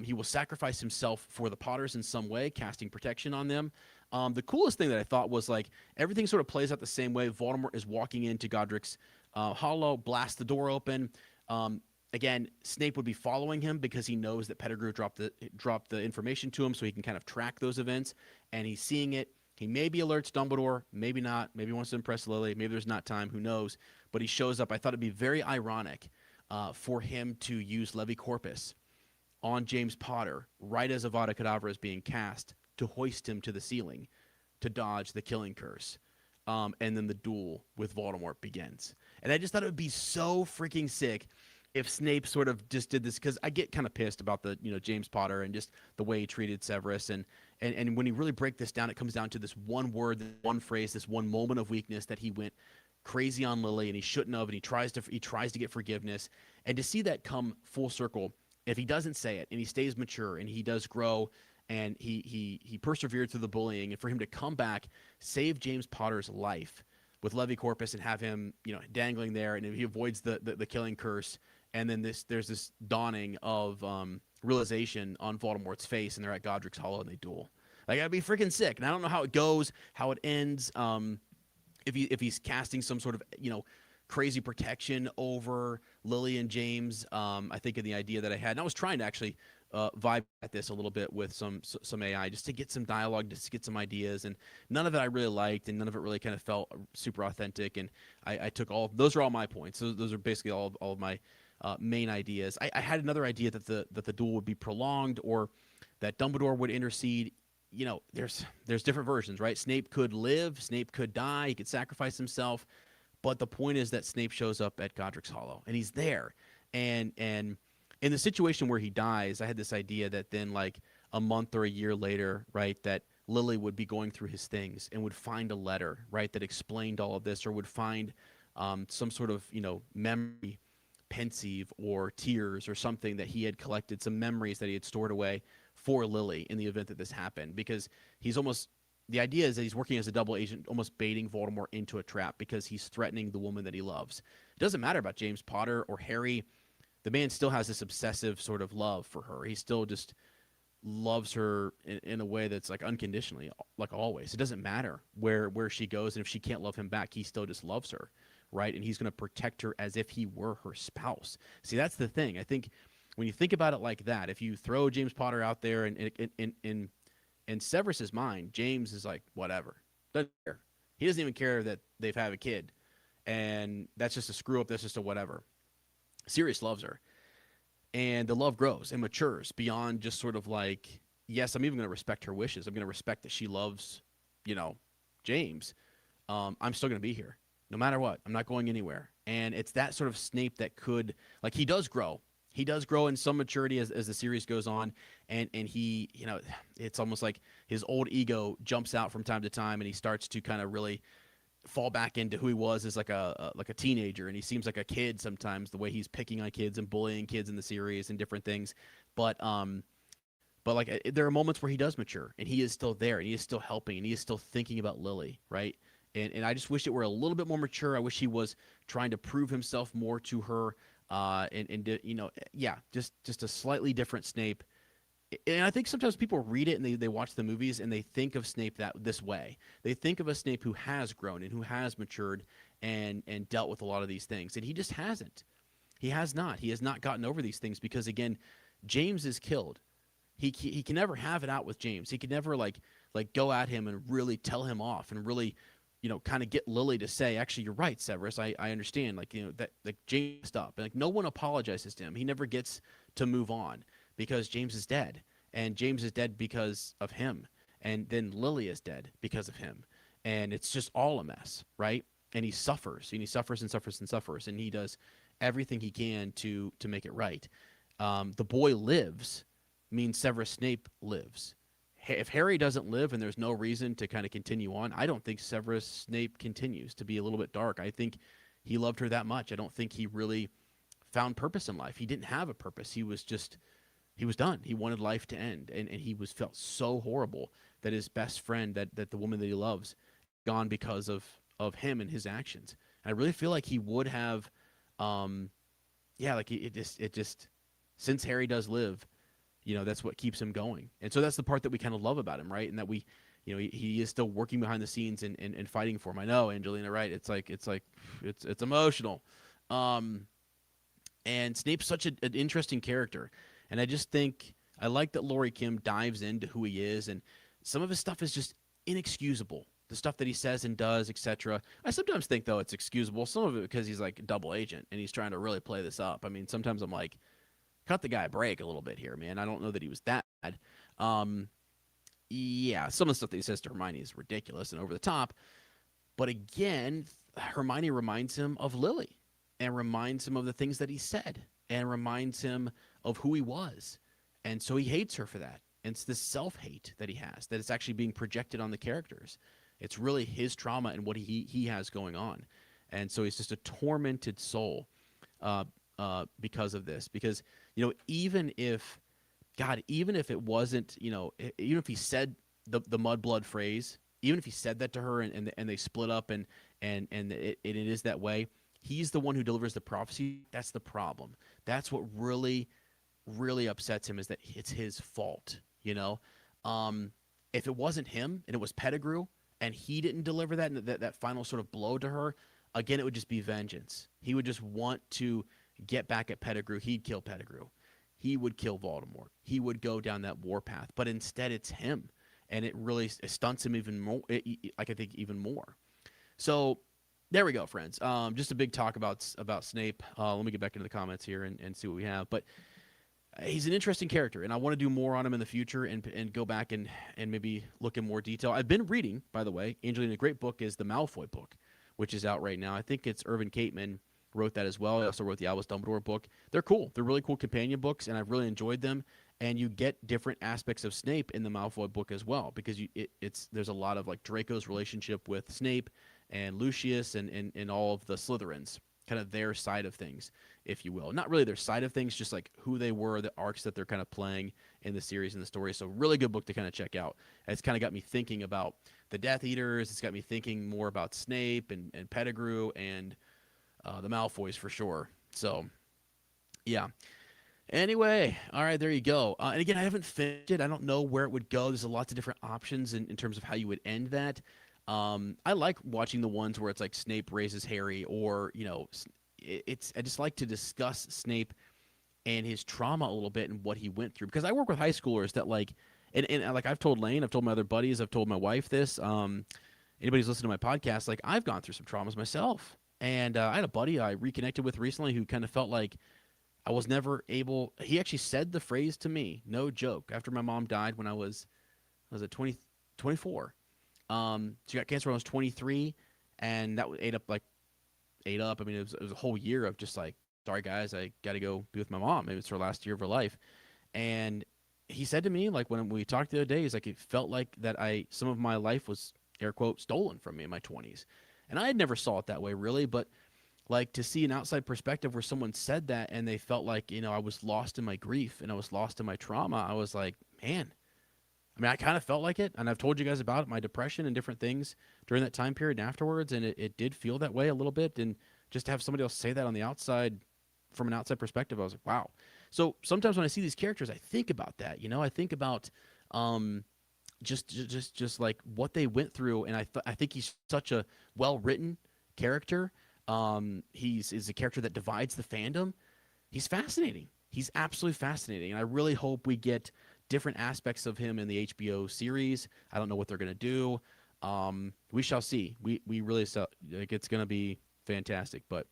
He will sacrifice himself for the Potters in some way, casting protection on them. The coolest thing that I thought was like everything sort of plays out the same way. Voldemort is walking into Godric's Hollow, blasts the door open. Again, Snape would be following him because he knows that Pettigrew dropped the information to him, so he can kind of track those events. And he's seeing it. He maybe alerts Dumbledore, maybe not. Maybe he wants to impress Lily. Maybe there's not time. Who knows? But he shows up. I thought it'd be very ironic for him to use Levicorpus on James Potter right as Avada Kedavra is being cast to hoist him to the ceiling to dodge the killing curse. And then the duel with Voldemort begins. And I just thought it would be so freaking sick if Snape sort of just did this, because I get kind of pissed about the James Potter and just the way he treated Severus, and when you really break this down, it comes down to this one word, this one phrase, this one moment of weakness that he went crazy on Lily and he shouldn't have, and he tries to get forgiveness, and to see that come full circle, if he doesn't say it and he stays mature and he does grow and he persevered through the bullying, and for him to come back, save James Potter's life with Levicorpus and have him dangling there, and he avoids the killing curse. And then there's this dawning of realization on Voldemort's face, and they're at Godric's Hollow and they duel. Like, that'd be freaking sick. And I don't know how it goes, how it ends. If he's casting some sort of crazy protection over Lily and James. I think of the idea that I had, and I was trying to actually vibe at this a little bit with some AI just to get some dialogue, just to get some ideas, and none of it I really liked, and none of it really kind of felt super authentic. And I took those are all my points. Those are basically all of my main ideas. I had another idea that the duel would be prolonged, or that Dumbledore would intercede. There's different versions, right? Snape could live, Snape could die, he could sacrifice himself, but the point is that Snape shows up at Godric's Hollow, and he's there. And in the situation where he dies, I had this idea that then, like, a month or a year later, right, that Lily would be going through his things and would find a letter, right, that explained all of this, or would find some sort of, memory pensieve or tears or something that he had collected, some memories that he had stored away for Lily in the event that this happened. Because the idea is that he's working as a double agent, almost baiting Voldemort into a trap because he's threatening the woman that he loves. It doesn't matter about James Potter or Harry. The man still has this obsessive sort of love for her. He still just loves her in a way that's like unconditionally, like always. It doesn't matter where she goes, and if she can't love him back, he still just loves her, right? And he's going to protect her as if he were her spouse. See, that's the thing. I think when you think about it like that, if you throw James Potter out there, and in Severus's mind, James is like whatever, doesn't care. He doesn't even care that they've had a kid, and that's just a screw up. That's just a whatever. Sirius loves her, and the love grows and matures beyond just sort of like, yes, I'm even going to respect her wishes. I'm going to respect that she loves, you know, James. I'm still going to be here no matter what. I'm not going anywhere. And it's that sort of Snape that could, like, he does grow. He does grow in some maturity as the series goes on, and he, you know, it's almost like his old ego jumps out from time to time, and he starts to kind of really fall back into who he was as like a teenager, and he seems like a kid sometimes, the way he's picking on kids and bullying kids in the series and different things. But like there are moments where he does mature, and he is still there, and he is still helping, and he is still thinking about Lily, right? And I just wish it were a little bit more mature. I wish he was trying to prove himself more to her, and you know, yeah, just a slightly different Snape. And I think sometimes people read it and they watch the movies and they think of Snape this way. They think of a Snape who has grown and who has matured and dealt with a lot of these things, and he just hasn't. He has not. He has not gotten over these things because, again, James is killed. He can never have it out with James. He can never like go at him and really tell him off and really, you know, kind of get Lily to say, actually, you're right, Severus. I understand. Like, you know, that like James messed up, and like no one apologizes to him. He never gets to move on because James is dead, and James is dead because of him, and then Lily is dead because of him, and it's just all a mess, right? And he suffers, and he suffers and suffers and suffers, and he does everything he can to make it right. The boy lives means Severus Snape lives. If Harry doesn't live and there's no reason to kind of continue on, I don't think Severus Snape continues to be a little bit dark. I think he loved her that much. I don't think he really found purpose in life. He didn't have a purpose. He was done. He wanted life to end, and he felt so horrible that his best friend, that the woman that he loves, gone because of him and his actions. And I really feel like he would have, yeah, like it just since Harry does live, you know, that's what keeps him going. And so that's the part that we kind of love about him, right? And that we, you know, he is still working behind the scenes and fighting for him. I know, Angelina, right? It's emotional. And Snape's such an interesting character. And I just think I like that Laurie Kim dives into who he is, and some of his stuff is just inexcusable. The stuff that he says and does, etc. I sometimes think, though, it's excusable. Some of it because he's like a double agent and he's trying to really play this up. I mean, sometimes I'm like, cut the guy a break a little bit here, man. I don't know that he was that bad. Yeah, some of the stuff that he says to Hermione is ridiculous and over the top. But again, Hermione reminds him of Lily and reminds him of the things that he said and reminds him of who he was. And so he hates her for that. And it's this self-hate that he has, that it's actually being projected on the characters. It's really his trauma and what he has going on. And so he's just a tormented soul because of this. Because, you know, even if it wasn't, you know, even if he said the Mudblood phrase, even if he said that to her and they split up and it is that way, he's the one who delivers the prophecy. That's the problem. That's what really, really upsets him, is that it's his fault, you know? If it wasn't him and it was Pettigrew and he didn't deliver that final sort of blow to her, again, it would just be vengeance. He would just want to get back at Pettigrew. He'd kill Pettigrew. He would kill Voldemort. He would go down that warpath. But instead, it's him. And it really stunts him even more, I think even more. So there we go, friends. Just a big talk about Snape. Let me get back into the comments here and see what we have. But he's an interesting character, and I want to do more on him in the future and go back and maybe look in more detail. I've been reading, by the way, Angelina, a great book is the Malfoy book, which is out right now. I think it's Irvin Cateman wrote that as well. He also wrote the Albus Dumbledore book. They're cool. They're really cool companion books, and I've really enjoyed them. And you get different aspects of Snape in the Malfoy book as well, because there's a lot of like Draco's relationship with Snape and Lucius and all of the Slytherins, kind of their side of things, if you will. Not really their side of things, just like who they were, the arcs that they're kind of playing in the series and the story. So really good book to kind of check out. It's kind of got me thinking about the Death Eaters. It's got me thinking more about Snape and Pettigrew and the Malfoys for sure. So, yeah. Anyway, all right, there you go. And again, I haven't finished it. I don't know where it would go. There's a lots of different options in terms of how you would end that. I like watching the ones where it's like Snape raises Harry, or it's. I just like to discuss Snape and his trauma a little bit and what he went through, because I work with high schoolers that like, and like I've told Lane, I've told my other buddies, I've told my wife this. Anybody who's listening to my podcast, like I've gone through some traumas myself, and I had a buddy I reconnected with recently who kind of felt like I was never able. He actually said the phrase to me, no joke, after my mom died when I was at 20, 24. She got cancer when I was 23, and that ate up. I mean, it was a whole year of just like, sorry guys, I got to go be with my mom. Maybe it's her last year of her life. And he said to me, like when we talked the other day, he's like, it felt like that some of my life was air quote stolen from me in my 20s, and I had never saw it that way really, but like to see an outside perspective where someone said that and they felt like I was lost in my grief and I was lost in my trauma. I was like, man, I mean, I kind of felt like it, and I've told you guys about it, my depression and different things during that time period and afterwards, and it did feel that way a little bit. And just to have somebody else say that on the outside, from an outside perspective, I was like, wow. So sometimes when I see these characters, I think about that. I think about just like what they went through, and I think he's such a well written character. He's is a character that divides the fandom. He's fascinating. He's absolutely fascinating, and I really hope we get different aspects of him in the HBO series. I don't know what they're gonna do. We shall see. We really like it's gonna be fantastic. But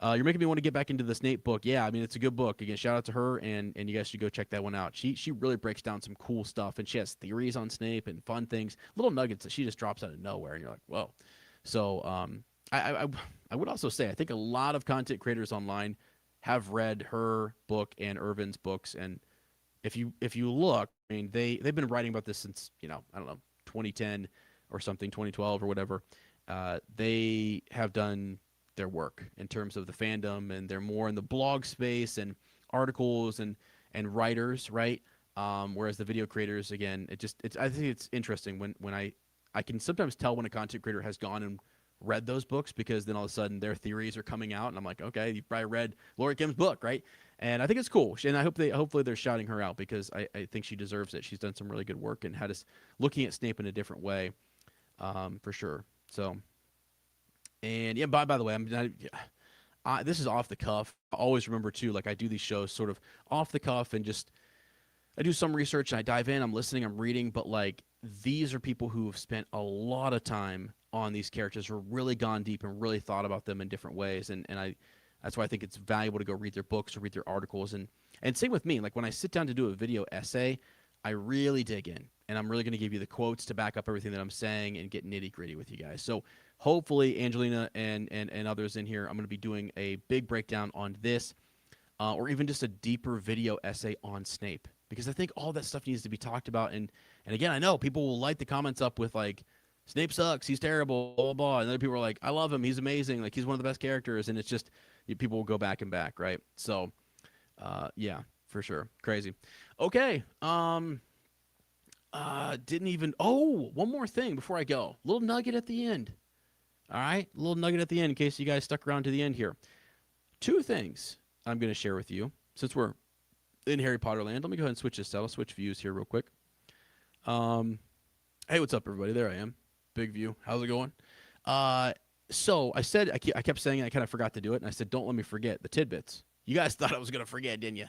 you're making me want to get back into the Snape book. Yeah, I mean it's a good book. Again, shout out to her, and you guys should go check that one out. She really breaks down some cool stuff, and she has theories on Snape and fun things, little nuggets that she just drops out of nowhere, and you're like, whoa. So I would also say I think a lot of content creators online have read her book and Irvin's books, and if you look, I mean they've been writing about this since I don't know 2010 or something, 2012 or whatever. They have done their work in terms of the fandom, and they're more in the blog space and articles and writers, right? Whereas the video creators, again, I think it's interesting when I can sometimes tell when a content creator has gone and read those books, because then all of a sudden their theories are coming out, and I'm like, okay, you probably read Laura Kim's book, right? And I think it's cool, and I hope hopefully they're shouting her out, because I think she deserves it. She's done some really good work and had us looking at Snape in a different way, for sure. So, and yeah, by the way, this is off the cuff. I always remember too, like I do these shows sort of off the cuff, and just I do some research and I dive in, I'm listening, I'm reading, but like these are people who have spent a lot of time on these characters, who are really gone deep and really thought about them in different ways. And that's why I think it's valuable to go read their books or read their articles. And same with me, like when I sit down to do a video essay, I really dig in, and I'm really going to give you the quotes to back up everything that I'm saying and get nitty gritty with you guys. So hopefully Angelina and others in here, I'm going to be doing a big breakdown on this, or even just a deeper video essay on Snape, because I think all that stuff needs to be talked about. And again, I know people will light the comments up with like, Snape sucks, he's terrible, blah, blah, blah. And other people are like, I love him, he's amazing, like he's one of the best characters. And it's just, people will go back and back, right? So, yeah, for sure. Crazy. Okay. Didn't even, one more thing before I go. Little nugget at the end. All right? A little nugget at the end in case you guys stuck around to the end here. Two things I'm going to share with you since we're in Harry Potter land. Let me go ahead and switch this out. I'll switch views here real quick. Hey, what's up, everybody? There I am. Big view. How's it going? So I said, I kept saying it. I kind of forgot to do it. And I said, don't let me forget the tidbits. You guys thought I was going to forget, didn't you?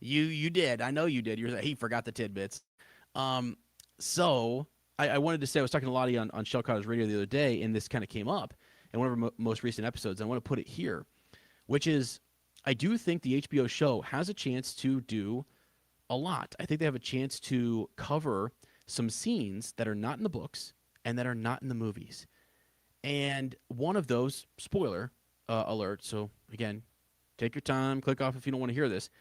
You did. I know you did. You were like, he forgot the tidbits. So I wanted to say, I was talking to Lottie on Shell Cottage Radio the other day, and this kind of came up in one of our most recent episodes. I want to put it here, which is I do think the HBO show has a chance to do a lot. I think they have a chance to cover some scenes that are not in the books and that are not in the movies. And one of those, spoiler alert, so again, take your time, click off if you don't want to hear this.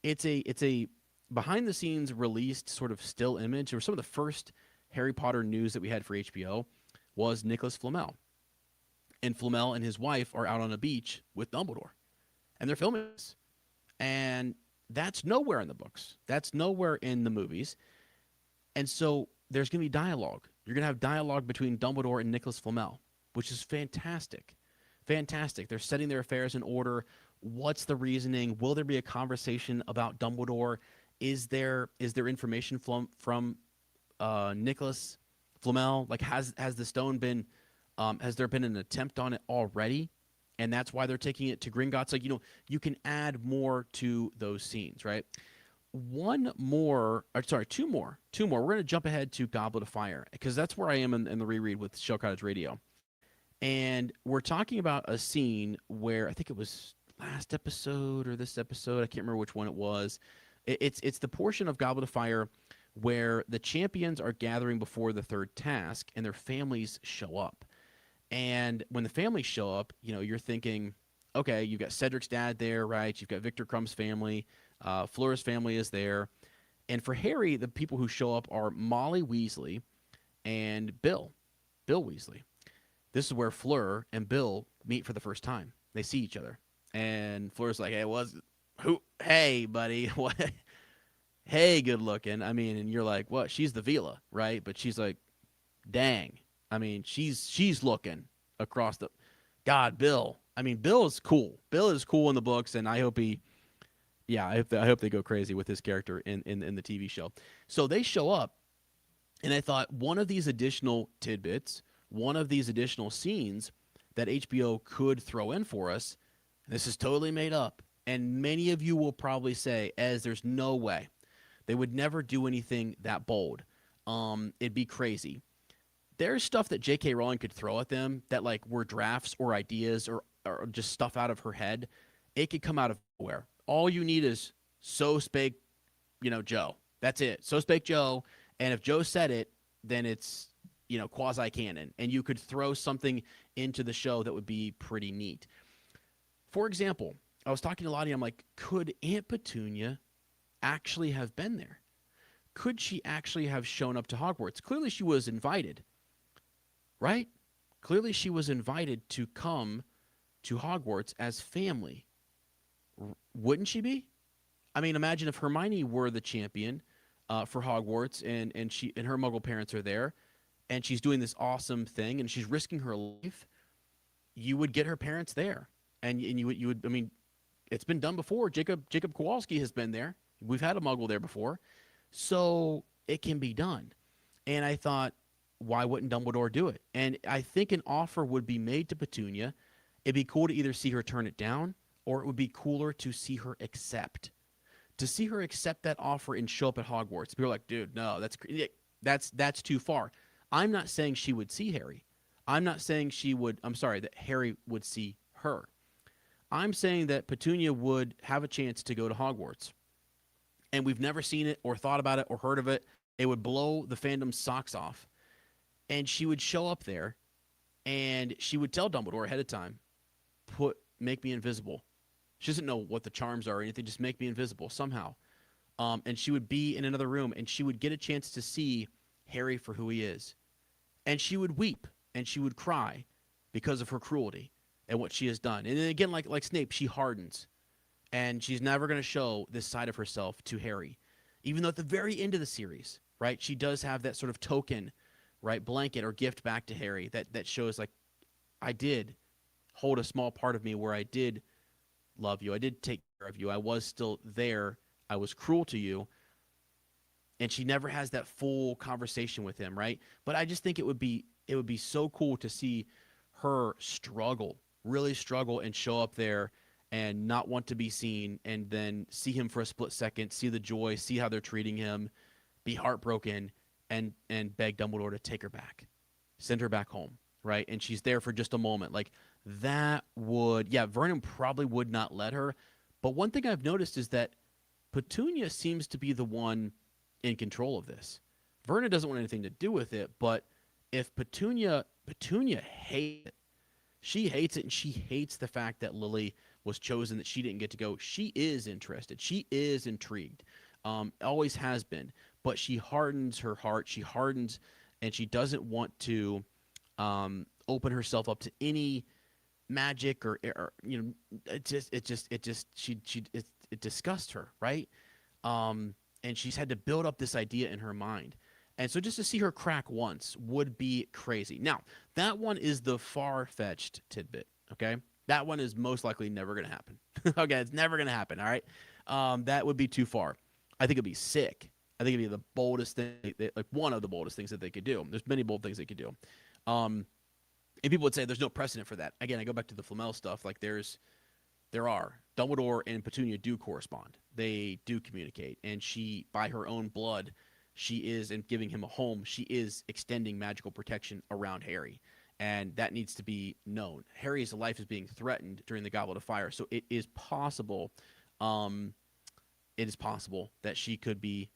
It's a behind the scenes released sort of still image, or some of the first Harry Potter news that we had for HBO was Nicholas Flamel. And Flamel and his wife are out on a beach with Dumbledore. And they're filming this. And that's nowhere in the books. That's nowhere in the movies. And so there's going to be dialogue. You're going to have dialogue between Dumbledore and Nicholas Flamel, which is fantastic. Fantastic. They're setting their affairs in order. What's the reasoning? Will there be a conversation about Dumbledore? Is there information from Nicholas Flamel? Like, has the stone been has there been an attempt on it already? And that's why they're taking it to Gringotts. Like, you can add more to those scenes, right? One more, or sorry, two more. We're going to jump ahead to Goblet of Fire because that's where I am in the reread with Shell Cottage Radio. And we're talking about a scene where I think it was last episode or this episode. I can't remember which one it was. It's the portion of Goblet of Fire where the champions are gathering before the third task and their families show up. And when the families show up, you're thinking, okay, you've got Cedric's dad there, right? You've got Victor Crumb's family. Fleur's family is there. And for Harry, the people who show up are Molly Weasley and Bill Weasley. This is where Fleur and Bill meet for the first time. They see each other. And Fleur's like, hey, buddy, what? Hey, good looking. I mean, and you're like, what? She's the Vila, right? But she's like, dang. I mean, she's looking across the God, Bill. I mean, Bill is cool. Bill is cool in the books, and I hope I hope they go crazy with his character in the TV show. So they show up, and I thought one of these additional tidbits, one of these additional scenes that HBO could throw in for us, this is totally made up, and many of you will probably say, as there's no way. They would never do anything that bold. It'd be crazy. There's stuff that J.K. Rowling could throw at them that like were drafts or ideas or just stuff out of her head. It could come out of nowhere. All you need is so spake, Joe. That's it. So spake Joe. And if Joe said it, then it's, quasi canon. And you could throw something into the show that would be pretty neat. For example, I was talking to Lottie. I'm like, could Aunt Petunia actually have been there? Could she actually have shown up to Hogwarts? Clearly she was invited, right? Clearly she was invited to come to Hogwarts as family. Wouldn't she be? I mean, imagine if Hermione were the champion for Hogwarts and she and her Muggle parents are there and she's doing this awesome thing and she's risking her life. You would get her parents there. And you would I mean, it's been done before. Jacob Kowalski has been there. We've had a Muggle there before. So it can be done. And I thought, why wouldn't Dumbledore do it? And I think an offer would be made to Petunia. It'd be cool to either see her turn it down or it would be cooler to see her accept. To see her accept that offer and show up at Hogwarts. People are like, dude, no, that's too far. I'm not saying she would see Harry. I'm not saying that Harry would see her. I'm saying that Petunia would have a chance to go to Hogwarts. And we've never seen it or thought about it or heard of it. It would blow the fandom's socks off. And she would show up there and she would tell Dumbledore ahead of time, make me invisible. She doesn't know what the charms are or anything, just make me invisible somehow. And she would be in another room and she would get a chance to see Harry for who he is. And she would weep and she would cry because of her cruelty and what she has done. And then again, like Snape, she hardens. And she's never going to show this side of herself to Harry. Even though at the very end of the series, right, she does have that sort of token, right, blanket or gift back to Harry that shows, like, I did hold a small part of me where I did love you. I did take care of you. I was still there. I was cruel to you. And she never has that full conversation with him, right? But I just think it would be so cool to see her struggle, really struggle and show up there and not want to be seen, and then see him for a split second, see the joy, see how they're treating him, be heartbroken, and beg Dumbledore to take her back, send her back home, right? And she's there for just a moment. Like, that would, Vernon probably would not let her. But one thing I've noticed is that Petunia seems to be the one in control of this. Vernon doesn't want anything to do with it, but if Petunia hates it, she hates it, and she hates the fact that Lily was chosen, that she didn't get to go. She is interested. She is intrigued. Always has been. But she hardens her heart. She hardens, and she doesn't want to open herself up to any magic or it disgusts her, right? And she's had to build up this idea in her mind. And so just to see her crack once would be crazy. Now, that one is the far-fetched tidbit, okay? That one is most likely never going to happen. Okay, it's never going to happen. All right, that would be too far. I think it'd be sick. I think it'd be the boldest thing, like one of the boldest things that they could do. There's many bold things they could do. Um, and people would say there's no precedent for that. Again, I go back to the Flamel stuff. Like there are. Dumbledore and Petunia do correspond. They do communicate, and she, by her own blood, she is, and giving him a home, she is extending magical protection around Harry, and that needs to be known. Harry's life is being threatened during the Goblet of Fire, so it is possible. Um, it is possible that she could be,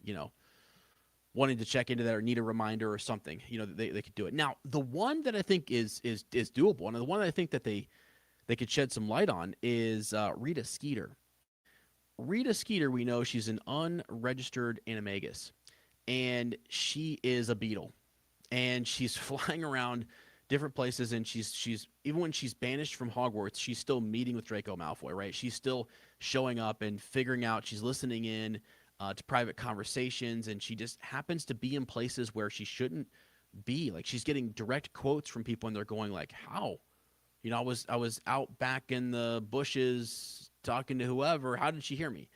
wanting to check into that or need a reminder or something. They could do it. Now, the one that I think is doable, and the one that I think that they could shed some light on is Rita Skeeter. Rita Skeeter, we know she's an unregistered animagus, and she is a beetle, and she's flying around different places, and she's even when she's banished from Hogwarts, she's still meeting with Draco Malfoy, right? She's still showing up and figuring out. She's listening in to private conversations, and she just happens to be in places where she shouldn't be. Like, she's getting direct quotes from people, and they're going like, "How? I was out back in the bushes talking to whoever. How did she hear me?"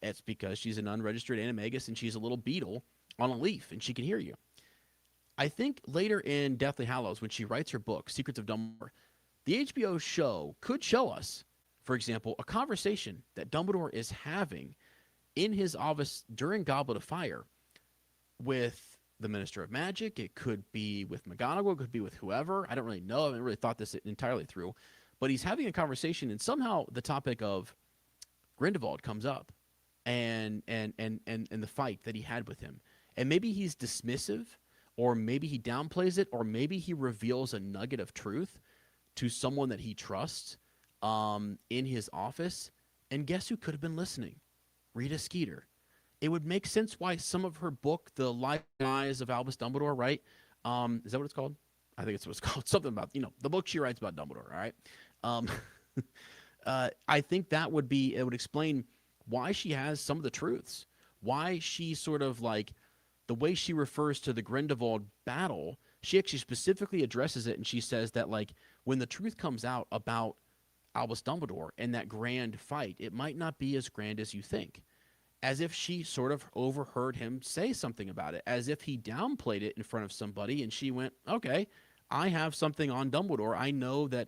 It's because she's an unregistered animagus, and she's a little beetle on a leaf, and she can hear you. I think later in Deathly Hallows, when she writes her book, Secrets of Dumbledore, the HBO show could show us, for example, a conversation that Dumbledore is having in his office during Goblet of Fire with the Minister of Magic. It could be with McGonagall. It could be with whoever. I don't really know. I haven't really thought this entirely through. But he's having a conversation, and somehow the topic of Grindelwald comes up, and the fight that he had with him. And maybe he's dismissive, or maybe he downplays it, or maybe he reveals a nugget of truth to someone that he trusts in his office. And guess who could have been listening? Rita Skeeter. It would make sense why some of her book, The Life and Eyes of Albus Dumbledore, right? Is that what it's called? I think it's what it's called. Something about, the book she writes about Dumbledore, all right? I think it would explain why she has some of the truths, why she sort of like, the way she refers to the Grindelwald battle, she actually specifically addresses it, and she says that, like, when the truth comes out about Albus Dumbledore and that grand fight, it might not be as grand as you think. As if she sort of overheard him say something about it, as if he downplayed it in front of somebody, and she went, okay, I have something on Dumbledore. I know that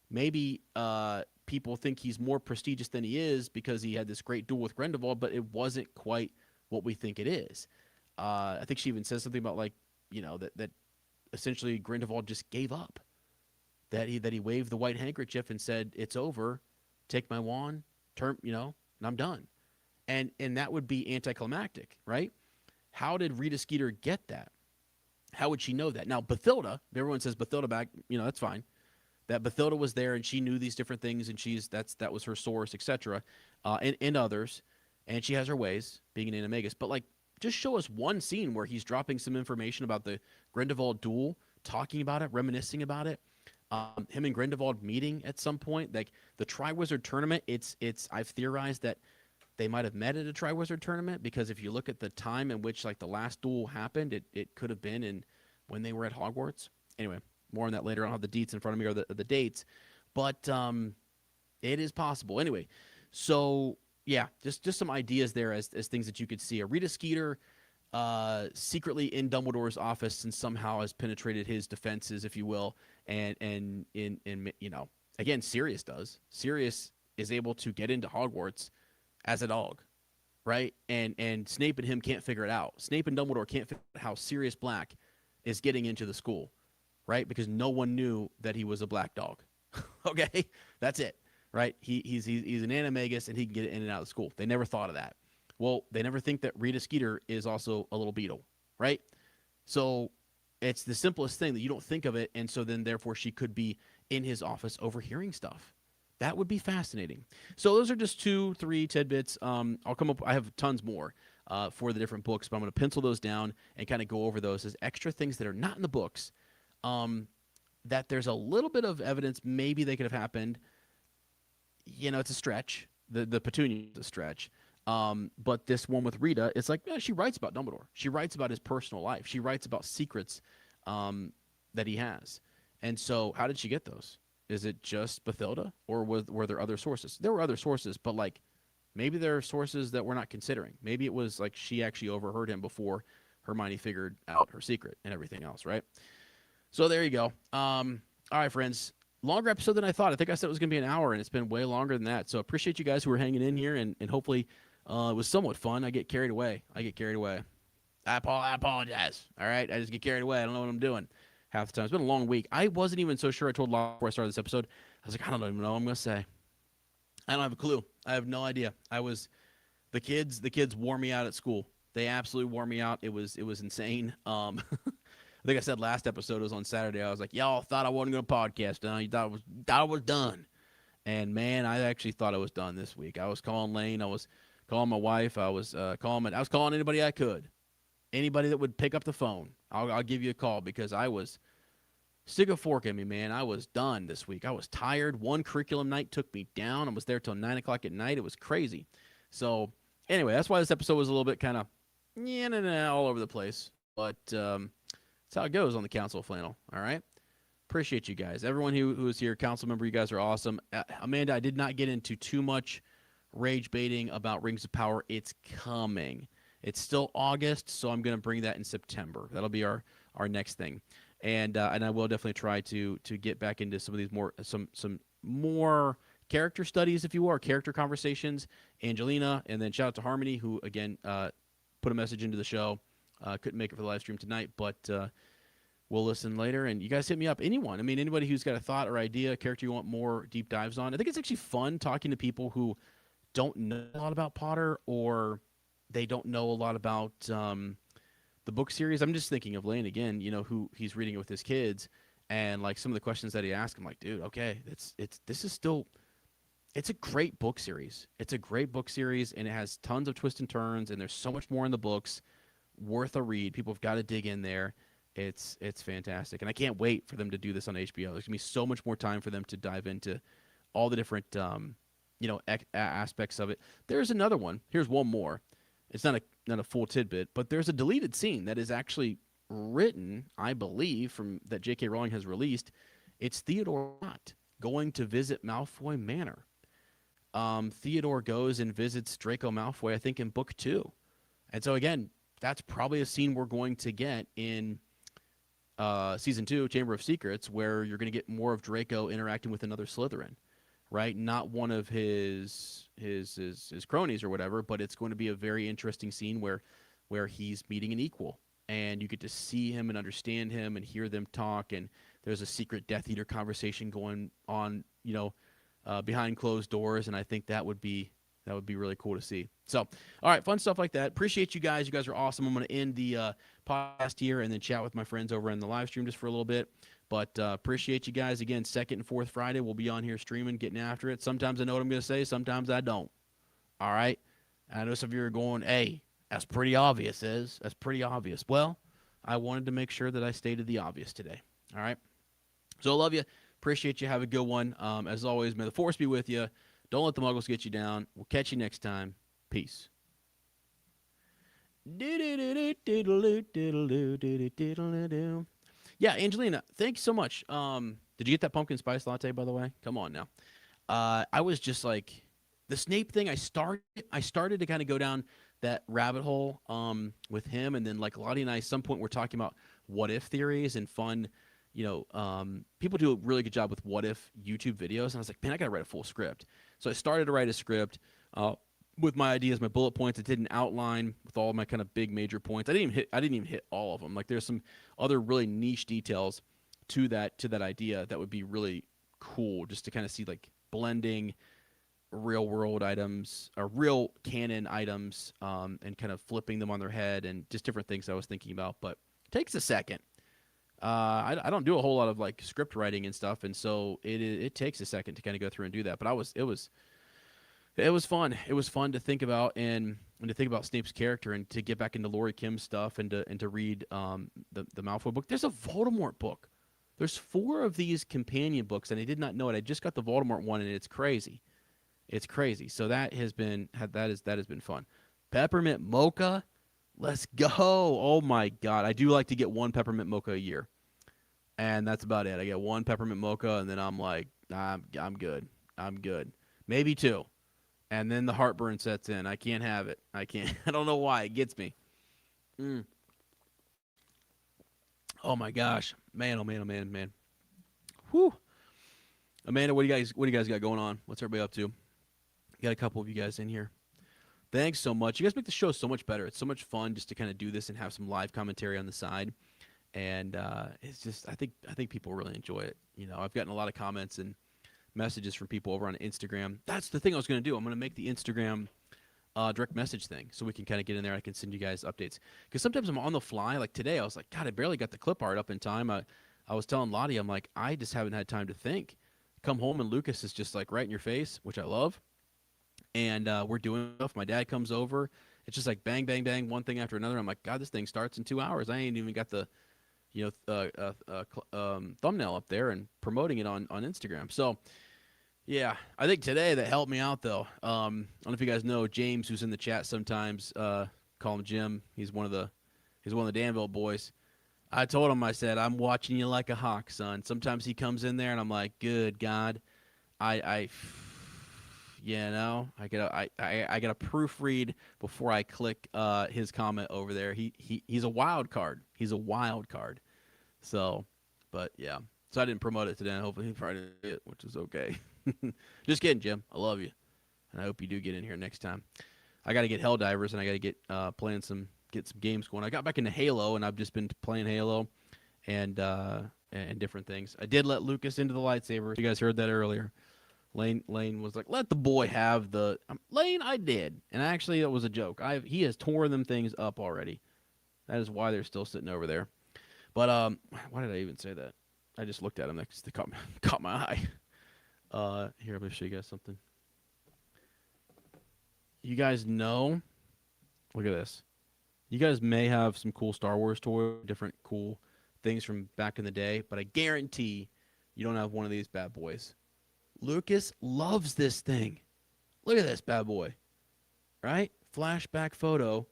maybe people think he's more prestigious than he is because he had this great duel with Grindelwald, but it wasn't quite what we think it is. I think she even says something about, like, that essentially Grindelwald just gave up, that he waved the white handkerchief and said, "It's over, take my wand, and I'm done." And that would be anticlimactic, right? How did Rita Skeeter get that? How would she know that? Now, Bathilda, everyone says Bathilda back, that's fine. That Bathilda was there, and she knew these different things, and that was her source, etc. And others, and she has her ways, being an animagus. But, like, just show us one scene where he's dropping some information about the Grindelwald duel, talking about it, reminiscing about it. Him and Grindelwald meeting at some point. Like, the Triwizard Tournament, I've theorized that they might have met at a Triwizard Tournament, because if you look at the time in which, like, the last duel happened, it could have been when they were at Hogwarts. Anyway, more on that later. I don't have the deets in front of me, or the dates, but it is possible. Anyway, so yeah, just some ideas there as things that you could see. A Rita Skeeter secretly in Dumbledore's office and somehow has penetrated his defenses, if you will, and again, Sirius does. Sirius is able to get into Hogwarts as a dog, right? And Snape and him can't figure it out. Snape and Dumbledore can't figure out how Sirius Black is getting into the school, right? Because no one knew that he was a black dog. Okay, that's it, right? He's an animagus, and he can get in and out of the school. They never thought of that. Well, they never think that Rita Skeeter is also a little beetle, right? So it's the simplest thing that you don't think of it, and so then therefore she could be in his office overhearing stuff. That would be fascinating. So those are just 2-3 tidbits. I'll come up. I have tons more for the different books, but I'm going to pencil those down and kind of go over those as extra things that are not in the books. That there's a little bit of evidence maybe they could have happened. It's a stretch. The Petunia is a stretch. But this one with Rita, it's like, yeah, she writes about Dumbledore. She writes about his personal life. She writes about secrets that he has. And so how did she get those? just Bathilda, or were there other sources? There were other sources, but like maybe there are sources that we're not considering. Maybe it was like she actually overheard him before Hermione figured out her secret and everything else, right? So there you go. All right, friends. Longer episode than I thought. I think I said it was going to be an hour, and it's been way longer than that. So appreciate you guys who are hanging in here, and hopefully it was somewhat fun. I get carried away. I apologize. All right, I just get carried away. I don't know what I'm doing half the time. It's been a long week. I wasn't even so sure. I told Laura before I started this episode. I was like, I don't even know what I'm going to say. I don't have a clue. I have no idea. The kids wore me out at school. They absolutely wore me out. It was insane. I think I said last episode, it was on Saturday. I was like, y'all thought I wasn't going to podcast. You thought I was done. And man, I actually thought I was done this week. I was calling Lane. I was calling my wife. I was calling anybody I could. Anybody that would pick up the phone. I'll give you a call, because I was stick a fork in me, man. I was done this week. I was tired. One curriculum night took me down. I was there till 9 o'clock at night. It was crazy. So anyway, that's why this episode was a little bit kind of all over the place. But that's how it goes on the Council of Flannel. All right. Appreciate you guys. Everyone who is here, council member, you guys are awesome. Amanda, I did not get into too much rage baiting about Rings of Power. It's coming. It's still August, so I'm going to bring that in September. That'll be our next thing. And I will definitely try to get back into some of these some more character studies, if you will, or character conversations. Angelina, and then shout out to Harmony, who again put a message into the show. Couldn't make it for the live stream tonight, but we'll listen later. And you guys hit me up. Anyone. I mean, anybody who's got a thought or idea, a character you want more deep dives on. I think it's actually fun talking to people who don't know a lot about Potter, or they don't know a lot about the book series. I'm just thinking of Lane again, who he's reading it with his kids, and like some of the questions that he asked, I'm like, dude, okay, it's a great book series. It's a great book series, and it has tons of twists and turns, and there's so much more in the books. Worth a read. People have got to dig in there. It's fantastic, and I can't wait for them to do this on HBO. There's gonna be so much more time for them to dive into all the different aspects of it. There's another one. Here's one more. It's not a full tidbit, but there's a deleted scene that is actually written, I believe, from that J.K. Rowling has released. It's Theodore not going to visit Malfoy Manor. Theodore goes and visits Draco Malfoy, I think, in book 2. And so again, that's probably a scene we're going to get in season 2, Chamber of Secrets, where you're going to get more of Draco interacting with another Slytherin, right? Not one of his cronies or whatever, but it's going to be a very interesting scene where he's meeting an equal, and you get to see him and understand him and hear them talk, and there's a secret Death Eater conversation going on, behind closed doors, and I think that would be really cool to see. So, all right, fun stuff like that. Appreciate you guys. You guys are awesome. I'm going to end the podcast here and then chat with my friends over in the live stream just for a little bit. But appreciate you guys. Again, second and fourth Friday, we'll be on here streaming, getting after it. Sometimes I know what I'm going to say. Sometimes I don't. All right? And I know some of you are going, hey, that's pretty obvious, Iz. That's pretty obvious. Well, I wanted to make sure that I stated the obvious today. All right? So I love you. Appreciate you. Have a good one. As always, may the force be with you. Don't let the muggles get you down. We'll catch you next time. Peace. Yeah, Angelina, thanks so much. Did you get that pumpkin spice latte, by the way? Come on now. I was just like, the Snape thing, I started to kind of go down that rabbit hole with him, and then like Lottie and I, at some point, we're talking about what if theories and fun. People do a really good job with what if YouTube videos, and I was like, man, I gotta write a full script. So I started to write a script with my ideas, my bullet points. I did an outline with all my kind of big major points. I didn't even hit all of them. Like there's some other really niche details to that idea that would be really cool, just to kind of see like blending real world items or real canon items and kind of flipping them on their head, and just different things I was thinking about. But it takes a second. I don't do a whole lot of like script writing and stuff, and so it takes a second to kind of go through and do that. But it was fun. It was fun to think about and to think about Snape's character, and to get back into Laurie Kim's stuff, and to read the Malfoy book. There's a Voldemort book. There's 4 of these companion books, and I did not know it. I just got the Voldemort one, and it's crazy. It's crazy. So that has been fun. Peppermint mocha. Let's go. Oh, my God. I do like to get one peppermint mocha a year. And that's about it. I get one peppermint mocha, and then I'm like, I'm good. I'm good. Maybe two. And then the heartburn sets in. I can't have it. I can't. I don't know why. It gets me. Mm. Oh my gosh. Man, oh man, oh man, man. Whew. Amanda, what do you guys got going on? What's everybody up to? Got a couple of you guys in here. Thanks so much. You guys make the show so much better. It's so much fun just to kind of do this and have some live commentary on the side. And it's just I think people really enjoy it. You know, I've gotten a lot of comments and messages from people over on Instagram. That's the thing I was going to do. I'm going to make the Instagram direct message thing so we can kind of get in there. I can send you guys updates because sometimes I'm on the fly. Like today, I was like, God, I barely got the clip art up in time. I was telling Lottie, I'm like, I just haven't had time to think. Come home and Lucas is just like right in your face, which I love. And we're doing stuff. My dad comes over. It's just like bang, bang, bang, one thing after another. I'm like, God, this thing starts in 2 hours. I ain't even got the thumbnail up there and promoting it on Instagram. So, yeah, I think today that helped me out, though. I don't know if you guys know James, who's in the chat sometimes. Call him Jim. He's one of the Danville boys. I told him, I said, I'm watching you like a hawk, son. Sometimes he comes in there and I'm like, good God, I I gotta proofread before I click his comment over there. He's a wild card. He's a wild card. So, but yeah. So I didn't promote it today. And hopefully he probably did it, which is okay. Just kidding, Jim. I love you, and I hope you do get in here next time. I got to get Helldivers, and I got to get get some games going. I got back into Halo, and I've just been playing Halo, and different things. I did let Lucas into the lightsaber. You guys heard that earlier. Lane was like, "Let the boy have the Lane." I did, and actually, it was a joke. He has torn them things up already. That is why they're still sitting over there. But why did I even say that? I just looked at them. They caught my eye. Here, I'm gonna show you guys something. You guys know, look at this. You guys may have some cool Star Wars toys, different cool things from back in the day, but I guarantee you don't have one of these bad boys. Lucas loves this thing. Look at this bad boy. Right? Flashback photo.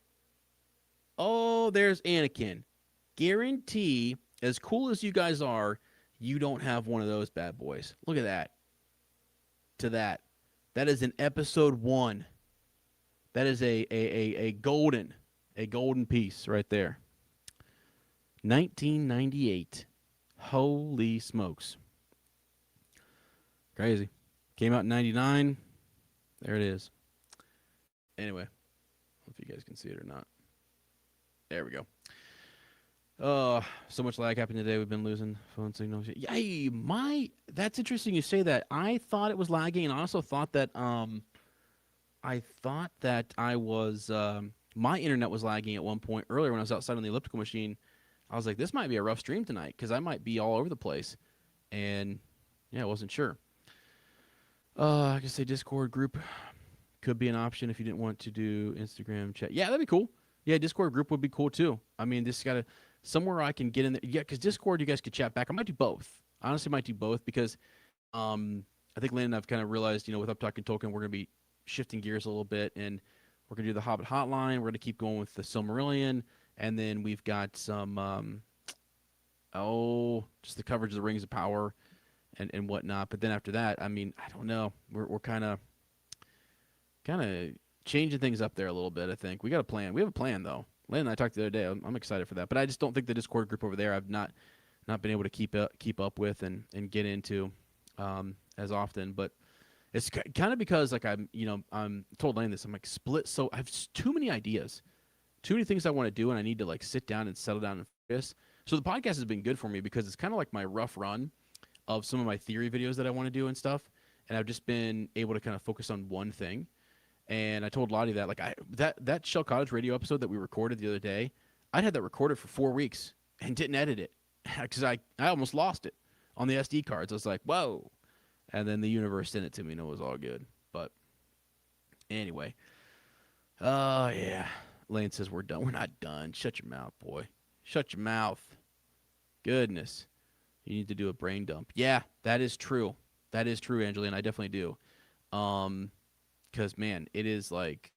Oh, there's Anakin. Guarantee, as cool as you guys are, you don't have one of those bad boys. Look at that. To that. That is an episode 1. That is a golden piece right there. 1998. Holy smokes. Crazy. Came out in 99. There it is. Anyway, I don't know if you guys can see it or not. There we go. So much lag happened today. We've been losing phone signals. Yay, that's interesting you say that. I thought it was lagging, and I also thought that I was my internet was lagging at one point earlier when I was outside on the elliptical machine. I was like, this might be a rough stream tonight because I might be all over the place, and yeah, I wasn't sure. I could say Discord group could be an option if you didn't want to do Instagram chat. Yeah, that'd be cool. Yeah, Discord group would be cool too. I mean, this got to somewhere I can get in there. Yeah, because Discord, you guys could chat back. I might do both. I honestly might do both because I think Lynn and I've kind of realized, with Up Talking Tolkien, we're going to be shifting gears a little bit, and we're going to do the Hobbit Hotline. We're going to keep going with the Silmarillion, and then we've got some, just the coverage of the Rings of Power and whatnot. But then after that, I mean, I don't know. We're kind of changing things up there a little bit, I think. We got a plan. We have a plan, though. Lynn and I talked the other day. I'm excited for that. But I just don't think the Discord group over there I've not been able to keep up with and get into as often. But it's kind of because, like, I'm told Lane this. I'm, like, split. So I have too many ideas, too many things I want to do, and I need to, like, sit down and settle down and focus. So the podcast has been good for me because it's kind of like my rough run of some of my theory videos that I want to do and stuff. And I've just been able to kind of focus on one thing. And I told Lottie that, like, that Shell Cottage radio episode that we recorded the other day, I'd had that recorded for 4 weeks and didn't edit it because I almost lost it on the SD cards. I was like, whoa. And then the universe sent it to me, and it was all good. But anyway. Yeah. Lane says we're done. We're not done. Shut your mouth, boy. Shut your mouth. Goodness. You need to do a brain dump. Yeah, that is true. That is true, Angelina. I definitely do. Because, man, it is like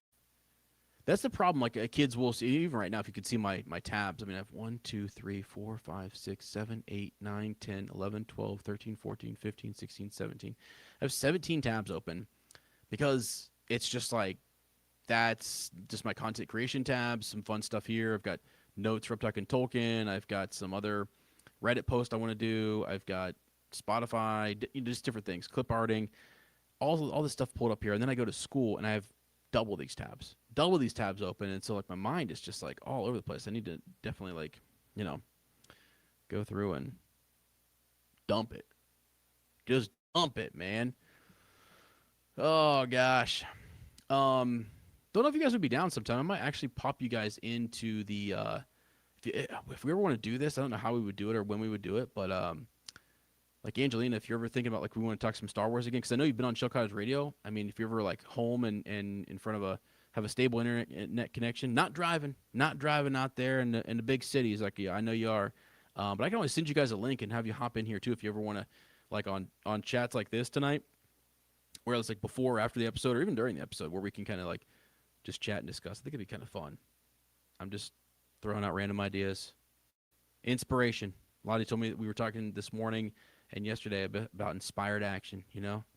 That's the problem. Like kids will see, even right now, if you could see my tabs. I mean, I have 1, 2, 3, 4, 5, 6, 7, 8, 9, 10, 11, 12, 13, 14, 15, 16, 17. I have 17 tabs open because it's just like that's just my content creation tabs, some fun stuff here. I've got notes for Uptuck and Tolkien. I've got some other Reddit post I want to do. I've got Spotify, just different things, clip arting, all this stuff pulled up here. And then I go to school and I have double these tabs open. And so like my mind is just like all over the place. I need to definitely like, go through and dump it. Just dump it, man. Oh gosh. Don't know if you guys would be down sometime. I might actually pop you guys into the if we ever want to do this. I don't know how we would do it or when we would do it, but like Angelina, if you're ever thinking about like we want to talk some Star Wars again, because I know you've been on Chill Cottage Radio. I mean, if you're ever like home and in front of have a stable internet connection, not driving out there in the big cities like I know you are, but I can always send you guys a link and have you hop in here too if you ever want to like on chats like this tonight, where it's like before or after the episode or even during the episode where we can kind of like just chat and discuss. I think it'd be kind of fun. I'm just throwing out random ideas. Inspiration. Lottie told me that we were talking this morning and yesterday about inspired action,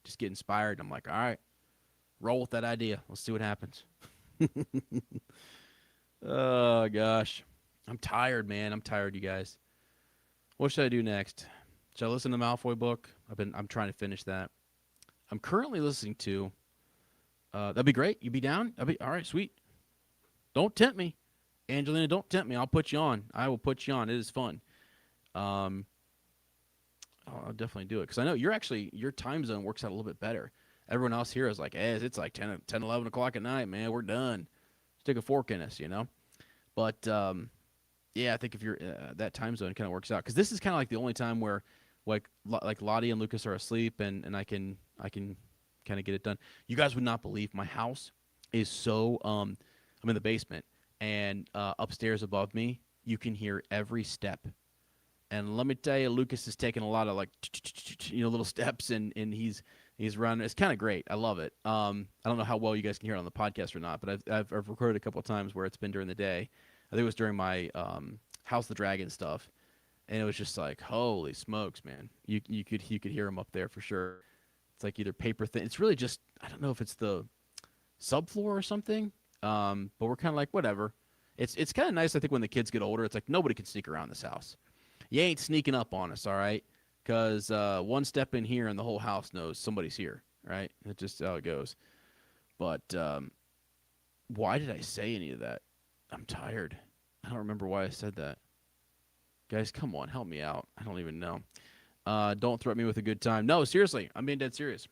just get inspired. I'm like, all right, roll with that idea. Let's see what happens. Oh, gosh. I'm tired, man. I'm tired, you guys. What should I do next? Should I listen to the Malfoy book? I'm trying to finish that. I'm currently listening to that'd be great. You be down? All right, sweet. Don't tempt me. Angelina, don't tempt me. I'll put you on. I will put you on. It is fun. I'll definitely do it because I know your time zone works out a little bit better. Everyone else here is like, hey, it's like 10, 11 o'clock at night, man. We're done. Stick a fork in us, But, yeah, I think if you're that time zone kind of works out because this is kind of like the only time where like Lottie and Lucas are asleep and I can kind of get it done. You guys would not believe my house is so I'm in the basement and upstairs above me you can hear every step. And let me tell you, Lucas is taking a lot of like little steps and he's running. It's kind of great. I love it. I don't know how well you guys can hear it on the podcast or not, but I've recorded a couple of times where it's been during the day. I think it was during my House of the Dragon stuff, and it was just like, holy smokes, man! You could hear him up there for sure. It's like either paper thin. It's really just I don't know if it's the subfloor or something. But we're kind of like whatever. It's kind of nice. I think when the kids get older, it's like nobody can sneak around this house. You ain't sneaking up on us, all right? Because one step in here and the whole house knows somebody's here, right? That's just how it goes. But why did I say any of that? I'm tired. I don't remember why I said that. Guys, come on, help me out. I don't even know. Don't threaten me with a good time. No, seriously, I'm being dead serious.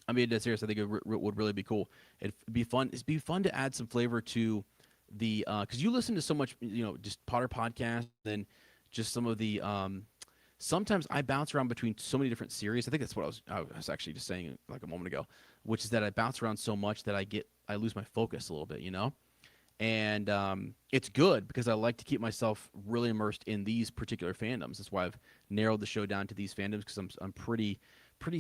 I think it would really be cool. It'd be fun. It'd be fun to add some flavor to the because you listen to so much, just Potter podcast and just some of the. Sometimes I bounce around between so many different series. I think that's what I was actually just saying like a moment ago, which is that I bounce around so much that I lose my focus a little bit, And it's good because I like to keep myself really immersed in these particular fandoms. That's why I've narrowed the show down to these fandoms because I'm pretty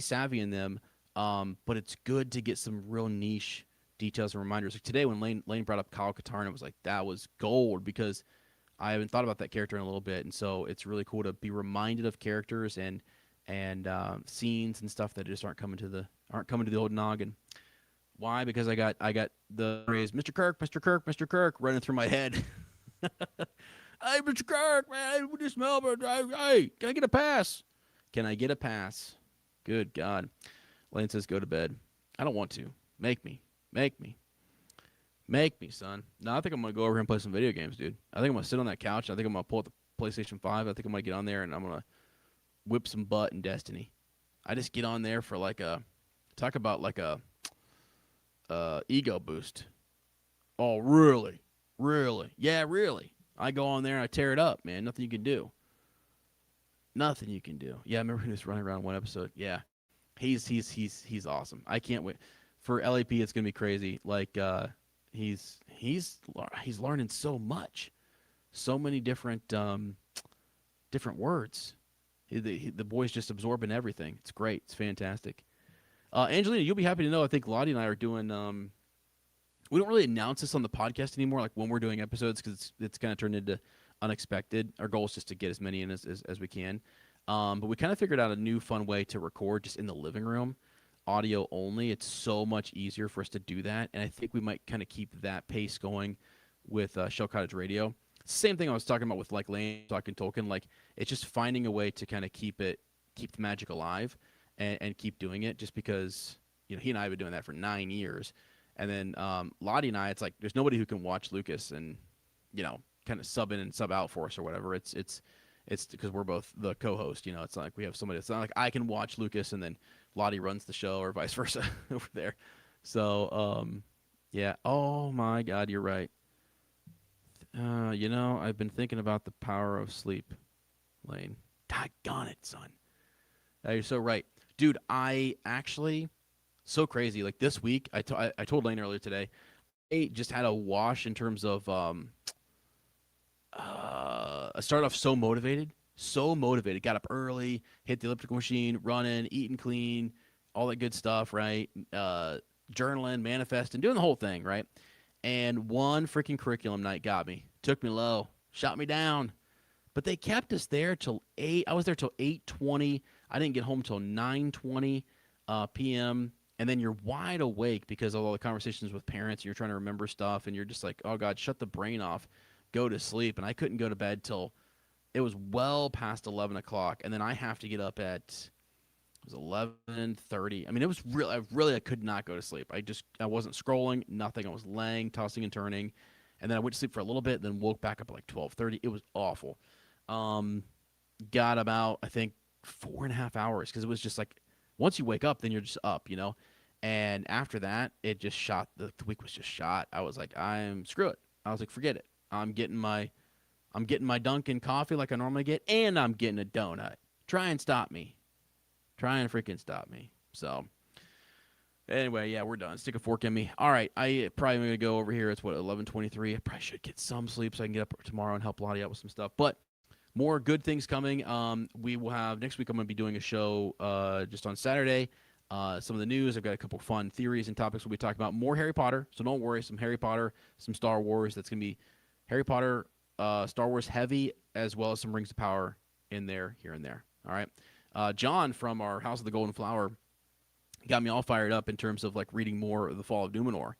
savvy in them. But it's good to get some real niche details and reminders. Like today when Lane brought up Kyle Katarn, I was like, that was gold because I haven't thought about that character in a little bit, and so it's really cool to be reminded of characters and scenes and stuff that just aren't coming to the old noggin. Why? Because I got the phrase Mr. Kirk, Mr. Kirk, Mr. Kirk running through my head. Hey, Mr. Kirk, man, would you smell? Hey, can I get a pass? Can I get a pass? Good God. Lane says go to bed. I don't want to. Make me, son. No, I think I'm going to go over here and play some video games, dude. I think I'm going to sit on that couch. I think I'm going to pull up the PlayStation 5. I think I'm going to get on there, and I'm going to whip some butt in Destiny. I just get on there for talk about ego boost. Oh, really? Really? Yeah, really. I go on there and I tear it up, man. Nothing you can do. Yeah, I remember he was running around one episode. Yeah. He's awesome. I can't wait. For LAP, it's going to be crazy. He's learning so much. So many different words. The boy's just absorbing everything. It's great. It's fantastic. Angelina, you'll be happy to know I think Lottie and I are doing we don't really announce this on the podcast anymore, like when we're doing episodes, because it's kind of turned into unexpected. Our goal is just to get as many in as we can. But we kind of figured out a new fun way to record just in the living room, audio only. It's so much easier for us to do that, and I think we might kind of keep that pace going with Shell Cottage Radio. Same thing I was talking about with like Lane talking Tolkien. Like it's just finding a way to kind of keep the magic alive, and keep doing it. Just because he and I have been doing that for 9 years, and then Lottie and I, it's like there's nobody who can watch Lucas and kind of sub in and sub out for us or whatever. It's because we're both the co-host. It's not like we have somebody. It's not like I can watch Lucas and then Lottie runs the show or vice versa over there. So yeah. Oh my God, you're right. I've been thinking about the power of sleep, Lane. Doggone it, son. You're so right, dude. I actually so crazy. Like this week, I told Lane earlier today. I just had a wash in terms of I started off so motivated. Got up early, hit the elliptical machine, running, eating clean, all that good stuff, right? Journaling, manifesting, doing the whole thing, right? And one freaking curriculum night got me, took me low, shot me down. But they kept us there till 8. I was there till 8:20. I didn't get home till 9:20 p.m. And then you're wide awake because of all the conversations with parents. And you're trying to remember stuff, and you're just like, oh God, shut the brain off, go to sleep. And I couldn't go to bed till it was well past 11 o'clock. And then I have to get up at it was 11:30. I mean, it was I could not go to sleep. I wasn't scrolling, nothing. I was laying, tossing and turning, and then I went to sleep for a little bit, then woke back up at like 12:30. It was awful. Got about I think 4.5 hours because it was just like once you wake up, then you're just up. And after that, it just shot. The week was just shot. I was like, screw it. I was like, forget it. I'm getting my Dunkin' coffee like I normally get, and I'm getting a donut. Try and stop me. Try and freaking stop me. So, anyway, yeah, we're done. Stick a fork in me. All right, I probably going to go over here. It's, 11:23. I probably should get some sleep so I can get up tomorrow and help Lottie out with some stuff. But more good things coming. We will have, next week I'm going to be doing a show just on Saturday. Some of the news. I've got a couple fun theories and topics we'll be talking about. More Harry Potter, so don't worry. Some Harry Potter, some Star Wars. That's going to be Harry Potter, Star Wars heavy, as well as some Rings of Power in there, here and there. All right. John from our House of the Golden Flower got me all fired up in terms of like reading more of the Fall of Numenor,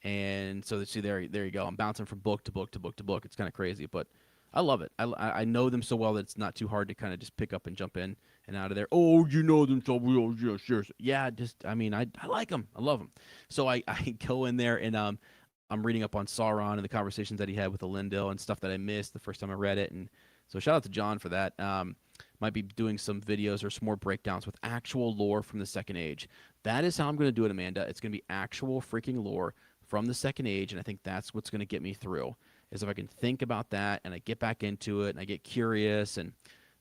and so see there you go. I'm bouncing from book to book to book to book. It's kind of crazy, but I love it. I know them so well that it's not too hard to kind of just pick up and jump in and out of there. Oh, you know them so well, yeah. I mean, I like them. I love them. So I go in there and I'm reading up on Sauron and the conversations that he had with Elendil and stuff that I missed the first time I read it, and so shout out to John for that. Might be doing some videos or some more breakdowns with actual lore from the Second Age. That is how I'm going to do it, Amanda. It's going to be actual freaking lore from the Second Age, and I think that's what's going to get me through, is if I can think about that and I get back into it and I get curious, and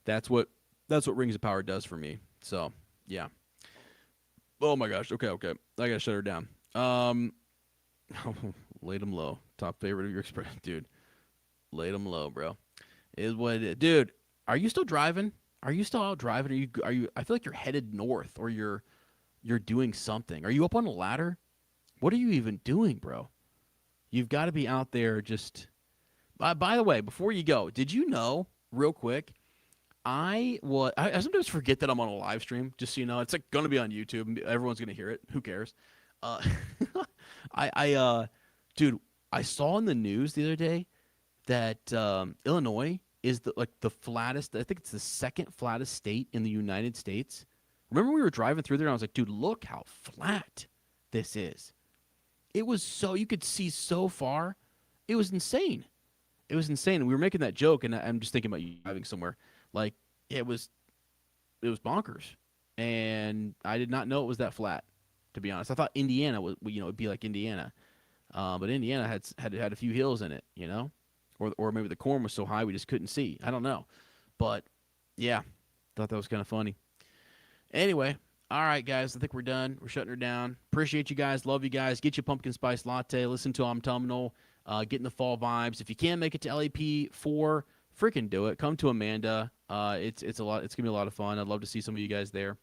that's what Rings of Power does for me. So, yeah. Oh, my gosh. Okay. I got to shut her down. Laid them low. Top favorite of your expression. Dude, laid them low, bro. Is what it is. Dude, are you still driving? Are you still out driving? Are you? I feel like you're headed north, or you're doing something. Are you up on a ladder? What are you even doing, bro? You've got to be out there. Just by the way, before you go, did you know, real quick? I sometimes forget that I'm on a live stream. Just so you know, it's like gonna be on YouTube. Everyone's gonna hear it. Who cares? Uh, dude, I saw in the news the other day that Illinois is the flattest. I think it's the second flattest state in the United States. Remember we were driving through there and I was like, dude, look how flat this is. It was so you could see so far. It was insane. It was insane. And we were making that joke, and I'm just thinking about you driving somewhere. Like it was bonkers. And I did not know it was that flat, to be honest. I thought Indiana was, it'd be like Indiana. But Indiana had a few hills in it. Or maybe the corn was so high we just couldn't see. I don't know. But, yeah, thought that was kind of funny. Anyway, all right, guys, I think we're done. We're shutting her down. Appreciate you guys. Love you guys. Get your pumpkin spice latte. Listen to Autumnal. Getting the fall vibes. If you can make it to LAP4, freaking do it. Come to Amanda. It's a lot. It's going to be a lot of fun. I'd love to see some of you guys there.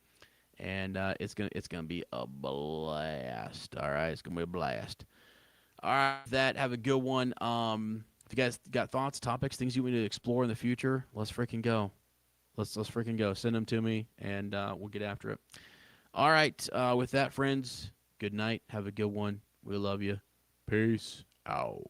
And it's gonna be a blast. All right, it's going to be a blast. All right, that have a good one. If you guys got thoughts, topics, things you want to explore in the future, let's freaking go. Let's freaking go. Send them to me, and we'll get after it. All right. With that, friends, good night. Have a good one. We love you. Peace out.